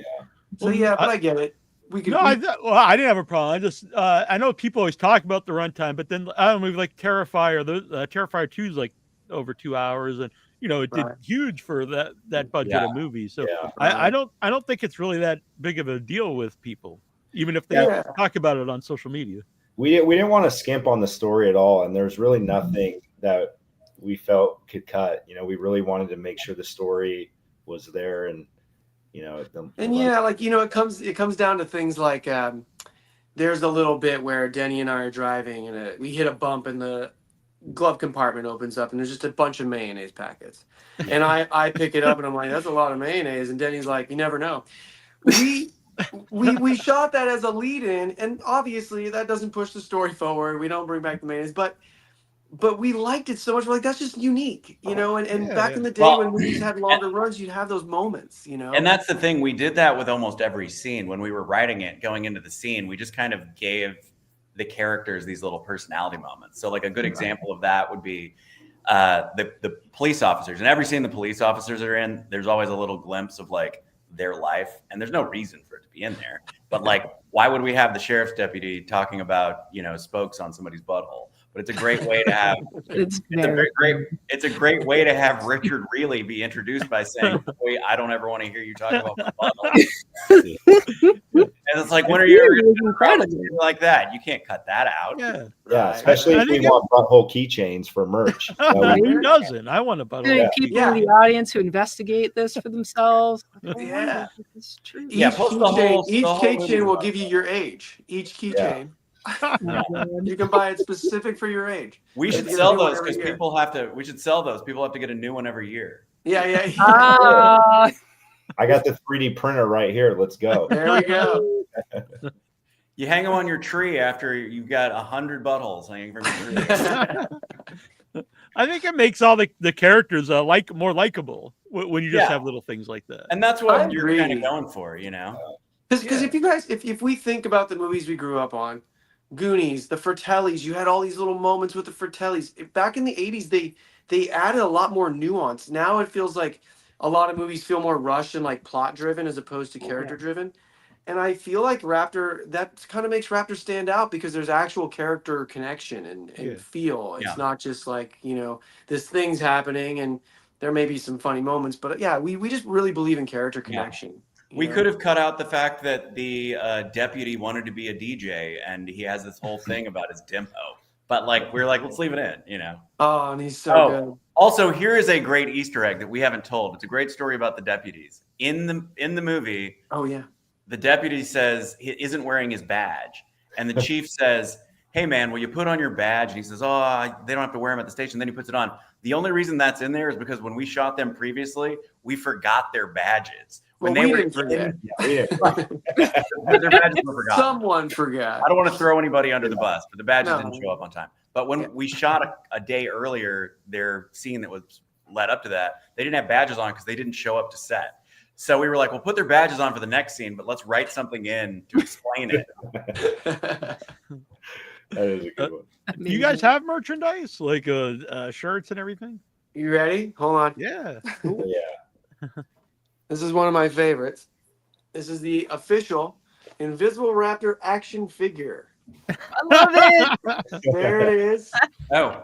but I get it. I didn't have a problem. I just I know people always talk about the runtime, but then I don't know, like Terrifier, Terrifier 2 is like over 2 hours, and it did huge for that budget of movie. So I don't think it's really that big of a deal with people, even if they talk about it on social media. We didn't want to skimp on the story at all, and there's really nothing that we felt could cut. We really wanted to make sure the story was there, and it comes down to things like there's a little bit where Denny and I are driving, and we hit a bump, and the glove compartment opens up, and there's just a bunch of mayonnaise packets, and I pick it up, and I'm like, that's a lot of mayonnaise, and Denny's like, you never know. We shot that as a lead-in, and obviously that doesn't push the story forward. We don't bring back the mayonnaise, but we liked it so much. We're like, that's just unique, and back in the day when movies had longer runs, you'd have those moments, And that's the thing. We did that with almost every scene. When we were writing it, going into the scene, we just kind of gave the characters these little personality moments. So like a good example of that would be the police officers. And every scene the police officers are in, there's always a little glimpse of like their life, and there's no reason for it to be in there. But like, why would we have the sheriff's deputy talking about spokes on somebody's butthole? But it's a great way to have it's a great way to have Richard really be introduced by saying, "Boy, I don't ever want to hear you talk about my butthole." And it's like, when are you ever going to do like that? You can't cut that out. Especially if we want butthole keychains for merch. Who doesn't? I want a butthole. People in the audience who investigate this for themselves. It's true. Each keychain will give you your age. Each keychain. You can buy it specific for your age. We should sell those because people have to. We should sell those. People have to get a new one every year. Yeah. I got the 3D printer right here. Let's go. There we go. You hang them on your tree after you've got 100 buttholes hanging from your tree. I think it makes all the characters more likable when you just have little things like that. And that's what you're kind of going for, Because if we think about the movies we grew up on, Goonies, the Fratellis, you had all these little moments with the Fratellis. Back in the 80s, they added a lot more nuance. Now it feels like a lot of movies feel more rushed and like plot driven as opposed to character driven. And I feel like Raptor, that kind of makes Raptor stand out because there's actual character connection and feel. It's not just like, this thing's happening and there may be some funny moments, but we just really believe in character connection. We could have cut out the fact that the deputy wanted to be a DJ and he has this whole thing about his dimpo. But we're like, let's leave it in, Oh, and he's so good. Also, here is a great Easter egg that we haven't told. It's a great story about the deputies. In the movie, the deputy says he isn't wearing his badge. And the chief says, hey, man, will you put on your badge? And he says, oh, they don't have to wear them at the station. Then he puts it on. The only reason that's in there is because when we shot them previously, we forgot their badges. When we didn't forget. Their badges were forgotten. Someone forgot. I don't want to throw anybody under the bus, but the badges didn't show up on time. But when we shot a day earlier, their scene that was led up to that, they didn't have badges on because they didn't show up to set. So we were like, we'll put their badges on for the next scene, but let's write something in to explain it. That is a good one. Do you guys have merchandise, like shirts and everything? You ready? Hold on. Yeah. This is one of my favorites. This is the official Invisible Raptor action figure. I love it. There it is. Oh,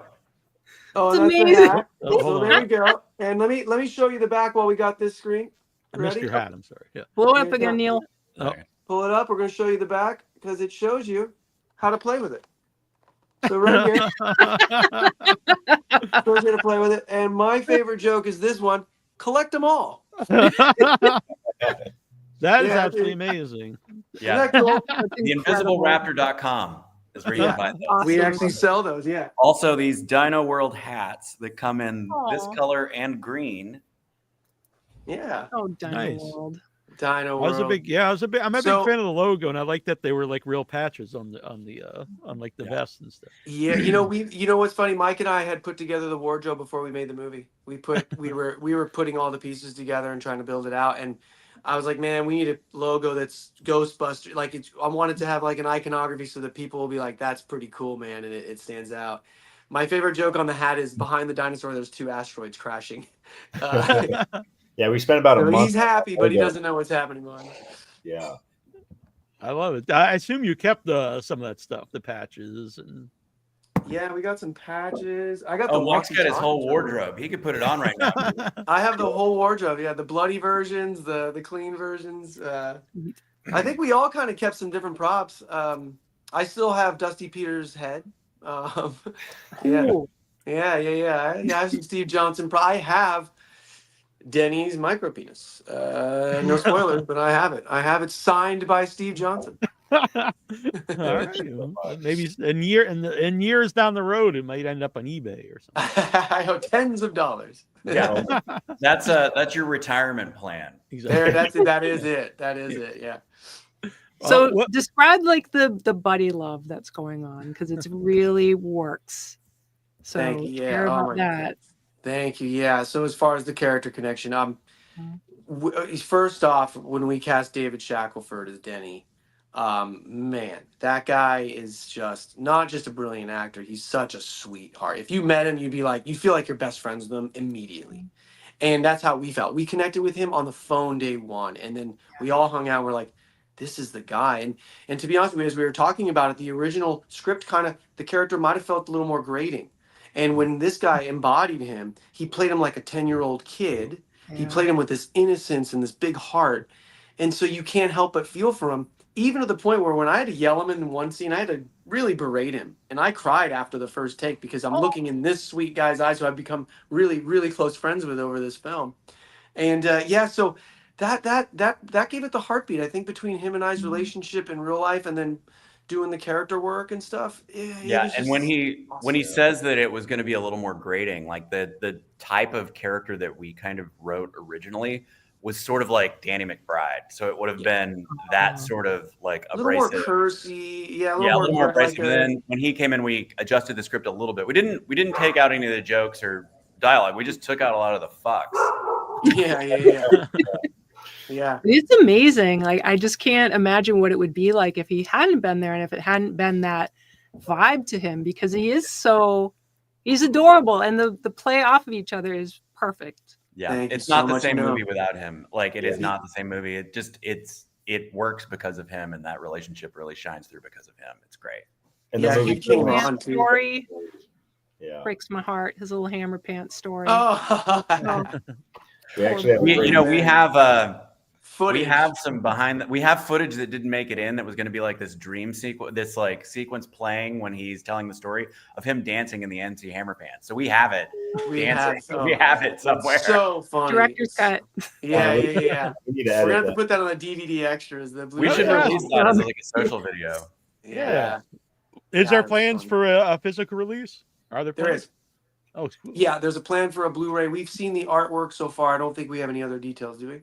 that's amazing. the hat. So there we go. And let me show you the back while we got this screen. I missed your hat. I'm sorry. Yeah. Blow it up again, Neal. Oh, pull it up. We're going to show you the back because it shows you how to play with it. So right here, shows you how to play with it. And my favorite joke is this one: collect them all. That is Yeah, absolutely dude. amazing. Yeah. Isn't that cool? TheInvisibleRaptor.com is where you can buy those. We actually sell those. Yeah. Also, these Dino World hats that come in this Aw. color and green. Yeah. Oh, Dino Nice. World. Dino I was a World. big, I'm a big So- fan of the logo, and I like that they were like real patches on like the vest and stuff. Yeah, you know what's funny? Mike and I had put together the wardrobe before we made the movie. We were putting all the pieces together and trying to build it out. And I was like, man, we need a logo that's Ghostbuster. Like I wanted to have like an iconography so that people will be like, that's pretty cool, man, and it stands out. My favorite joke on the hat is behind the dinosaur. There's 2 asteroids crashing. Yeah, we spent about a So month. he's happy, but he logo. doesn't know what's happening on it. Yeah. I love it. I assume you kept some of that stuff, the patches and. Yeah, we got some patches. I got Oh, the Mike's got his whole walkie-talkie. wardrobe. He could put it on right now. I have the whole wardrobe. Yeah, the bloody versions, the clean versions. I think we all kind of kept some different props. I still have Dusty Peters' head. Yeah. Cool. Yeah. I have some Steve Johnson. I have Denny's micro penis. No spoilers, but I have it. I have it signed by Steve Johnson. All right. Well, maybe in years down the road, it might end up on eBay or something. I owe tens of dollars. Yeah, that's your retirement plan. There, that is it. That is it. Yeah. So describe like the buddy love that's going on because it really works. So Thank you. Yeah. care Oh about my that. goodness. Thank you. Yeah. So as far as the character connection, first off, when we cast David Shackelford as Denny, man, that guy is just not just a brilliant actor. He's such a sweetheart. If you met him, you feel like you're best friends with him immediately. And that's how we felt. We connected with him on the phone day one, and then we all hung out. We're like, this is the guy. And to be honest with you, as we were talking about it, the original script the character might have felt a little more grating. And when this guy embodied him, he played him like a 10-year-old kid. He played him with this innocence and this big heart. And so you can't help but feel for him, even to the point where when I had to yell him in one scene, I had to really berate him. And I cried after the first take because I'm looking in this sweet guy's eyes who I've become really, really close friends with over this film. And so that gave it the heartbeat, I think, between him and I's relationship in real life and then doing the character work and stuff. Yeah, and when he says that it was going to be a little more grating, like the type of character that we kind of wrote originally was sort of like Danny McBride. So it would have been that sort of like abrasive. A little more cursy. A little more abrasive. And then when he came in, we adjusted the script a little bit. We didn't take out any of the jokes or dialogue. We just took out a lot of the fucks. Yeah. It's amazing. Like I just can't imagine what it would be like if he hadn't been there and if it hadn't been that vibe to him because he's adorable and the play off of each other is perfect. Yeah. It's not the same movie without him. Like it is not the same movie. It works because of him and that relationship really shines through because of him. It's great. And the movie story breaks my heart. His little hammer pants story. We actually have we have some we have footage that didn't make it in that was going to be like this dream sequence playing when he's telling the story of him dancing in the NC Hammer Pants. So we have it. We have it somewhere. It's so funny. Director's cut. Yeah. We We're gonna have to put that on the DVD extras. We should release that as like a social video. Yeah. Is there plans for a physical release? Are there plans? There is. Oh, cool. Yeah, there's a plan for a Blu-ray. We've seen the artwork so far. I don't think we have any other details, do we?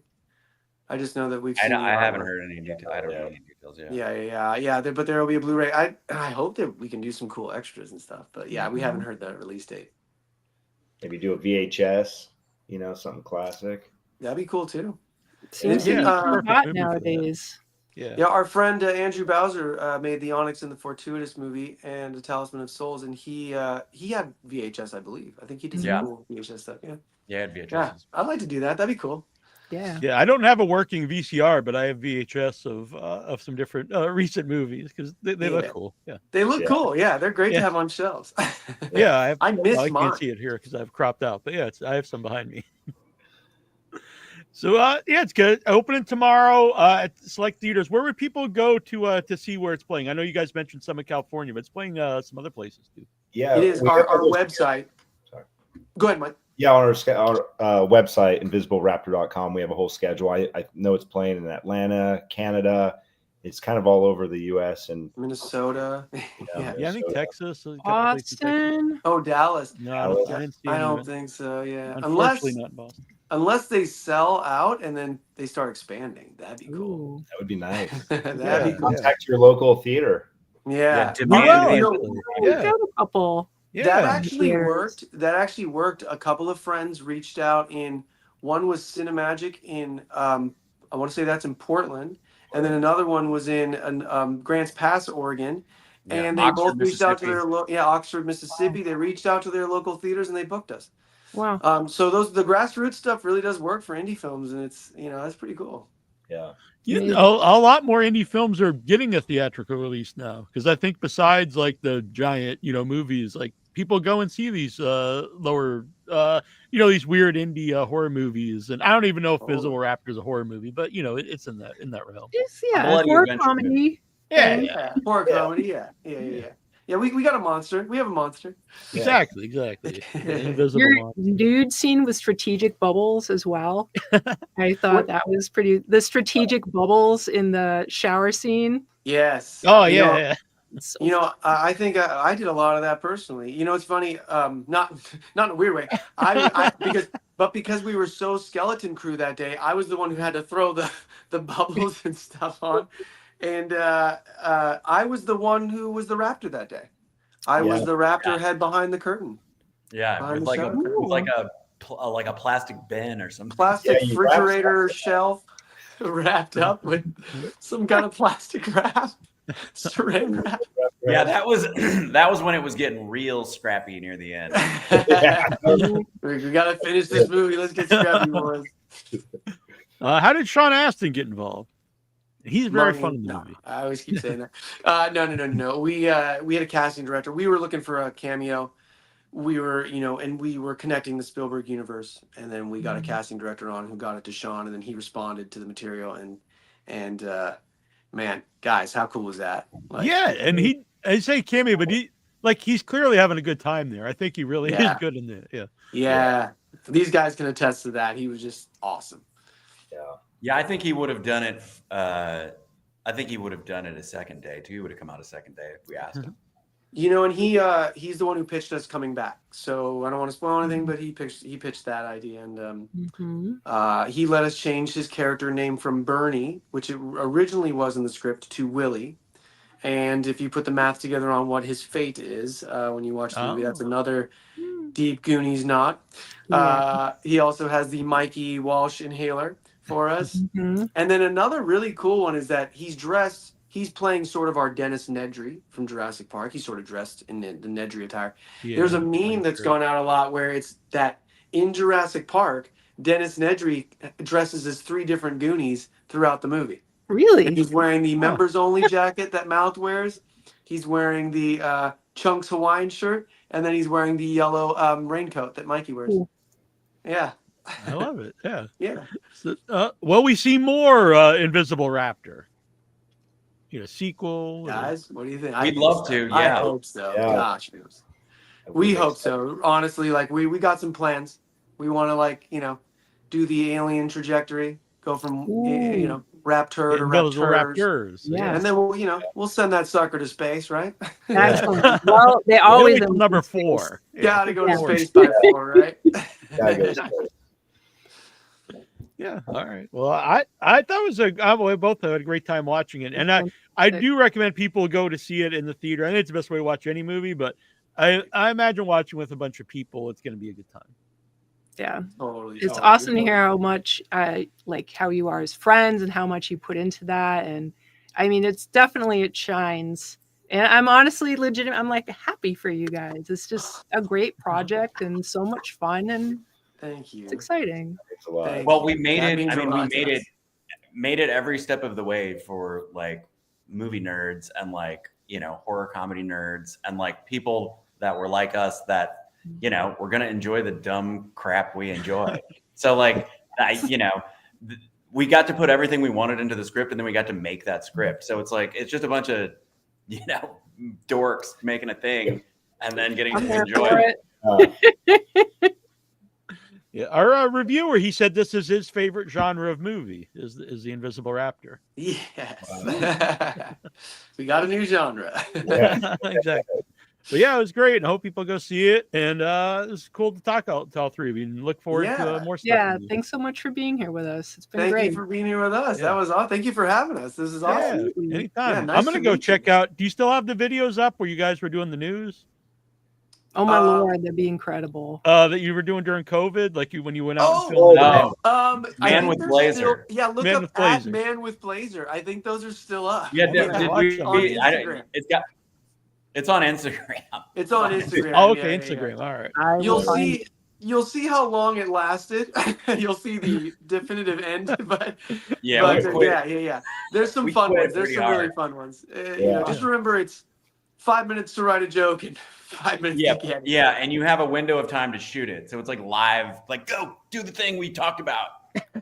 I just know that we've seen I haven't heard any details. I don't know any details yet. Yeah. But there will be a Blu-ray. I hope that we can do some cool extras and stuff. But yeah, we haven't heard the release date. Maybe do a VHS, something classic. That'd be cool too. Seems to be hot nowadays. Yeah, our friend Andrew Bowser made the Onyx and the Fortuitous movie and the Talisman of Souls, and he had VHS, I believe. I think he did some cool VHS stuff. Yeah, VHS. Yeah, I'd like to do that. That'd be cool. Yeah. Yeah, I don't have a working VCR, but I have VHS of some different recent movies because they look cool. Yeah, they look cool. Yeah, they're great to have on shelves. Yeah, I miss I mine. can't see it here because I've cropped out, but yeah, I have some behind me. So yeah, it's good. Opening tomorrow at select theaters. Where would people go to see where it's playing? I know you guys mentioned some in California, but it's playing some other places too. Yeah, It is our website. Sorry. Go ahead, Mike. Yeah, on our website, invisibleraptor.com, we have a whole schedule. I know it's playing in Atlanta, Canada. It's kind of all over the U.S. and Minnesota. Yeah, I think Texas. Austin. Oh, Dallas. No, I didn't see I any don't of it. think so. Yeah, Unfortunately, not in Boston. Unless they sell out and then they start expanding, that'd be cool. that would be nice. That'd be cool. Contact your local theater. Yeah, We've got a couple. That actually worked. That actually worked. A couple of friends reached out one was Cinemagic in I want to say that's in Portland, and then another one was in Grants Pass, Oregon, and they Oxford, both reached out to Mississippi. their Oxford, Mississippi. They reached out to their local theaters and they booked us. Wow. So the grassroots stuff really does work for indie films, and it's that's pretty cool. Yeah. A lot more indie films are getting a theatrical release now, because I think besides like the giant movies, like people go and see these lower these weird indie horror movies, and I don't even know if Visible Raptor is a horror movie, but it's in that realm. It's horror comedy. Horror comedy. Yeah, we got a monster. We have a monster. Exactly. Invisible Your monster. nude scene with strategic bubbles as well. I thought that was pretty. The strategic bubbles in the shower scene. Yes. Oh yeah. I think I did a lot of that personally. It's funny. Not in a weird way. Because we were so skeleton crew that day, I was the one who had to throw the bubbles and stuff on. And I was the one who was the Raptor that day. I was the Raptor head behind the curtain. Yeah, with like a plastic bin or something. Plastic refrigerator shelf wrapped up with some kind of plastic wrap, saran wrap. Yeah, that was when it was getting real scrappy near the end. We gotta finish this movie. Let's get scrappy, boys. How did Sean Astin get involved? He's very fun in the movie. I always keep saying that. No. We had a casting director. We were looking for a cameo. We were, and we were connecting the Spielberg universe, and then we got a casting director on who got it to Sean, and then he responded to the material. And man, guys, how cool was that? And I say cameo, but he's clearly having a good time there. I think he really is good in there. Yeah. These guys can attest to that. He was just awesome. Yeah, I think he would have done it. I think he would have done it a second day too. He would have come out a second day if we asked him. And he's the one who pitched us coming back. So I don't want to spoil anything, but he pitched that idea, and he let us change his character name from Bernie, which it originally was in the script, to Willie. And if you put the math together on what his fate is when you watch the movie, that's another deep Goonies knot. He also has the Mikey Walsh inhaler for us. And then another really cool one is that he's playing sort of our Dennis Nedry from Jurassic Park. He's sort of dressed in the Nedry attire. There's a meme that's gone out a lot where it's that in Jurassic Park, Dennis Nedry dresses as 3 different Goonies throughout the movie. Really? And he's wearing the members only jacket that Mouth wears. He's wearing the Chunks Hawaiian shirt, and then he's wearing the yellow raincoat that Mikey wears. Cool. Yeah. I love it. Yeah. So, well, we see more Invisible Raptor. Sequel. Guys, what do you think? We'd love to. Yeah. I hope so. Yeah. Gosh, we hope so. Honestly, we got some plans. We want to do the alien trajectory, go from Raptor to Raptors. Yeah. And then we'll send that sucker to space, right? Excellent. Well, they always number 4. Gotta go to space by 4, right? Yeah. All right. Well, I thought it was we both had a great time watching it, and I do recommend people go to see it in the theater. I think it's the best way to watch any movie, but I imagine watching with a bunch of people, it's going to be a good time. Yeah. Totally. It's awesome to hear how much how you are as friends and how much you put into that. And I mean, it shines. And I'm honestly legitimate. I'm happy for you guys. It's just a great project and so much fun, and thank you. It's exciting. It's a lot. Well, we made it. I mean, we made it every step of the way for movie nerds and horror comedy nerds and people that were like us that we're gonna enjoy the dumb crap we enjoy. So we got to put everything we wanted into the script, and then we got to make that script. So it's like it's just a bunch of dorks making a thing and then getting to enjoy it. Yeah, our reviewer, he said this is his favorite genre of movie is the Invisible Raptor. Yes. We got a new genre. Exactly. But yeah, it was great, and I hope people go see it. And it was cool to talk to all three of you, and look forward to more stuff. Yeah, thanks so much for being here with us. It's been Thank great. you for being here with us. That was awesome. Thank you for having us. This is awesome. Yeah, anytime. Yeah, nice I'm gonna to go meet check out. Do you still have the videos up where you guys were doing the news? Oh my Lord, that'd be incredible. That you were doing during COVID, like when you went out and filmed Man I think with they're Blazer. Still, yeah, look Man up with at Blazer. Man with Blazer. I think those are still up. Yeah, on Instagram. It's on Instagram. It's on Instagram. Oh, okay, yeah, Instagram. yeah. All right. You'll see how long it lasted. You'll see the definitive end. But yeah, yeah. There's some fun ones. There's some really fun ones. Just remember, it's 5 minutes to write a joke and 5 minutes to get it. Yeah, and you have a window of time to shoot it, so it's like live. Like, go do the thing we talked about.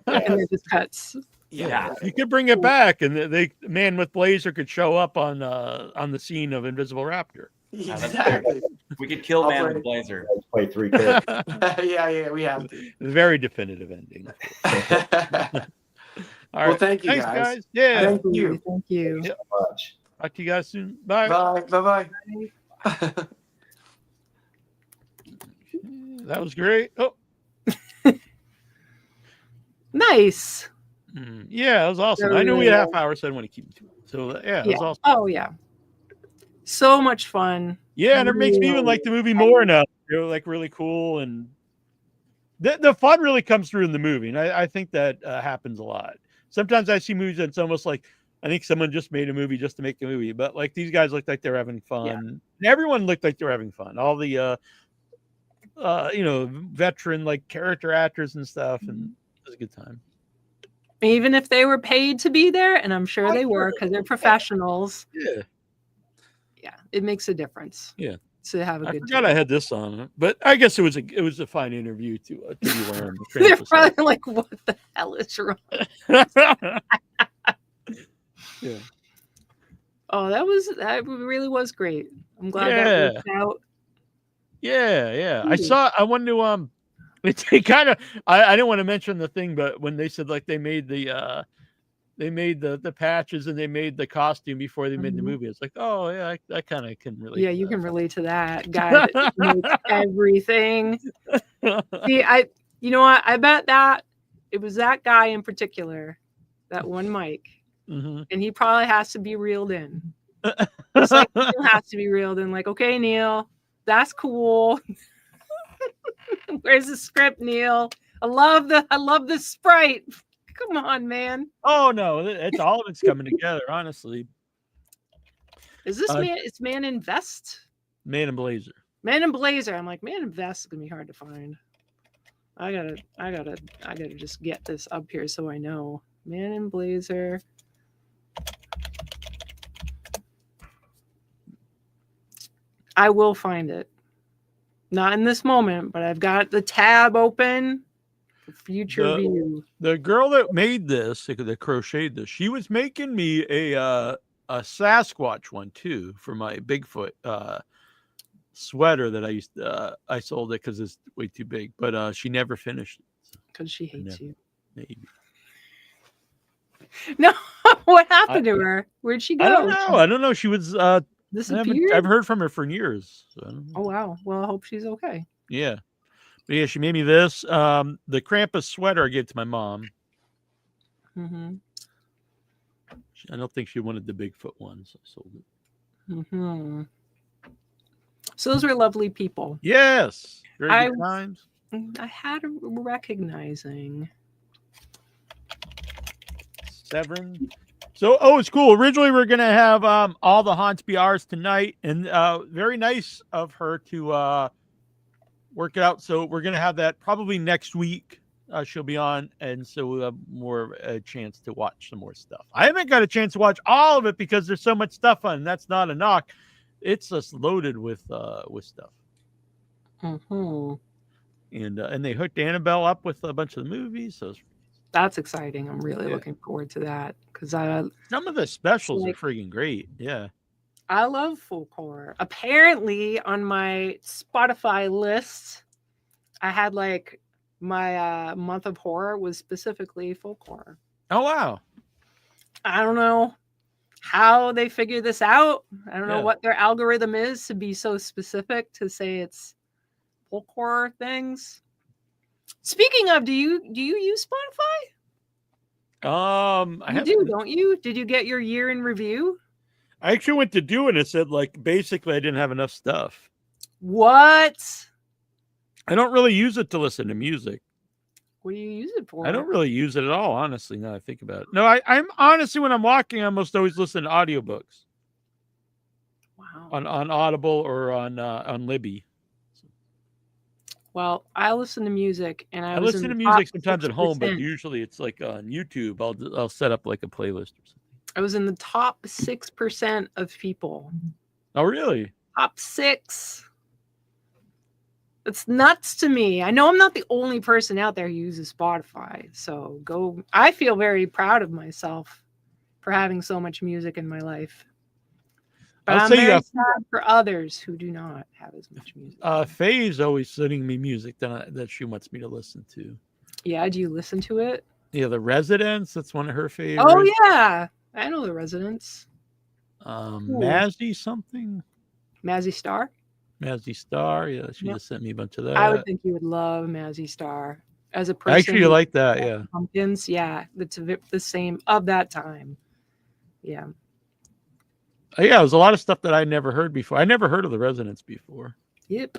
And it just cuts. Yeah, you could bring it back, and the Man with Blazer could show up on the scene of Invisible Raptor. Exactly. We could kill Man with Blazer. Play 3 kids. yeah, we have to. Very definitive ending. All right. Well, thank you, Thanks, guys. Yeah. Thank you. Thank you. Yep. Talk to you guys soon. Bye. Bye. That was great. Oh. Nice. Yeah, it was awesome. I knew we had half hour, so I didn't want to keep it too long. So it was awesome. Oh yeah. So much fun. Yeah, and it makes me even like the movie more now. Like really cool, and the fun really comes through in the movie, and I think that happens a lot. Sometimes I see movies and it's almost like I think someone just made a movie just to make a movie, but like these guys looked like they're having fun. Yeah. And everyone looked like they're having fun. All the veteran like character actors and stuff, and it was a good time. Even if they were paid to be there, and I'm sure they were because they're professionals. Yeah. Yeah, it makes a difference. Yeah. To have a I good forgot time. I had this on, but I guess it was a fine interview to be wearing. They're probably like, "What the hell is wrong?" Yeah. Oh, that really was great. I'm glad that worked out. Yeah. I wanted to they kind of I didn't want to mention the thing, but when they said like they made the patches and they made the costume before they made the movie, it's like, oh yeah, I kind of can relate. Yeah, you can relate to that guy that makes everything. See, you know what? I bet that it was that guy in particular, that one Mike, and he probably has to be reeled in. It's like Neal has to be reeled in. Like, okay, Neal, that's cool. Where's the script, Neal? I love the sprite. Come on, man. Oh no, it's all of it's coming together. Honestly, is this man? It's Man in Vest. Man in Blazer. Man in Blazer. I'm like, Man in Vest is gonna be hard to find. I gotta just get this up here so I know. Man in Blazer. I will find it. Not in this moment, but I've got the tab open for future view. The girl that made this, that crocheted this, she was making me a Sasquatch one too for my Bigfoot sweater that I sold it because it's way too big, but she never finished it. Because she hates you. Maybe. No, what happened to her? Where'd she go? I don't know. She was disappeared. I've heard from her for years. So I don't know. Oh wow. Well, I hope she's okay. Yeah. But yeah, she made me this. The Krampus sweater I gave to my mom. Mm-hmm. I don't think she wanted the Bigfoot one, so I sold it. Mm-hmm. So those were lovely people. Yes. Very good times. I had a recognizing. Severin. So, it's cool. Originally, we are going to have all the haunts be ours tonight, and very nice of her to work it out. So we're going to have that probably next week. She'll be on, and so we'll have more a chance to watch some more stuff. I haven't got a chance to watch all of it because there's so much stuff on. That's not a knock. It's just loaded with stuff. Mm-hmm. And they hooked Annabelle up with a bunch of the movies. So That's exciting. I'm really Yeah. looking forward to that because Some of the specials like- are freaking great. Yeah. I love folklore. Apparently, on my Spotify list, I had like my month of horror was specifically folklore. Oh wow. I don't know how they figure this out. I don't know Yeah. what their algorithm is to be so specific to say it's folklore things. Speaking of, do you use Spotify? I You have. do, don't you? Did you get your year in review? I actually went to do it. And it said like basically I didn't have enough stuff. What? I don't really use it to listen to music. What do you use it for? I don't really use it at all, honestly. Now I think about it. No, I'm honestly when I'm walking, I almost always listen to audiobooks. Wow. On Audible or on Libby. Well, I listen to music, and I was listen in to the music top sometimes at home, but 6%. usually it's like on YouTube. I'll set up like a playlist or something. I was in the top 6% of people. Oh, really? Top 6. It's nuts to me. I know I'm not the only person out there who uses Spotify. So I feel very proud of myself for having so much music in my life. But I'm very sad for others who do not have as much music. Faye's always sending me music that she wants me to listen to. Yeah, do you listen to it? Yeah, The Residents. That's one of her favorites. Oh yeah, I know The Residents. Mazzy something. Mazzy Star. Mazzy Star. Yeah, she Yep. just sent me a bunch of that. I would think you would love Mazzy Star as a person. I actually like that. Yeah. Pumpkins. Yeah, that's the same of that time. Yeah. Yeah, it was a lot of stuff that I never heard before. I never heard of The Residents before. Yep.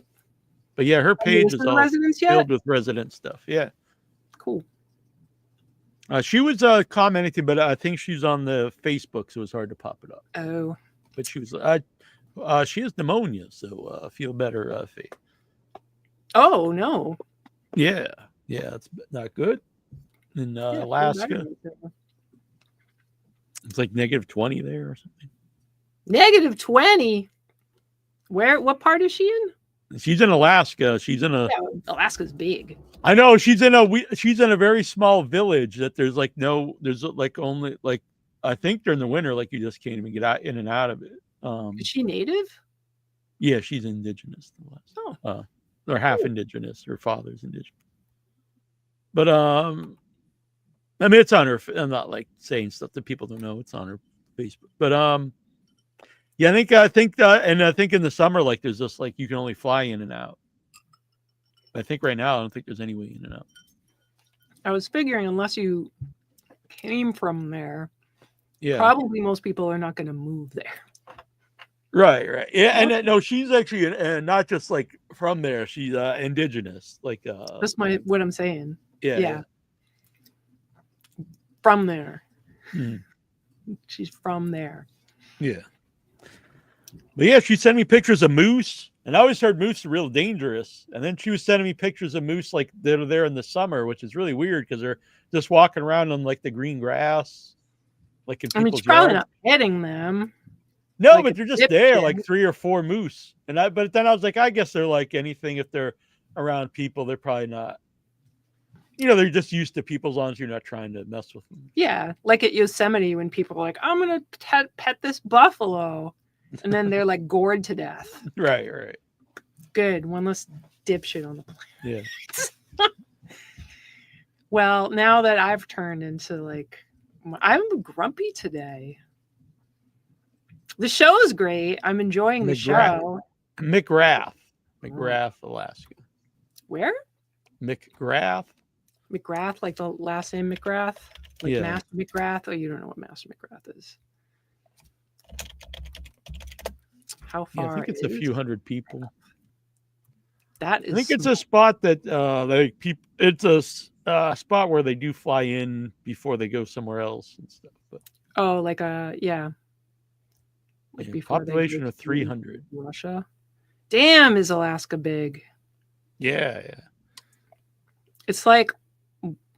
But yeah, her page is all Residents yet? filled with Resident stuff. Yeah. Cool. She was commenting, but I think she's on the Facebook, so it was hard to pop it up. Oh. But she was she has pneumonia, so feel better, Faye. Oh no. Yeah, it's not good. In Alaska, it's like -20 there or something. -20. What part is she in? She's in Alaska. She's in a. Yeah, Alaska's big. I know she's in a very small village that there's like only like I think during the winter like you just can't even get in and out of it. Is she native? Yeah, she's indigenous. Oh. Or half indigenous. Her father's indigenous. But I mean, it's on her. I'm not like saying stuff that people don't know. It's on her Facebook. But yeah, I think in the summer like there's just like you can only fly in and out. I think right now I don't think there's any way in and out. I was figuring unless you came from there, yeah, probably most people are not going to move there. Right. Yeah, and no, she's actually not just like from there. She's indigenous. Like that's what I'm saying. Yeah. From there. Hmm. She's from there. Yeah. But yeah, she sent me pictures of moose, and I always heard moose are real dangerous. And then she was sending me pictures of moose like that are there in the summer, which is really weird because they're just walking around on like the green grass, like in people's she's probably yards. not petting them. No, like but they're just there, like 3 or 4 moose. But then I was like, I guess they're like anything. If they're around people, they're probably not. They're just used to people as long as you're not trying to mess with them. Yeah, like at Yosemite when people are like, I'm gonna pet this buffalo, and then they're like gored to death. Right. Good, one less dipshit on the planet. Yeah. Well, now that I've turned into like, I'm grumpy today. The show is great. I'm enjoying the show. McGrath, Alaska. Where? McGrath, like the last name McGrath? Like Yeah. Master McGrath? Oh, you don't know what Master McGrath is. How Yeah, far? I think it's a few hundred people. That is. I think it's a spot that it's a spot where they do fly in before they go somewhere else and stuff. But Oh, like yeah. Like before they population go of to 300. Russia. Damn, is Alaska big? Yeah. It's like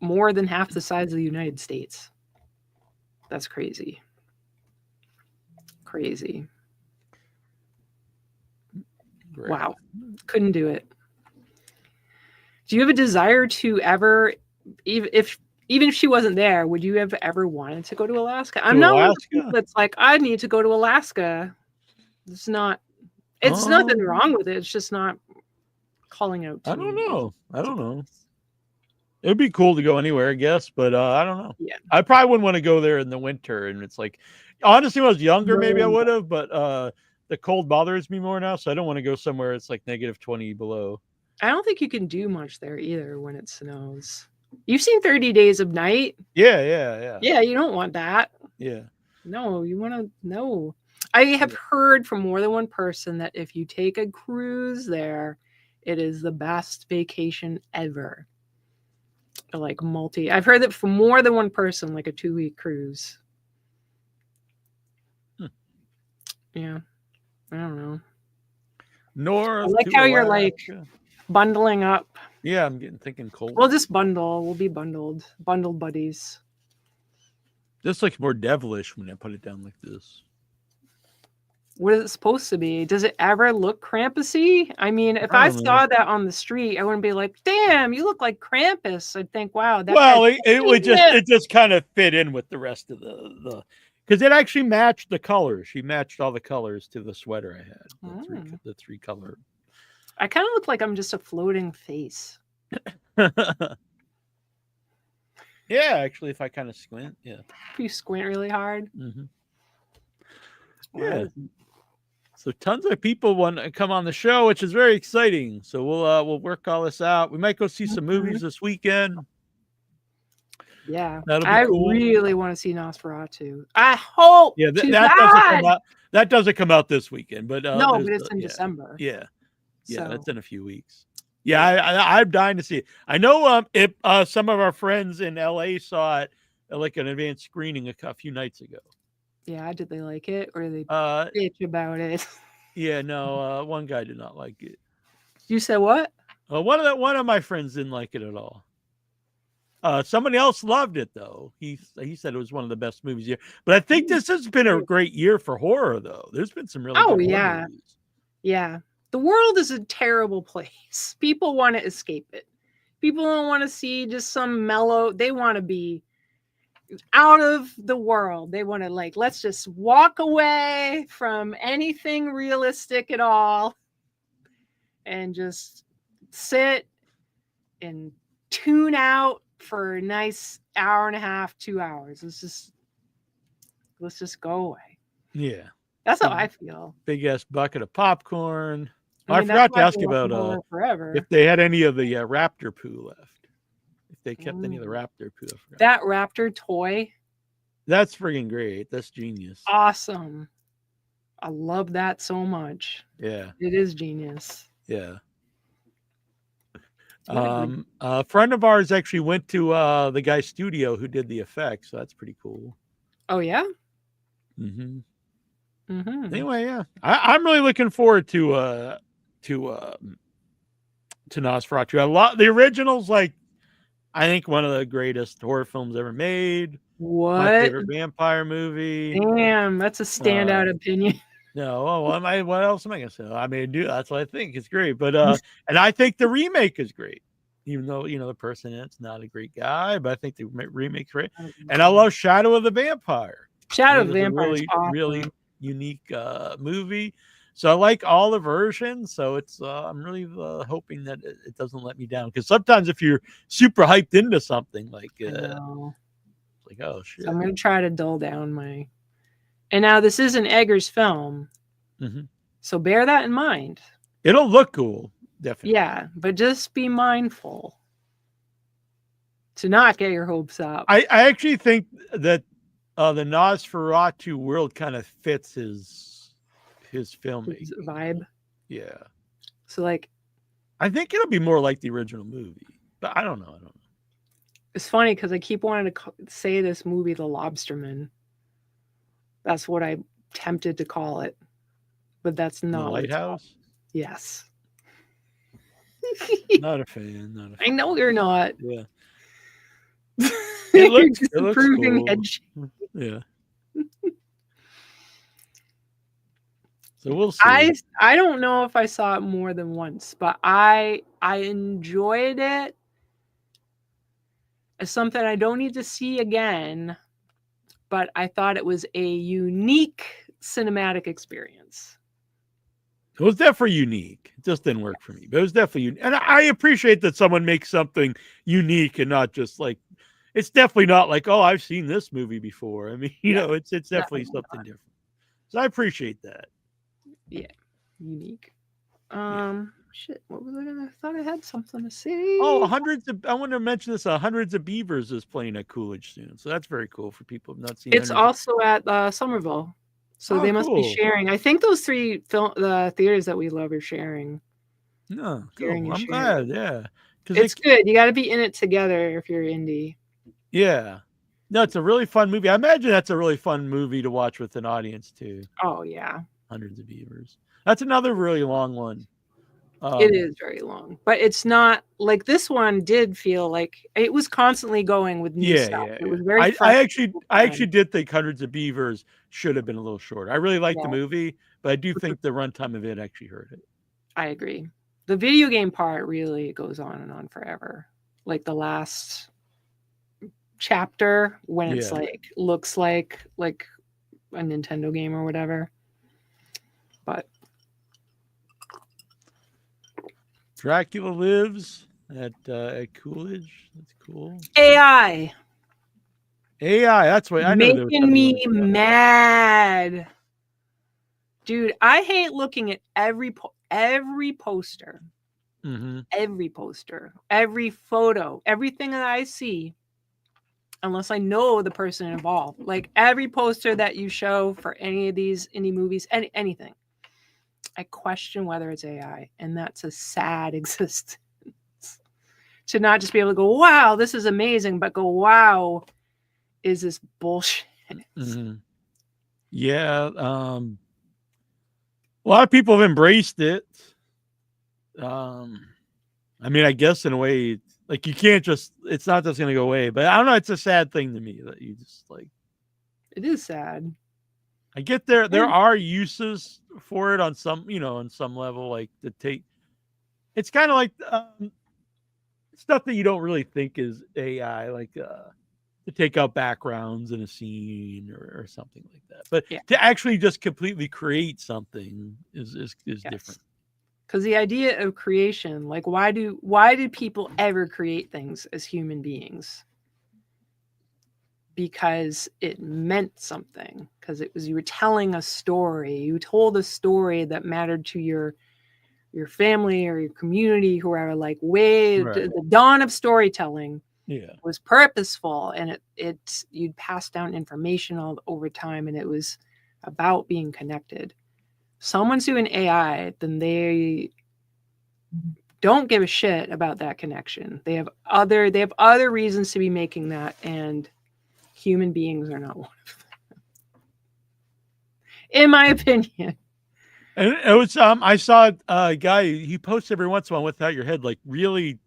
more than half the size of the United States. That's crazy. Crazy. Great. Wow. Couldn't do it. Do you have a desire to ever, even if Even if she wasn't there, would you have ever wanted to go to Alaska? I'm To not one of the Alaska? people that's like, I need to go to Alaska. It's nothing wrong with it. It's just not calling out to I don't me. know. I don't know. It'd be cool to go anywhere, I guess, but I don't know. Yeah. I probably wouldn't want to go there in the winter. And it's like, honestly, when I was younger, maybe I No. would have, but the cold bothers me more now. So I don't want to go somewhere it's like -20 below. I don't think you can do much there either when it snows. You've seen 30 Days of Night. Yeah. Yeah, you don't want that. Yeah. No, you want to no. I have heard from more than one person that if you take a cruise there, it is the best vacation ever. Like I've heard that from more than one person, like a 2-week cruise. Yeah. I don't know. North. I like to how you're like Alaska. bundling up. Yeah, I'm thinking cold. We'll just bundle. We'll be bundled buddies. This looks more devilish when I put it down like this. What is it supposed to be? Does it ever look Krampusy? I mean, if I I don't saw know. that on the street, I wouldn't be like, "Damn, you look like Krampus." I'd think, "Wow, that." Well, guy's it would genius." it just kind of fit in with the rest of the because it actually matched the colors. She matched all the colors to the sweater I had. The three color. I kind of look like I'm just a floating face. Yeah, actually, if I kind of squint, yeah. If you squint really hard. Mm-hmm. Yeah. So tons of people want to come on the show, which is very exciting. So we'll work all this out. We might go see some movies this weekend. Yeah, that'll be I cool. really want to see Nosferatu. I hope. Yeah, to that God. doesn't come out. That doesn't come out this weekend, but No, but there's it's in December. Yeah, So. that's in a few weeks. Yeah, I'm dying to see it. I know if some of our friends in LA saw it like an advanced screening a few nights ago. Yeah, did they like it or did they bitch about it? Yeah, no, one guy did not like it. You said what? One of my friends didn't like it at all. Somebody else loved it though. He said it was one of the best movies here. But I think this has been a great year for horror though. There's been some really good horror movies. Yeah. The world is a terrible place. People want to escape it. People don't want to see just some mellow. They want to be out of the world. They want to let's just walk away from anything realistic at all and just sit and tune out for a nice hour and a half, 2 hours. Let's just go away. Yeah. That's how I feel. Big ass bucket of popcorn. I I mean, forgot to that's ask why you I about love forever. if they had any of the Raptor poo left. If they kept any of the Raptor poo. I forgot. That Raptor toy. That's friggin' great. That's genius. Awesome. I love that so much. Yeah. It is genius. Yeah. A friend of ours actually went to the guy's studio who did the effects, so that's pretty cool. Oh yeah. Mm-hmm. Mm-hmm. Anyway, yeah, I'm really looking forward to Nosferatu. A lot the originals, I think one of the greatest horror films ever made. What? My favorite vampire movie. Damn, that's a standout opinion. No, what else am I gonna say? I mean, that's what I think. It's great, but and I think the remake is great. Even though the person in it's not a great guy, but I think the remake's great. And I love Shadow of the Vampire. Shadow of the Vampire is really unique movie. So I like all the versions. So it's I'm really hoping that it doesn't let me down, because sometimes if you're super hyped into something like oh shit. So I'm gonna try to dull down my. And now this is an Eggers film, so bear that in mind. It'll look cool, definitely. Yeah, but just be mindful to not get your hopes up. I actually think that the Nosferatu world kind of fits his filmmaking His vibe. Yeah. So I think it'll be more like the original movie, but I don't know. It's funny because I keep wanting to say this movie, The Lobsterman. That's what I'm tempted to call it, but that's not. The Lighthouse? Yes. Not a fan. I know you're not. Yeah. It looks, improving cool. head shape. Yeah. So we'll see. I don't know if I saw it more than once, but I enjoyed it is something I don't need to see again, but I thought it was a unique cinematic experience. It was definitely unique. It just didn't work for me, but it was definitely unique. And I appreciate that someone makes something unique and not just like, it's definitely not like, oh, I've seen this movie before. I mean, you know, it's definitely something different. So I appreciate that. Yeah, unique. Shit, what was I gonna? I thought I had something to say. Oh, I want to mention this. Hundreds of Beavers is playing at Coolidge soon, so that's very cool for people who've not seen. It's also at Somerville, so they must be sharing. I think those three the theaters that we love are sharing. No, cool. I'm glad. Yeah, because it's good. You got to be in it together if you're indie. Yeah, no, it's a really fun movie. I imagine that's a really fun movie to watch with an audience too. Oh yeah, Hundreds of Beavers. That's another really long one. It is very long, but it's not like this one did feel like it was constantly going with new stuff. It was very I actually did think Hundreds of Beavers should have been a little shorter. I really liked the movie, but I do think the runtime of it actually hurt it. I agree. The video game part really goes on and on forever. Like the last chapter when it's like looks like a Nintendo game or whatever. But Dracula Lives at Coolidge. That's cool. AI. That's what I know. Making me mad, dude. I hate looking at every poster, every poster, every photo, everything that I see, unless I know the person involved. Like every poster that you show for any of these indie movies, anything. I question whether it's AI, and that's a sad existence. To not just be able to go, wow, this is amazing, but go, wow, is this bullshit? Yeah. A lot of people have embraced it. I mean, I guess in a way, like you can't just, it's not just going to go away, but I don't know. It's a sad thing to me that you just like. It is sad. I get there are uses for it on some, on some level, like to take, it's kind of like stuff that you don't really think is AI, like to take out backgrounds in a scene or something like that. But to actually just completely create something is different. Because the idea of creation, like why do people ever create things as human beings? Because it meant something, because it was, you were telling a story, you told a story that mattered to your family or your community, whoever, like the dawn of storytelling was purposeful, and it you'd pass down information over time, and it was about being connected. Someone's doing AI, then they don't give a shit about that connection. They have other reasons to be making that, and human beings are not one of them, in my opinion. And it was I saw a guy, he posts every once in a while Without Your Head, like really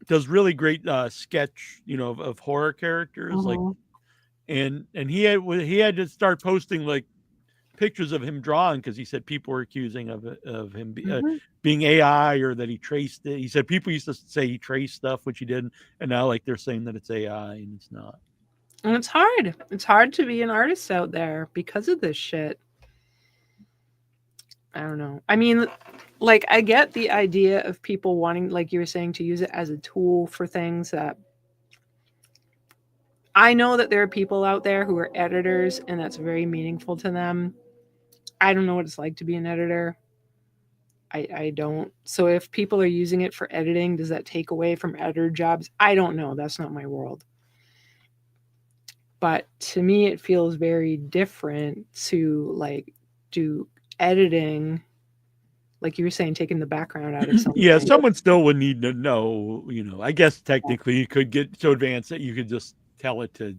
does really great sketch, of horror characters, like, and he had to start posting like pictures of him drawing, because he said people were accusing of him being AI, or that he traced it. He said people used to say he traced stuff, which he didn't, and now like they're saying that it's AI and it's not. And it's hard. It's hard to be an artist out there because of this shit. I don't know. I mean, like, I get the idea of people wanting, like you were saying, to use it as a tool for things that I know that there are people out there who are editors and that's very meaningful to them. I don't know what it's like to be an editor. I don't. So if people are using it for editing, does that take away from editor jobs? I don't know. That's not my world. But to me, it feels very different to like do editing, like you were saying, taking the background out of something. Yeah, someone still would need to know, I guess technically you could get so advanced that you could just tell it to,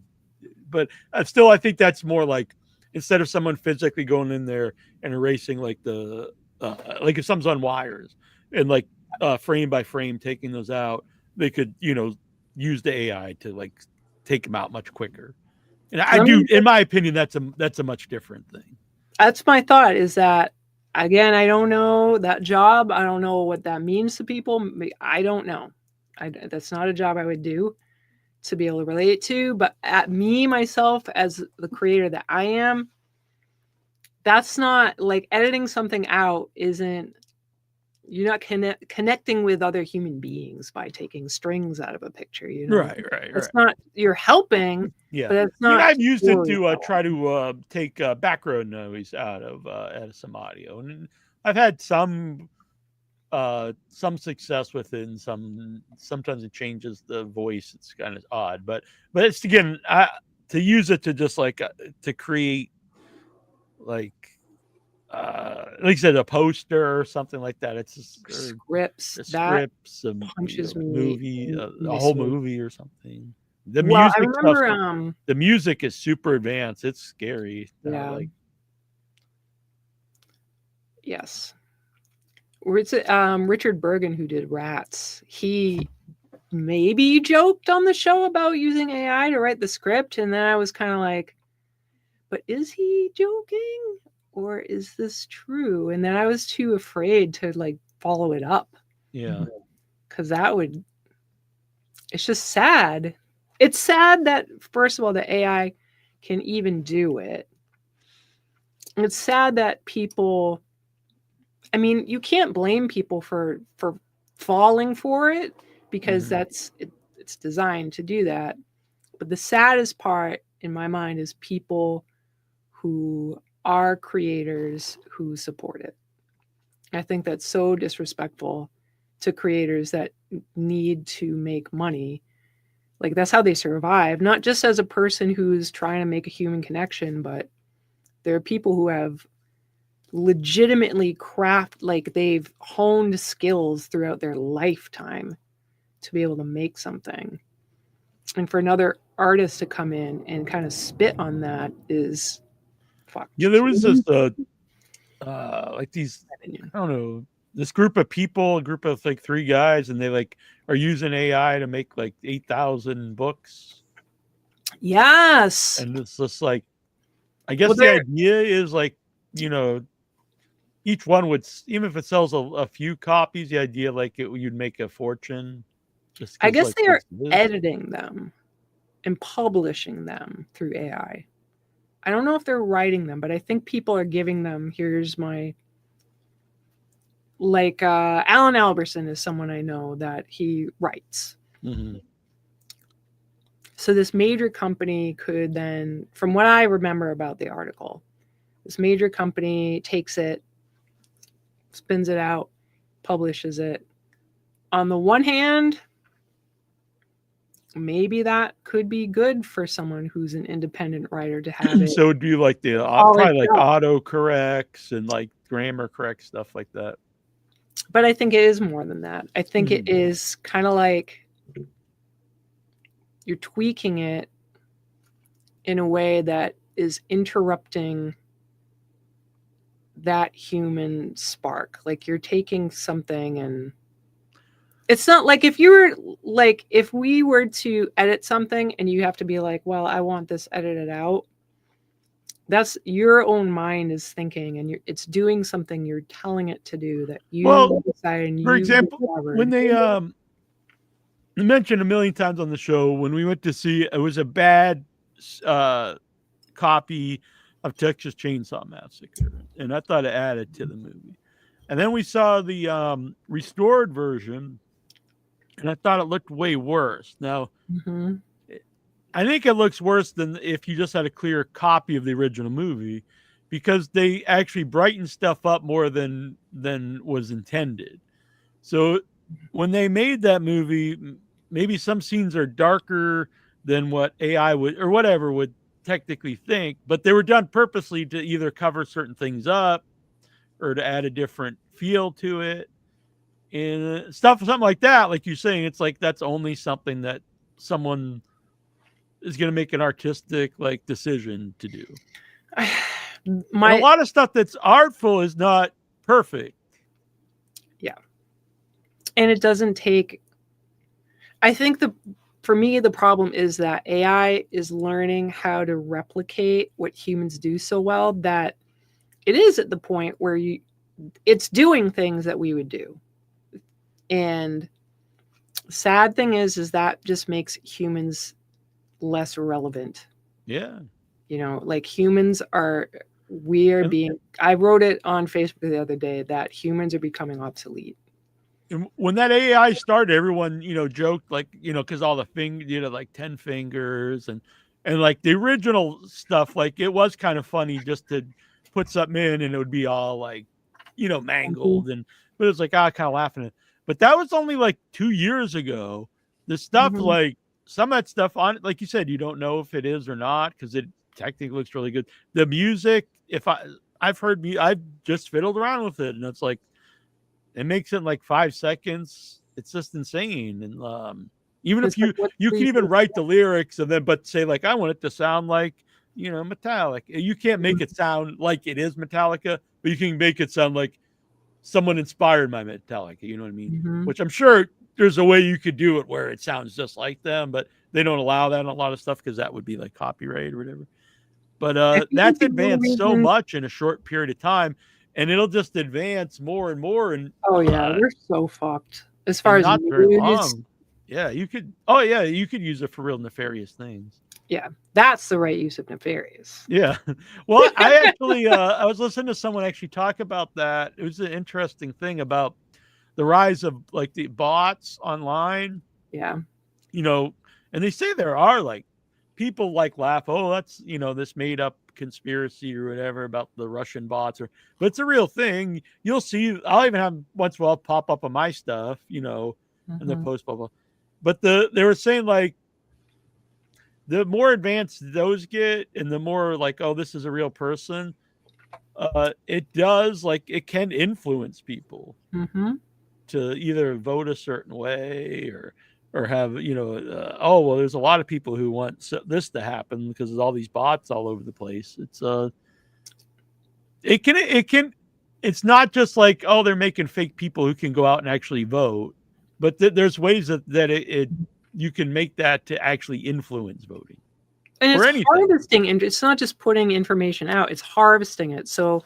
but still, I think that's more like, instead of someone physically going in there and erasing like the, like if something's on wires and like frame by frame taking those out, they could, use the AI to like take them out much quicker. And I do, in my opinion, that's a much different thing. That's my thought, is that, again, I don't know that job. I don't know what that means to people. I don't know. That's not a job I would do to be able to relate to. But at me, myself, as the creator that I am, that's not like editing something out isn't, you're not connecting with other human beings by taking strings out of a picture, you know? Right. It's not, you're helping, Yeah. but it's I mean, not. I've used it story to level. try to take background noise out of some audio, and I've had some success with it, and sometimes it changes the voice. It's kind of odd, but it's again to use it to just like to create like you said, a poster or something like that. It's just, scripts. a That scripts, a punches me movie, in a the whole soul. movie or something. The Well, I music remember, the music is super advanced. It's scary. Yeah. Like, yes. Richard Bergen, who did Rats, he maybe joked on the show about using AI to write the script, and then I was kind of like, but is he joking or is this true? And then I was too afraid to like follow it up, yeah. because it's just sad. It's sad that, first of all, the AI can even do it. It's sad that people, I mean, you can't blame people for falling for it, because it's designed to do that. But the saddest part in my mind is people who are creators who support it. I think that's so disrespectful to creators that need to make money. Like, that's how they survive, not just as a person who's trying to make a human connection, but there are people who have legitimately they've honed skills throughout their lifetime to be able to make something. And for another artist to come in and kind of spit on that is fucked. Yeah, there was this like these, I don't know, this group of people, a group of like 3 guys, and they like are using AI to make like 8,000 books. Yes. And it's just like, I guess the idea is like, each one would, even if it sells a few copies, the idea like you'd make a fortune. I guess like, they are editing them and publishing them through AI. I don't know if they're writing them, but I think people are giving them, here's my, like Alan Alberson is someone I know that he writes. Mm-hmm. So this major company could then, from what I remember about the article, this major company takes it, spins it out, publishes it. On the one hand, maybe that could be good for someone who's an independent writer to have it. So it'd be like the probably like auto corrects and like grammar correct stuff like that. But I think it is more than that. I think it is kind of like you're tweaking it in a way that is interrupting that human spark. Like, you're taking something, and it's not like if we were to edit something and you have to be like, well, I want this edited out. That's your own mind is thinking, and it's doing something you're telling it to do that you decided. For example, when they mentioned a million times on the show, when we went to see, it was a bad copy of Texas Chainsaw Massacre, and I thought it added to the movie. And then we saw the restored version, and I thought it looked way worse. Now, I think it looks worse than if you just had a clear copy of the original movie, because they actually brighten stuff up more than was intended. So when they made that movie, maybe some scenes are darker than what AI would or whatever would technically think, but they were done purposely to either cover certain things up or to add a different feel to it. And something like that, like you're saying, it's like that's only something that someone is going to make an artistic like decision to do. And a lot of stuff that's artful is not perfect. Yeah. And it doesn't take, I think for me, the problem is that AI is learning how to replicate what humans do so well that it is at the point where it's doing things that we would do. And Sad thing is that just makes humans less relevant. Yeah. You know, like humans are, we're And- being, I wrote it on Facebook the other day that humans are becoming obsolete. And when that AI started, everyone, joked like, because all the like 10 fingers and like the original stuff, like it was kind of funny just to put something in and it would be all like, mangled but it's like, kind of laughing at it. But that was only like 2 years ago. The stuff like some of that stuff on, like you said, you don't know if it is or not because it technically looks really good. The music, I've just fiddled around with it and it's like, it makes it in like 5 seconds. It's just insane. And even It's if like, what's you can the- even write the lyrics and then but say like I want it to sound like Metallica. You can't make it sound like it is Metallica, but you can make it sound like someone inspired by Metallica. You know what I mean? Which I'm sure there's a way you could do it where it sounds just like them, but they don't allow that in a lot of stuff because that would be like copyright or whatever. But that's advanced so much in a short period of time. And it'll just advance more and more. And Oh yeah, we're so fucked as far as not very news. long. Yeah, you could. Oh yeah, you could use it for real nefarious things. Yeah, that's the right use of nefarious. Yeah. Well, I actually I was listening to someone actually talk about that. It was an interesting thing about the rise of like the bots online. Yeah. And they say there are like people like laugh, oh, that's this made up conspiracy or whatever about the Russian bots but it's a real thing. You'll see, I'll even have once in a while pop up on my stuff, and the post blah blah. But they were saying like the more advanced those get and the more like, oh, this is a real person, it does like it can influence people to either vote a certain way or have oh well, there's a lot of people who want this to happen because there's all these bots all over the place. It's not just like, oh, they're making fake people who can go out and actually vote, but there's ways that you can make that to actually influence voting. And or it's anything. harvesting, and it's not just putting information out, it's harvesting it. So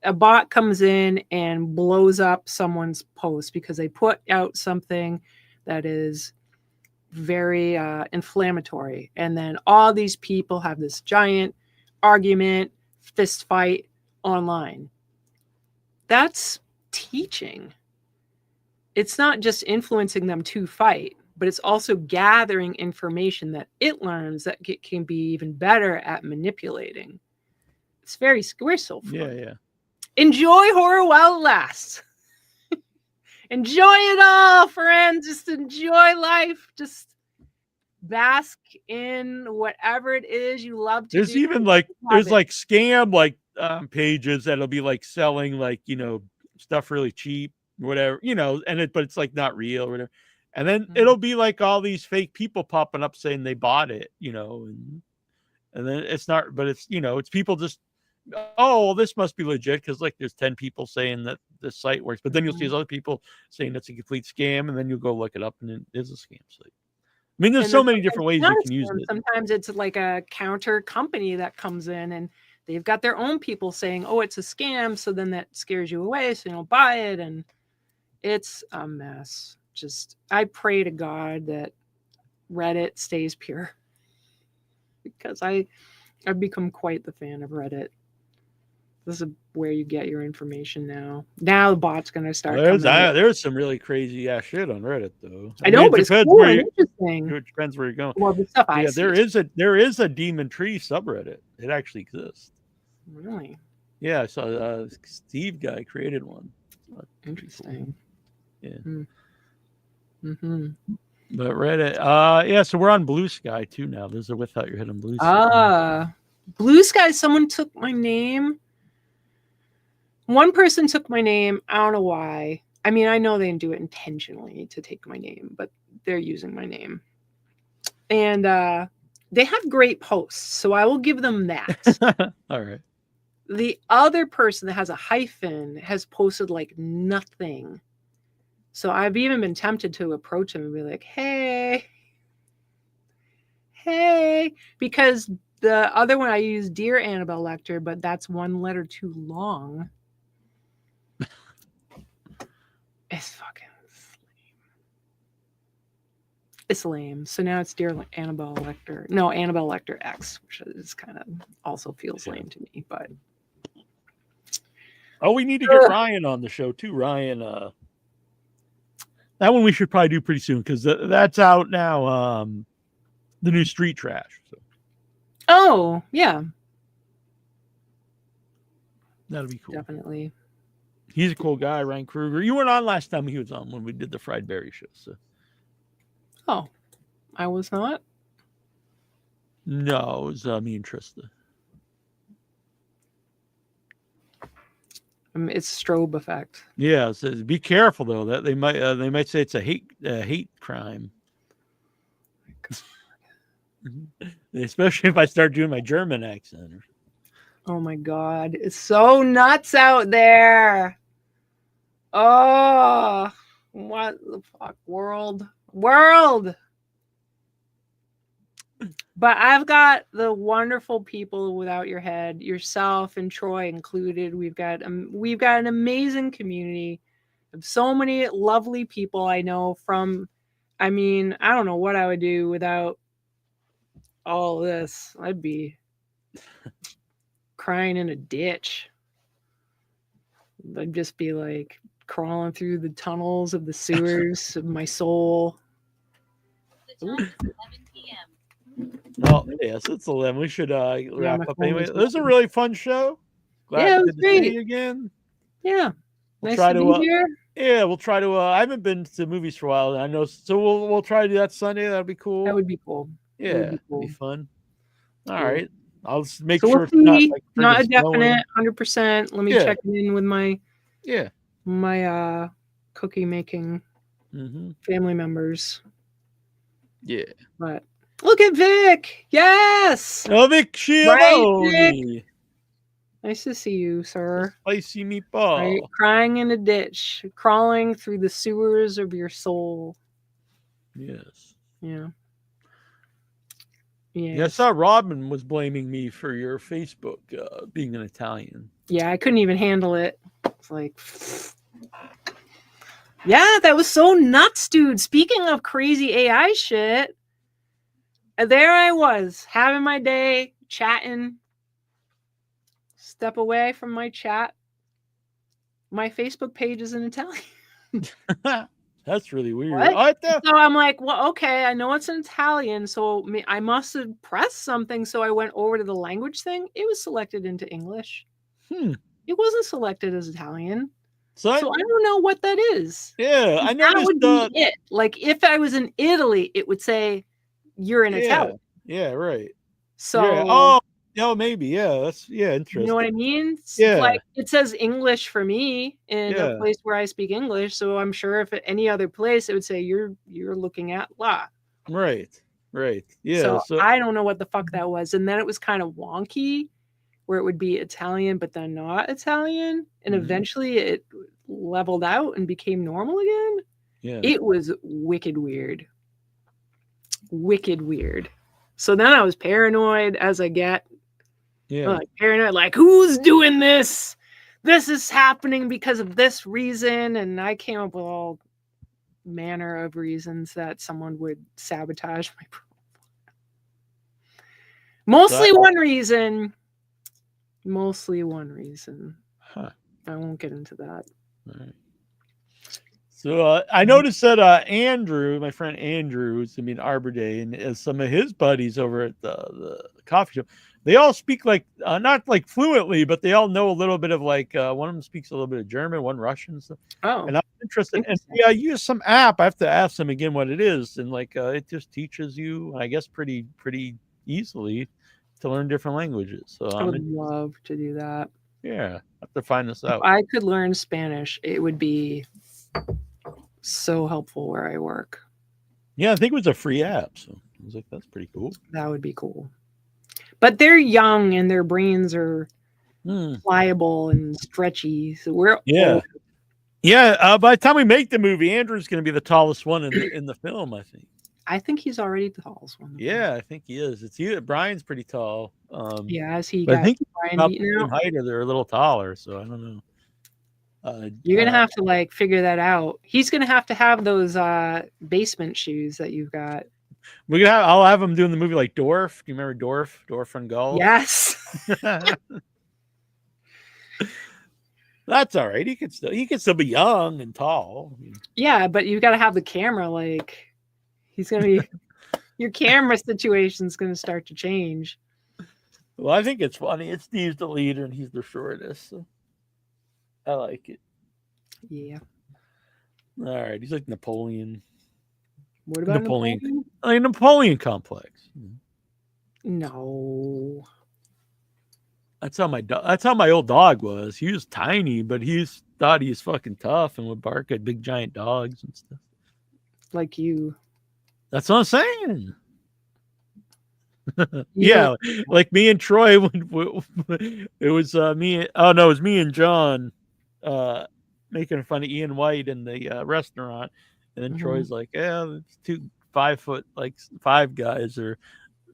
a bot comes in and blows up someone's post because they put out something that is very inflammatory. And then all these people have this giant argument, fist fight online. That's teaching. It's not just influencing them to fight, but it's also gathering information that it learns that it can be even better at manipulating. It's very so fun. Yeah. Enjoy horror while it lasts. Enjoy it all, friends. Just enjoy life. Just bask in whatever it is you love to There's do. even like scam like pages that'll be like selling like stuff really cheap, whatever, but it's like not real or whatever. And then it'll be like all these fake people popping up saying they bought it, and then it's not, but it's it's people just, oh, well, this must be legit because like there's 10 people saying that this site works, but then you'll see these other people saying it's a complete scam, and then you'll go look it up and it is a scam site. I mean, there's so many different ways you can use it. Sometimes it's like a counter company that comes in and they've got their own people saying, oh, it's a scam. So then that scares you away. So you don't buy it. And it's a mess. Just, I pray to God that Reddit stays pure because I've become quite the fan of Reddit. This is where you get your information now. Now the bot's going to start. There's some really crazy ass shit on Reddit though. I know, but it's cool and interesting. It depends where you're going. Well, the stuff I see. There is a Demon Tree subreddit. It actually exists. Really? Yeah, I saw Steve guy created one. Interesting. Cool. Yeah. Mm-hmm. But Reddit, so we're on Blue Sky too now. There's a Without Your Head on Blue Sky. Blue Sky, someone took my name. One person took my name. I don't know why. I mean, I know they didn't do it intentionally to take my name, but they're using my name. And they have great posts, so I will give them that. All right. The other person that has a hyphen has posted like nothing. So I've even been tempted to approach him and be like, hey, because the other one I use Dear Annabelle Lecter, but that's one letter too long. It's fucking It's lame. So now it's Dear Annabelle Lecter. No, Annabelle Lecter X, which is kind of also feels lame to me. But oh, we need to get Ryan on the show too. Ryan, that one we should probably do pretty soon because that's out now. The new Street Trash. So. Oh yeah, that'll be cool. Definitely. He's a cool guy, Ryan Kruger. You weren't on last time he was on when we did the Fried Berry show. So. Oh, I was not. No, it was me and Trista. It's strobe effect. Yeah, it says be careful though. That they might say it's a hate crime. Especially if I start doing my German accent. Oh my God, it's so nuts out there. Oh, what the fuck, world. But I've got the wonderful people without your head, yourself and Troy included. We've got an amazing community of so many lovely people I know from. I mean, I don't know what I would do without all this. I'd be crying in a ditch. I'd just be like crawling through the tunnels of the sewers of my soul. Well, yes, it's 11. We should wrap up anyway. It was a really fun show. Glad it was great. To see you again. Yeah, we'll nice to be here. Yeah, we'll try to. I haven't been to movies for a while. I know, so we'll try to do that Sunday. That'd be cool. That would be cool. Yeah, it'd be fun. All right, I'll just make so sure we'll it's not see. like Not a snowing. definite 100%. Let me check in with my cookie making family members. Yeah, but look at Vic. Yes. Oh, Vic Schiavone. Right, Vic. Nice to see you, sir. Spicy meatball. Right? Crying in a ditch, crawling through the sewers of your soul. Yes. Yeah. Yeah, I saw Robin was blaming me for your Facebook being an Italian. Yeah, I couldn't even handle it. It's like, yeah, that was so nuts, dude. Speaking of crazy AI shit, there I was having my day, chatting. Step away from my chat. My Facebook page is in Italian. That's really weird. So I'm like, well, okay, I know it's in Italian, so I must have pressed something. So I went over to the language thing. It was selected into English. It wasn't selected as Italian. So I don't know what that is. Yeah, I noticed that would be it. Like if I was in Italy, it would say you're in Italian. Yeah, right. So yeah. Oh, maybe. Yeah, that's interesting. You know what I mean? Yeah. Like it says English for me in a place where I speak English. So I'm sure if at any other place it would say you're looking at la. Right. Yeah. So I don't know what the fuck that was. And then it was kind of wonky where it would be Italian, but then not Italian. And eventually it leveled out and became normal again. Yeah. It was wicked weird. So then I was paranoid as I get. Yeah. Like paranoid, like who's doing this? This is happening because of this reason. And I came up with all manner of reasons that someone would sabotage my profile. Mostly one reason. Huh. I won't get into that. All right. So I noticed that Andrew, my friend Andrew, is going to be in Arbor Day, and some of his buddies over at the coffee shop, they all speak like not like fluently, but they all know a little bit of like one of them speaks a little bit of German, one Russian. So, and I'm interested. And I use some app. I have to ask them again what it is, and like it just teaches you, I guess, pretty easily to learn different languages. So I would love to do that. Yeah, I have to find this out. If I could learn Spanish, it would be so helpful where I work. Yeah, I think it was a free app, so I was like, that's pretty cool. That would be cool. But they're young and their brains are pliable and stretchy. So we're old. Yeah. By the time we make the movie, Andrew's going to be the tallest one in the film, I think. I think he's already the tallest one. Yeah, I think he is. It's you. Brian's pretty tall. As he but got I think Brian up beaten in out. height, or they're a little taller, so I don't know. You're gonna have to like figure that out. He's gonna have those basement shoes that you've got. I'll have him doing the movie like Dorf. Do you remember Dorf? Dorf and Golf? Yes. That's all right. He can still be young and tall. Yeah, but you got to have the camera. Like, he's gonna be. Your camera situation's gonna start to change. Well, I think it's funny. It's Steve's the leader and he's the shortest. So I like it. Yeah. All right. He's like Napoleon. What about Napoleon? Like Napoleon complex. No. That's how my old dog was. He was tiny, but he thought he was fucking tough and would bark at big giant dogs and stuff. Like you. That's what I'm saying. Yeah, like me and Troy. It was me. Oh no, it was me and John making fun of Ian White in the restaurant, and then Troy's like, "Yeah, it's 2 5 guys are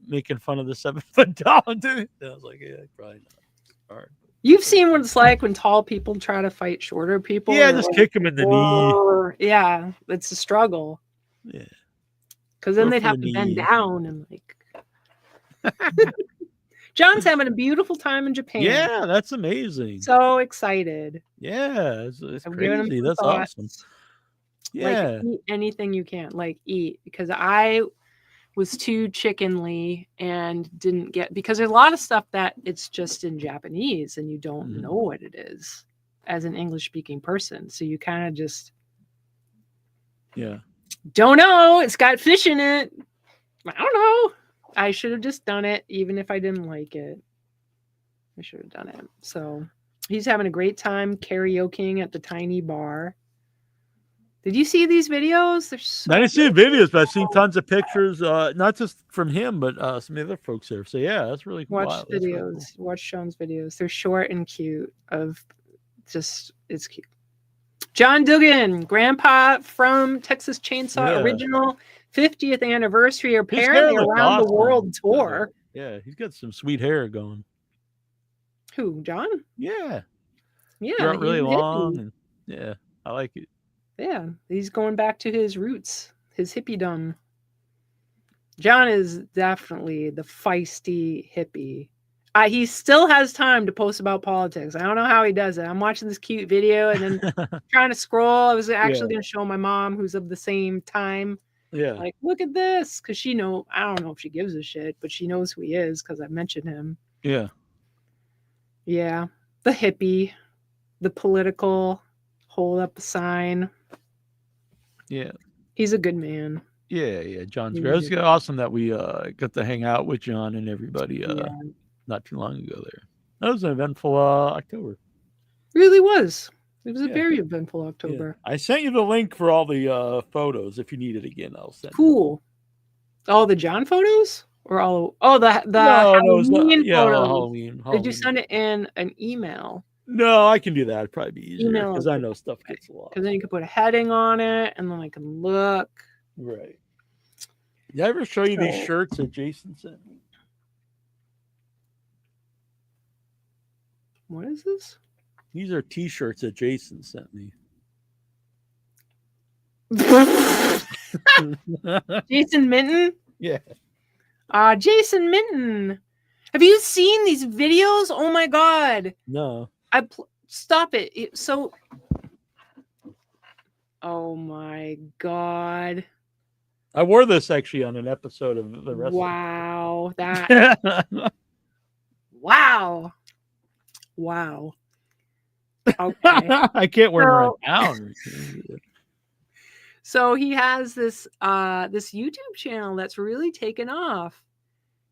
making fun of the 7-foot tall dude." And I was like, "Yeah, probably not." Hard. You've seen what it's like when tall people try to fight shorter people. Yeah, just kick them in the knee. Yeah, it's a struggle. Yeah, because then they'd have to bend down and like. John's having a beautiful time in Japan. Yeah, that's amazing. So excited. Yeah, it's crazy. That's awesome. Yeah, like, eat anything you can, like eat, because I was too chickenly and didn't get, because there's a lot of stuff that it's just in Japanese and you don't know what it is as an English speaking person, so you kind of just don't know. It's got fish in it. I don't know. I should have just done it, even if I didn't like it. I should have done it. So he's having a great time karaokeing at the tiny bar. Did you see these videos? I didn't see the videos, but I've seen tons of pictures, not just from him, but some other folks there. So yeah, that's really cool. Watch videos. Really cool. Watch Sean's videos. They're short and cute. It's cute. John Dugan, Grandpa from Texas Chainsaw Original 50th anniversary, apparently around the world tour. Yeah, he's got some sweet hair going. Who, John? Yeah. Yeah. Really long. And, yeah, I like it. Yeah, he's going back to his roots, his hippiedom. John is definitely the feisty hippie. He still has time to post about politics. I don't know how he does it. I'm watching this cute video and then trying to scroll. I was actually going to show my mom, who's of the same time. Yeah. Like, look at this. Because I don't know if she gives a shit, but she knows who he is because I mentioned him. Yeah. Yeah. The hippie, the political, hold up a sign. Yeah. He's a good man. Yeah. John's great. It was awesome that we got to hang out with John and everybody not too long ago there. That was an eventful October. Really was. It was a very eventful October. Yeah. I sent you the link for all the photos. If you need it again, I'll send Cool. All the John photos? Or all the Halloween photos? Halloween. Did you send it in an email? No, I can do that. It'd probably be easier because I know stuff gets a lot. Because then you can put a heading on it and then I can look. Right. Did I ever show you these shirts that Jason sent me? What is this? These are t-shirts that Jason sent me. Jason Minton? Yeah. Jason Minton. Have you seen these videos? Oh my God. No. Stop it. Oh my God. I wore this actually on an episode of the rest. Wow. That. Wow. Wow. Okay. I can't wear them around town. So he has this this YouTube channel that's really taken off.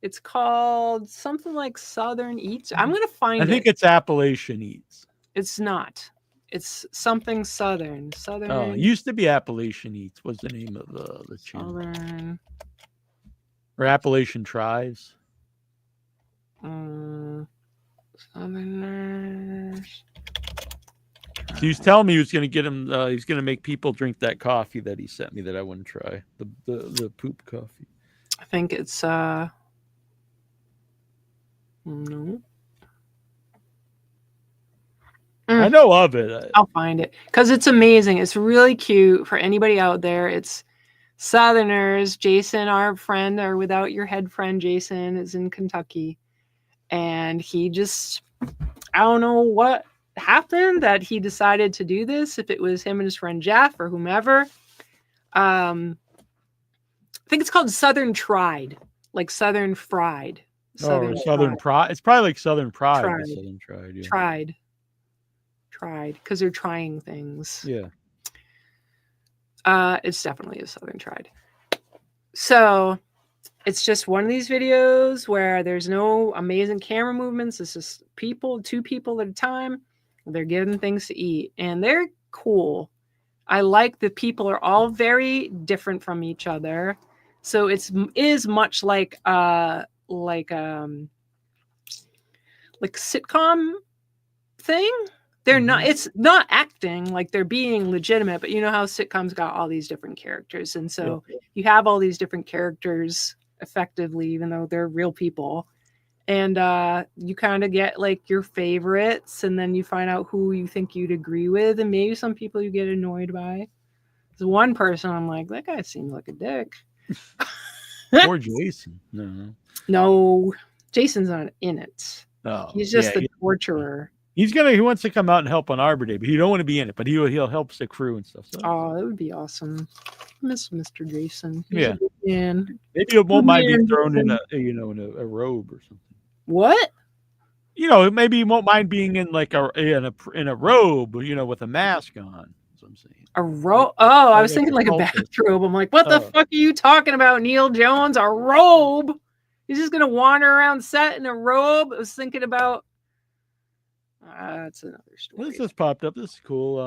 It's called something like Southern Eats. I'm gonna find it. I think it's Appalachian Eats. It's not. It's something Southern. Southern. Oh, it used to be Appalachian Eats. Was the name of the channel? Southern. Or Appalachian Tries. Southerners. So he was telling me he was going to get him. He's going to make people drink that coffee that he sent me that I wouldn't try. The poop coffee. I think it's no. I I know of it. I'll find it because it's amazing. It's really cute for anybody out there. It's Southerners. Jason, our friend, or without your head friend, Jason, is in Kentucky. And he just, I don't know what happened that he decided to do this, if it was him and his friend Jeff or whomever. I think it's called Southern Tried, like Southern Fried. Southern Pride. It's probably like Southern Pride. Tried. Southern Tried. Yeah. Tried, because they're trying things. Yeah. It's definitely a Southern Tried. So it's just one of these videos where there's no amazing camera movements. It's just two people at a time. They're getting things to eat, and they're cool. I like the people are all very different from each other. So is much like sitcom thing. They're not, it's not acting, like they're being legitimate, but you know how sitcoms got all these different characters. And so you have all these different characters effectively, even though they're real people. And you kind of get like your favorites, and then you find out who you think you'd agree with, and maybe some people you get annoyed by. There's one person I'm like, that guy seems like a dick. Or Jason. No, Jason's not in it. Oh, he's just the torturer. He wants to come out and help on Arbor Day, but he don't want to be in it. But he'll help the crew and stuff. So. Oh, that would be awesome. Miss Mr. Jason. He's yeah. Maybe he won't mind being thrown in a robe or something. What? Maybe he won't mind being in like in a robe, with a mask on. That's what I'm saying. A robe? Oh, I was thinking like a bathrobe. I'm like, what the fuck are you talking about, Neal Jones? A robe? He's just gonna wander around set in a robe? I was thinking about. That's another story. This just popped up. This is cool.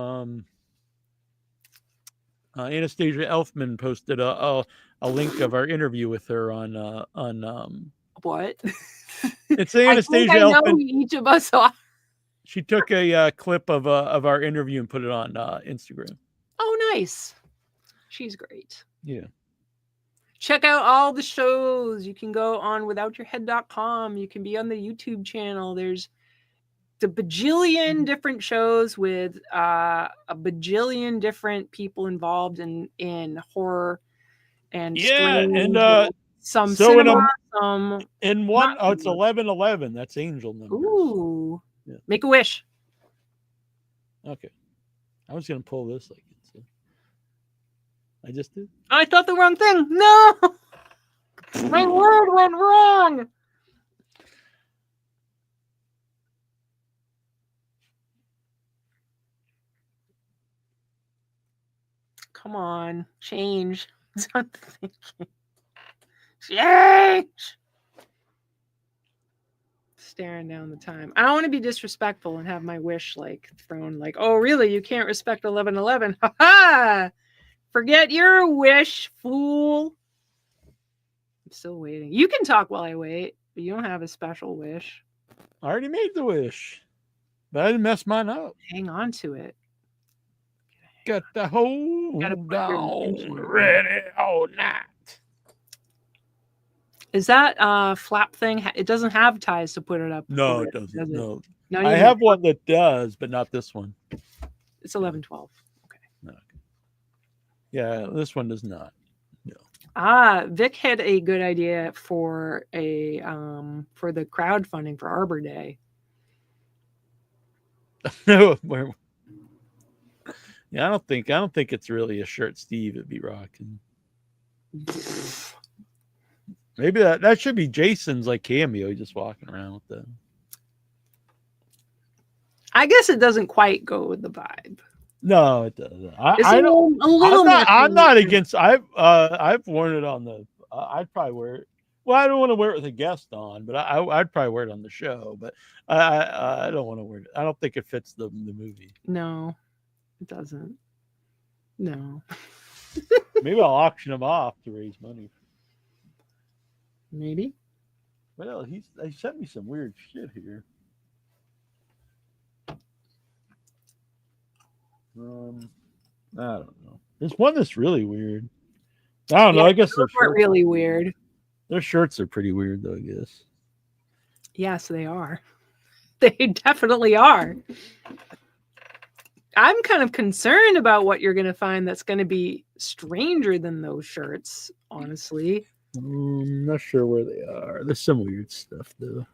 Anastasia Elfman posted a link of our interview with her on what? It's Anastasia I know Elfman. who each of us are. She took a clip of our interview and put it on Instagram. Oh, nice. She's great. Yeah. Check out all the shows. You can go on withoutyourhead.com. You can be on the YouTube channel. There's the bajillion different shows with a bajillion different people involved in horror and some so cinema, in one it's 11/11. That's angel numbers. Ooh. Yeah. Make a wish. Okay. I was gonna pull this like it's I just did. I thought the wrong thing. No. My word went wrong. Come on, change. Change. Staring down the time. I don't want to be disrespectful and have my wish like thrown like, oh really? You can't respect 11/11. Ha ha! Forget your wish, fool. I'm still waiting. You can talk while I wait, but you don't have a special wish. I already made the wish, but I didn't mess mine up. Hang on to it. Got the whole down ready all night. Is that flap thing? It doesn't have ties to put it up. No, it doesn't. Does it? No. No, I have one that does, but not this one. It's 11/12. Okay. No. Yeah, this one does not. No. Vic had a good idea for a for the crowdfunding for Arbor Day. Yeah, I don't think it's really a shirt Steve would be rocking. Maybe that should be Jason's like cameo, just walking around with them. I guess it doesn't quite go with the vibe. No, it doesn't. I'm not against. I've worn it on the. I'd probably wear it. Well, I don't want to wear it with a guest on, but I'd probably wear it on the show. But I don't want to wear it. I don't think it fits the movie. No, it doesn't. No. Maybe I'll auction them off to raise money. Maybe. Well, he sent me some weird shit here. I don't know. There's one that's really weird. I don't know. I guess they're really weird. Their shirts are pretty weird, though, I guess. Yes, they are. They definitely are. I'm kind of concerned about what you're going to find that's going to be stranger than those shirts, honestly. I'm not sure where they are. There's some weird stuff though.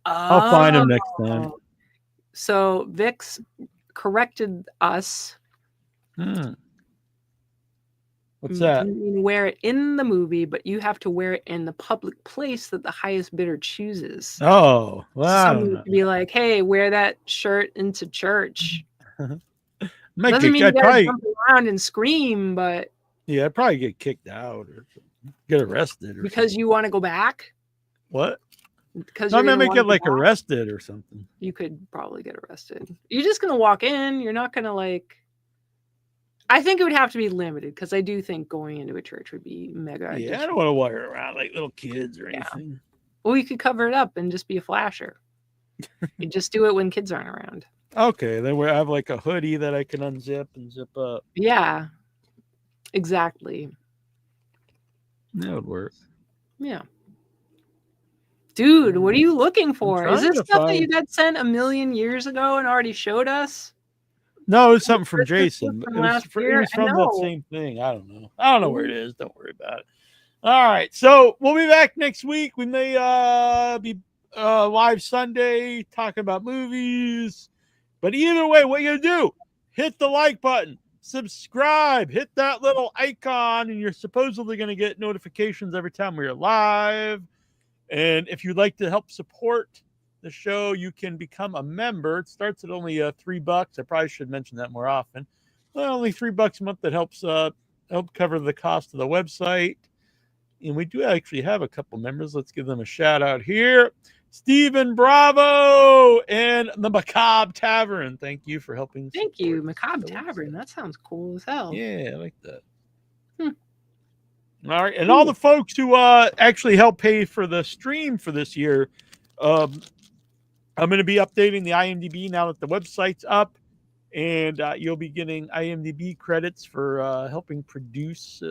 I'll find them next time. So Vix corrected us. What's that? You can wear it in the movie, but you have to wear it in the public place that the highest bidder chooses. Oh, well, I don't Someone know. could be like, "Hey, wear that shirt into church." Might Doesn't mean you I'd gotta probably, jump around and scream, but yeah, I'd probably get kicked out or get arrested. Or because you want to go back, what? because No, I you're might gonna get wanna like go back, arrested or something. you could probably get arrested. You're just gonna walk in. You're not gonna like. I think it would have to be limited because I do think going into a church would be mega. Yeah, I don't want to walk around like little kids or anything. Well, you could cover it up and just be a flasher. You just do it when kids aren't around. Okay, then I have like a hoodie that I can unzip and zip up. Yeah, exactly. That would work. Yeah. Dude, what are you looking for? Is trying this to stuff that you find- got sent a million years ago and already showed us? No, it was something from Christmas Jason. from It was, last it year? was I from that know. same thing. I don't know. I don't know where it is. Don't worry about it. All right. So we'll be back next week. We may be live Sunday talking about movies. But either way, what you do, hit the like button, subscribe, hit that little icon, and you're supposedly going to get notifications every time we're live. And if you'd like to help support the show, you can become a member. It starts at only $3. I probably should mention that more often. Well, only $3 a month. That helps help cover the cost of the website. And we do actually have a couple members. Let's give them a shout out here. Stephen Bravo and the Macabre Tavern. Thank you for helping. Thank you, Macabre Tavern. That sounds cool as hell. Yeah, I like that. All right, and all the folks who actually helped pay for the stream for this year, I'm going to be updating the IMDb now that the website's up, and you'll be getting IMDb credits for helping produce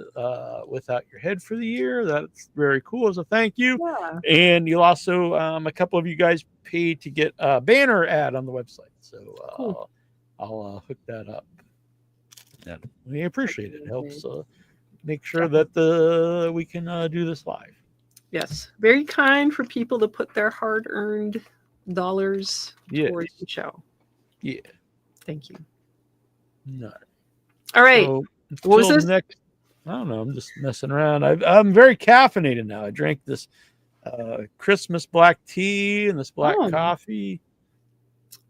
Without Your Head for the year. That's very cool as a thank you. Yeah. And you'll also, a couple of you guys paid to get a banner ad on the website. So Cool. I'll hook that up. And we appreciate it. It helps make sure that we can do this live. Yes. Very kind for people to put their hard-earned dollars Yes. towards the show. Yeah. Thank you. No. All right. So, What was until this? next, I don't know. I'm just messing around. I'm very caffeinated now. I drank this Christmas black tea and this black Oh. coffee.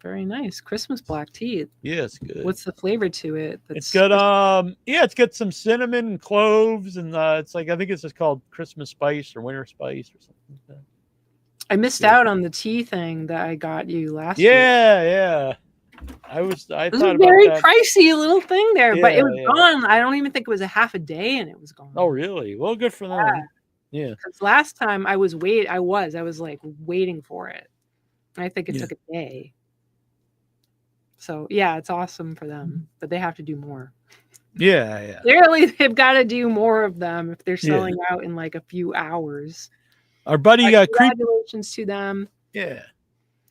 Very nice. Christmas black tea. Yeah, it's good. What's the flavor to it? It's got it's got some cinnamon and cloves, and it's like, I think it's just called Christmas spice or winter spice or something like that. I missed Yeah. out on the tea thing that I got you last year. Yeah. I It was thought a about very that. pricey little thing there, but it Yeah, was yeah. gone. I don't even think it was a half a day and it was gone. Oh, really? Well, good for them. Yeah. Because last time I was like waiting for it. I think it Yeah. took a day. So yeah, it's awesome for them, but they have to do more. Yeah. Clearly, they've got to do more of them if they're Yeah. selling out in like a few hours. Our buddy Creep. Congratulations to them. Yeah.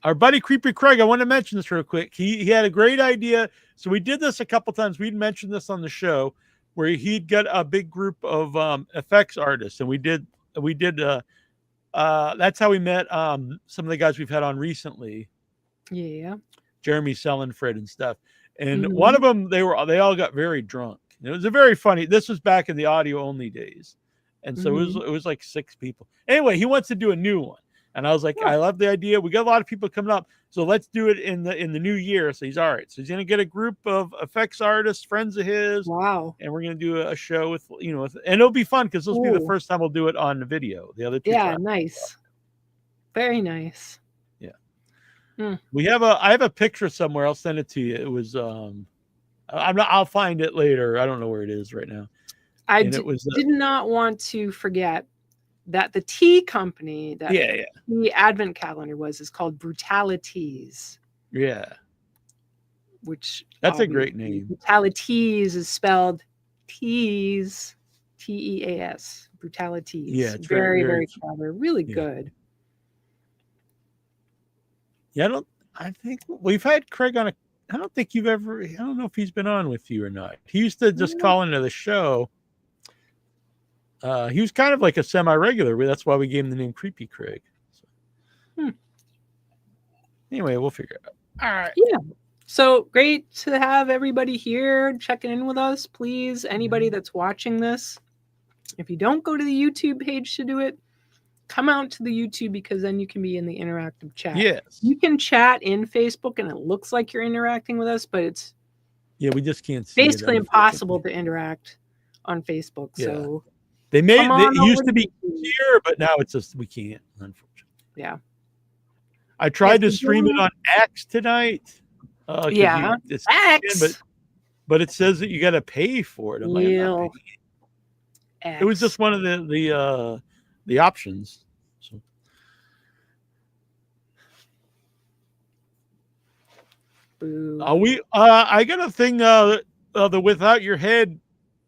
Our buddy Creepy Craig, I want to mention this real quick. He had a great idea. So we did this a couple times. We'd mentioned this on the show where he'd get a big group of effects artists. And we did that's how we met some of the guys we've had on recently. Yeah. Jeremy Sellenfred and stuff. And one of them, they all got very drunk. It was a very funny, this was back in the audio only days. And so it was like 6 people. Anyway, he wants to do a new one. And I was like, I love the idea. We got a lot of people coming up. So let's do it in the new year. So he's all right. So he's going to get a group of effects artists, friends of his. Wow. And we're going to do a show with, and it'll be fun because this will be the Ooh. first time we'll do it on the video. The other two. Yeah, times. nice. Very nice. I have a picture somewhere. I'll send it to you. It was I'll find it later. I don't know where it is right now. I And it was did not want to forget that the tea company that the advent calendar is called Brutalities. Yeah. Which That's a great name. Brutalities is spelled teas, Teas. Brutalities. Yeah, it's very, very, very clever. Really good. Yeah, I think we've had Craig on I don't think you've ever. I don't know if he's been on with you or not. He used to just call into the show. He was kind of like a semi-regular. That's why we gave him the name Creepy Craig. So. Anyway, we'll figure it out. All right. Yeah. So great to have everybody here checking in with us. Please, anybody that's watching this, if you don't go to the YouTube page to do it, come out to the YouTube, because then you can be in the interactive chat. Yes. You can chat in Facebook and it looks like you're interacting with us, but it's we just can't see basically it, impossible to interact on Facebook. Yeah. So they made come on it used over to be YouTube. here, but now it's just we can't, unfortunately. Yeah. I tried to Yes, stream it on X tonight. Yeah. X. But it says that you got to pay for it. I'm like, I'm not paying. It was just one of the options. So. Boo. I got a thing. The Without Your Head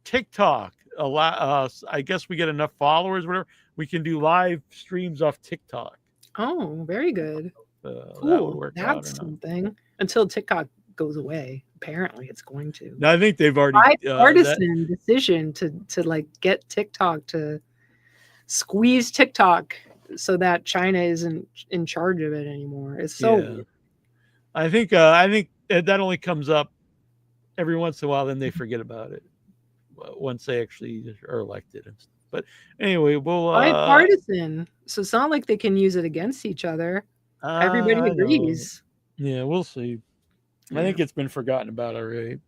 TikTok. I guess we get enough followers, whatever. We can do live streams off TikTok. Oh, very good. That would Cool. work out. That's something. Until TikTok goes away. Apparently, it's going to. No, I think they've already bipartisan decision to like get TikTok to squeeze TikTok so that China isn't in charge of it anymore. It's so weird. I think that only comes up every once in a while, then they forget about it once they actually are elected and stuff. But anyway, we'll bipartisan, so it's not like they can use it against each other. Everybody agrees. Yeah, we'll see. I think it's been forgotten about already.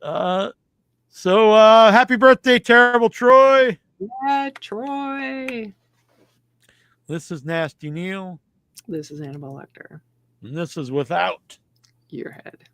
So happy birthday, Terrible Troy. Yeah, Troy. This is Nasty Neal. This is Annabelle Lecter. And this is Without Your Head.